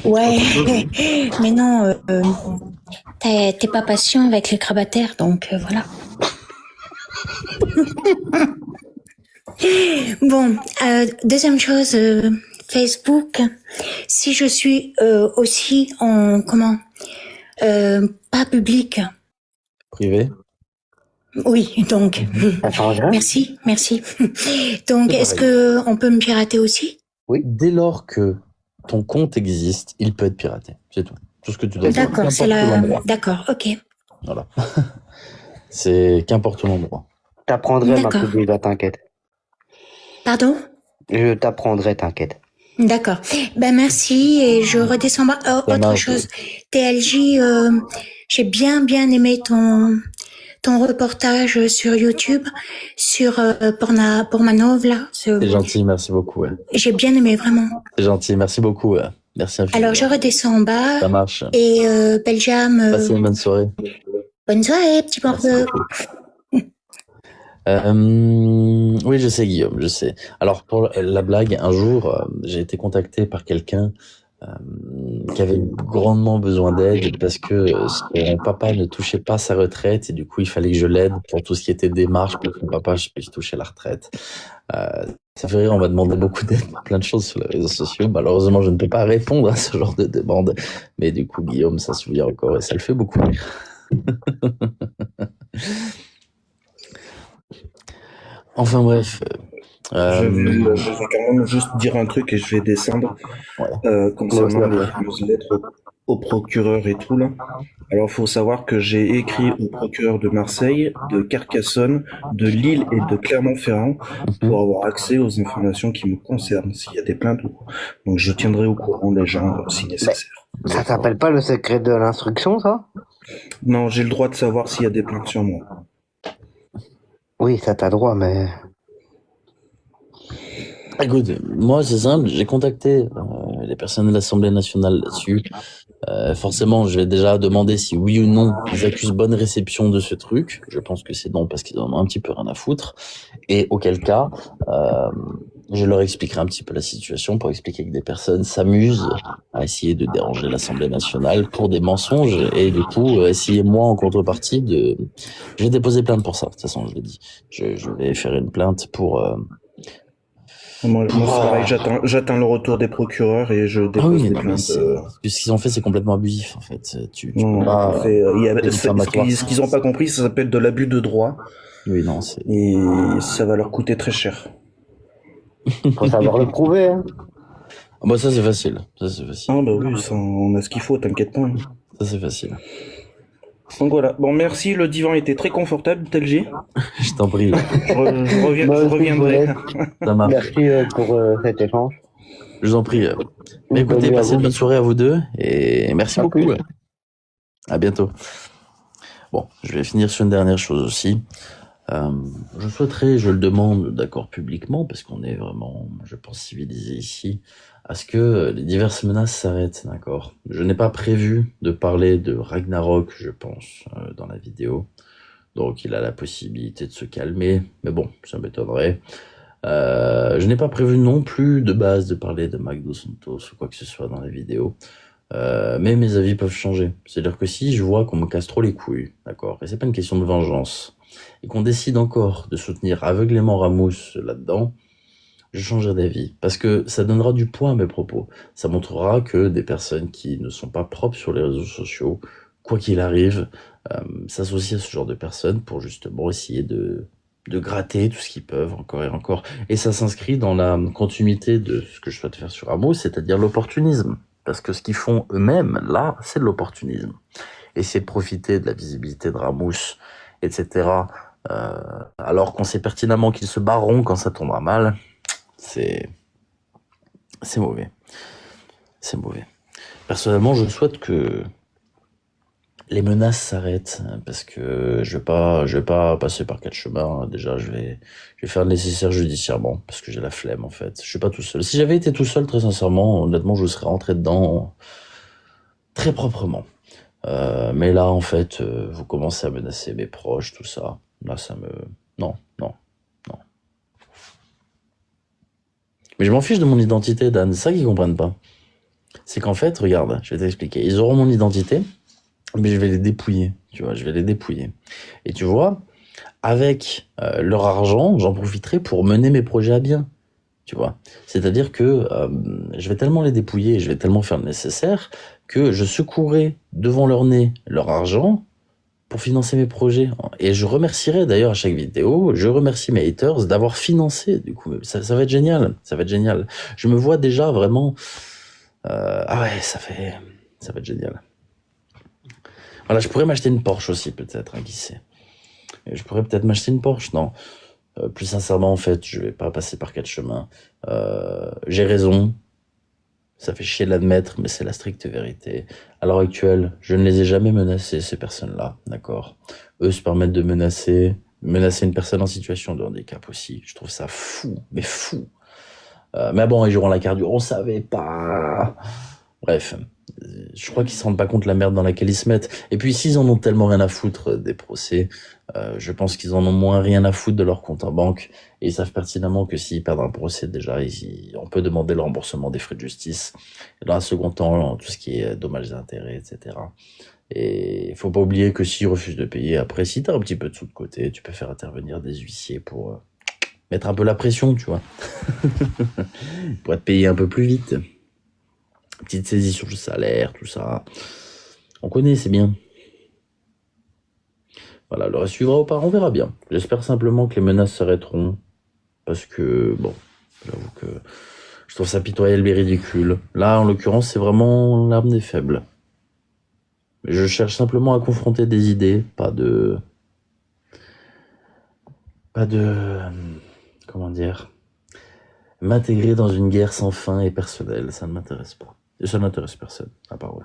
Ouais. Mais non, t'es pas patient avec les grabataires, donc voilà. Bon, deuxième chose, Facebook. Si je suis aussi en pas public. Privé. Oui, donc Ça changerait? merci. Donc C'est est-ce pareil. que on peut me pirater aussi? Dès lors que ton compte existe, il peut être piraté. C'est tout. Tout ce que tu dois faire. D'accord, c'est D'accord, ok. Voilà. C'est qu'importe l'endroit. T'apprendrai, ma D'accord. petite diva, t'inquiète. Pardon? Je t'apprendrai, t'inquiète. D'accord. Ben merci et je redescends bas. Autre marche. chose, TLJ, j'ai bien aimé ton reportage sur YouTube sur Pormanov là. C'est gentil, merci beaucoup. Ouais. J'ai bien aimé vraiment. C'est gentil, merci beaucoup. Ouais. Merci infiniment. Alors je redescends en bas Ça marche. et Belgium. Passez une bonne soirée. Bonne soirée, petit Merci morveux. beaucoup. Oui, je sais, Guillaume, je sais. Alors, pour la blague, un jour, j'ai été contacté par quelqu'un qui avait grandement besoin d'aide parce que son papa ne touchait pas sa retraite et du coup, il fallait que je l'aide pour tout ce qui était démarche pour que son papa puisse toucher la retraite. Ça fait rire, on m'a demandé beaucoup d'aide pour plein de choses sur les réseaux sociaux. Malheureusement, je ne peux pas répondre à ce genre de demande. Mais du coup, Guillaume s'en souvient encore et ça le fait beaucoup rire. Enfin bref. Je vais quand même juste dire un truc et je vais descendre concernant les fameuses lettres au procureur et tout là. Alors, faut savoir que j'ai écrit au procureur de Marseille, de Carcassonne, de Lille et de Clermont-Ferrand pour avoir accès aux informations qui me concernent, s'il y a des plaintes ou quoi. Donc, je tiendrai au courant les gens si nécessaire. Ça s'appelle pas le secret de l'instruction, ça? Non, j'ai le droit de savoir s'il y a des plaintes sur moi. Oui, ça t'as droit, mais... Écoute, moi c'est simple, j'ai contacté les personnes de l'Assemblée nationale là-dessus. Forcément, je vais déjà demander si oui ou non ils accusent bonne réception de ce truc. Je pense que c'est non parce qu'ils en ont un petit peu rien à foutre. Et auquel cas, je leur expliquerai un petit peu la situation pour expliquer que des personnes s'amusent à essayer de déranger l'Assemblée nationale pour des mensonges et du coup essayer moi en contrepartie de... Je vais déposer plainte pour ça, de toute façon je l'ai dit. Je vais faire une plainte pour... Moi c'est pareil, j'attends le retour des procureurs et je dépose des plaintes. Ce qu'ils ont fait, c'est complètement abusif, en fait. Tu Non, peux pas... ce qu'ils n'ont pas compris, ça s'appelle de l'abus de droit. Oui, non, c'est... Et ça va leur coûter très cher. Faut savoir le prouver, hein. Ah bah ça, c'est facile. Ça, c'est facile. Ah bah oui, ça, on a ce qu'il faut, t'inquiète pas. Ça, c'est facile. Donc voilà. Bon, merci, le divan était très confortable, TLJ. Je t'en prie. Je reviendrai. Ça marche. Merci pour cet échange. Je vous en prie. Mais écoutez, passez une bonne soirée à vous deux et merci beaucoup. Plus. À bientôt. Bon, je vais finir sur une dernière chose aussi. Je souhaiterais, je le demande d'accord publiquement, parce qu'on est vraiment, je pense, civilisé ici, à ce que les diverses menaces s'arrêtent, d'accord? Je n'ai pas prévu de parler de Ragnarok, je pense, dans la vidéo. Donc il a la possibilité de se calmer, mais bon, ça m'étonnerait. Je n'ai pas prévu non plus de base de parler de Mac Dos Santos ou quoi que ce soit dans la vidéo. Mais mes avis peuvent changer. C'est-à-dire que si je vois qu'on me casse trop les couilles, d'accord, et c'est pas une question de vengeance, et qu'on décide encore de soutenir aveuglément Ramous là-dedans, je changerai d'avis. Parce que ça donnera du poids à mes propos. Ça montrera que des personnes qui ne sont pas propres sur les réseaux sociaux, quoi qu'il arrive, s'associent à ce genre de personnes pour justement essayer de gratter tout ce qu'ils peuvent encore et encore. Et ça s'inscrit dans la continuité de ce que je souhaite faire sur Ramous, c'est-à-dire l'opportunisme. Parce que ce qu'ils font eux-mêmes, là, c'est de l'opportunisme. Essayer de profiter de la visibilité de Ramous, etc., alors qu'on sait pertinemment qu'ils se barreront quand ça tombera mal, c'est mauvais. C'est mauvais. Personnellement, je souhaite que les menaces s'arrêtent, parce que je vais pas passer par quatre chemins. Déjà, je vais faire le nécessaire judiciairement, parce que j'ai la flemme, en fait. Je suis pas tout seul. Si j'avais été tout seul, très sincèrement, honnêtement, je serais rentré dedans très proprement. Mais là, en fait, vous commencez à menacer mes proches, tout ça. Là, ça me... Non, non, non. Mais je m'en fiche de mon identité, Dan. C'est ça qu'ils comprennent pas. C'est qu'en fait, regarde, je vais t'expliquer. Ils auront mon identité, mais je vais les dépouiller, tu vois, je vais les dépouiller. Et tu vois, avec leur argent, j'en profiterai pour mener mes projets à bien, tu vois. C'est-à-dire que je vais tellement les dépouiller, je vais tellement faire le nécessaire, que je secouerai devant leur nez leur argent pour financer mes projets. Et je remercierai d'ailleurs à chaque vidéo, je remercie mes haters d'avoir financé, du coup, ça va être génial, ça va être génial. Je me vois déjà vraiment... ah ouais, ça va être génial. Voilà, je pourrais m'acheter une Porsche aussi, peut-être, hein, qui sait. Et je pourrais peut-être m'acheter une Porsche, non. Plus sincèrement, en fait, je vais pas passer par quatre chemins. J'ai raison. Ça fait chier de l'admettre, mais c'est la stricte vérité. À l'heure actuelle, je ne les ai jamais menacés, ces personnes-là, d'accord. Eux se permettent de menacer une personne en situation de handicap aussi. Je trouve ça fou, mais fou. Mais bon, ils joueront la carte du on savait pas. Bref, je crois qu'ils se rendent pas compte de la merde dans laquelle ils se mettent. Et puis s'ils en ont tellement rien à foutre des procès, je pense qu'ils en ont moins rien à foutre de leur compte en banque. Et ils savent pertinemment que s'ils perdent un procès, déjà, on peut demander le remboursement des frais de justice. Et dans un second temps, tout ce qui est dommages et intérêts, etc. Et il faut pas oublier que s'ils refusent de payer, après, si t'as un petit peu de sous de côté, tu peux faire intervenir des huissiers pour mettre un peu la pression, tu vois. Pour être payé un peu plus vite. Petite saisie sur le salaire, tout ça. On connaît, c'est bien. Voilà, le reste suivra au pas, on verra bien. J'espère simplement que les menaces s'arrêteront. Parce que, bon, j'avoue que je trouve ça pitoyable et ridicule. Là, en l'occurrence, c'est vraiment l'arme des faibles. Mais je cherche simplement à confronter des idées, pas de... Comment dire, m'intégrer dans une guerre sans fin et personnelle, ça ne m'intéresse pas. Et ça n'intéresse personne, à part ouais.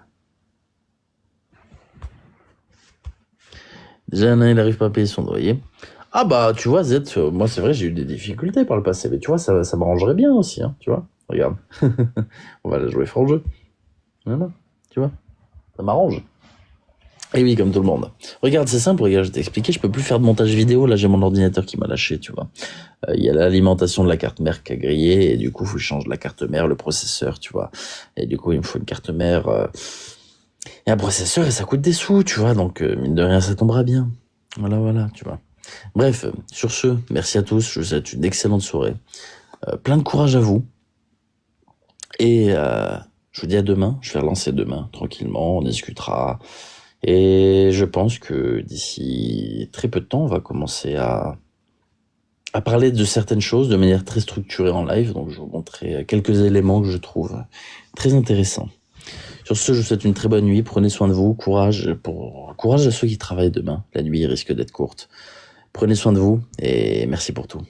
Déjà, il n'arrive pas à payer son loyer. Ah bah, tu vois, Z, moi c'est vrai, j'ai eu des difficultés par le passé, mais tu vois, ça m'arrangerait bien aussi, hein, tu vois. Regarde, on va la jouer franc jeu. Voilà, tu vois, ça m'arrange. Et oui, comme tout le monde. Regarde, c'est simple, regarde, je t'ai expliqué, je peux plus faire de montage vidéo, là j'ai mon ordinateur qui m'a lâché, tu vois. Il y a l'alimentation de la carte mère qui a grillé, et du coup, faut que je change la carte mère, le processeur, tu vois. Et du coup, il me faut une carte mère et un processeur, et ça coûte des sous, tu vois, donc mine de rien, ça tombera bien. Voilà, tu vois. Bref, sur ce, merci à tous, je vous souhaite une excellente soirée. Plein de courage à vous. Et je vous dis à demain, je vais relancer demain, tranquillement, on discutera. Et je pense que d'ici très peu de temps, on va commencer à parler de certaines choses de manière très structurée en live. Donc je vais vous montrer quelques éléments que je trouve très intéressants. Sur ce, je vous souhaite une très bonne nuit. Prenez soin de vous. Courage à ceux qui travaillent demain. La nuit risque d'être courte. Prenez soin de vous et merci pour tout.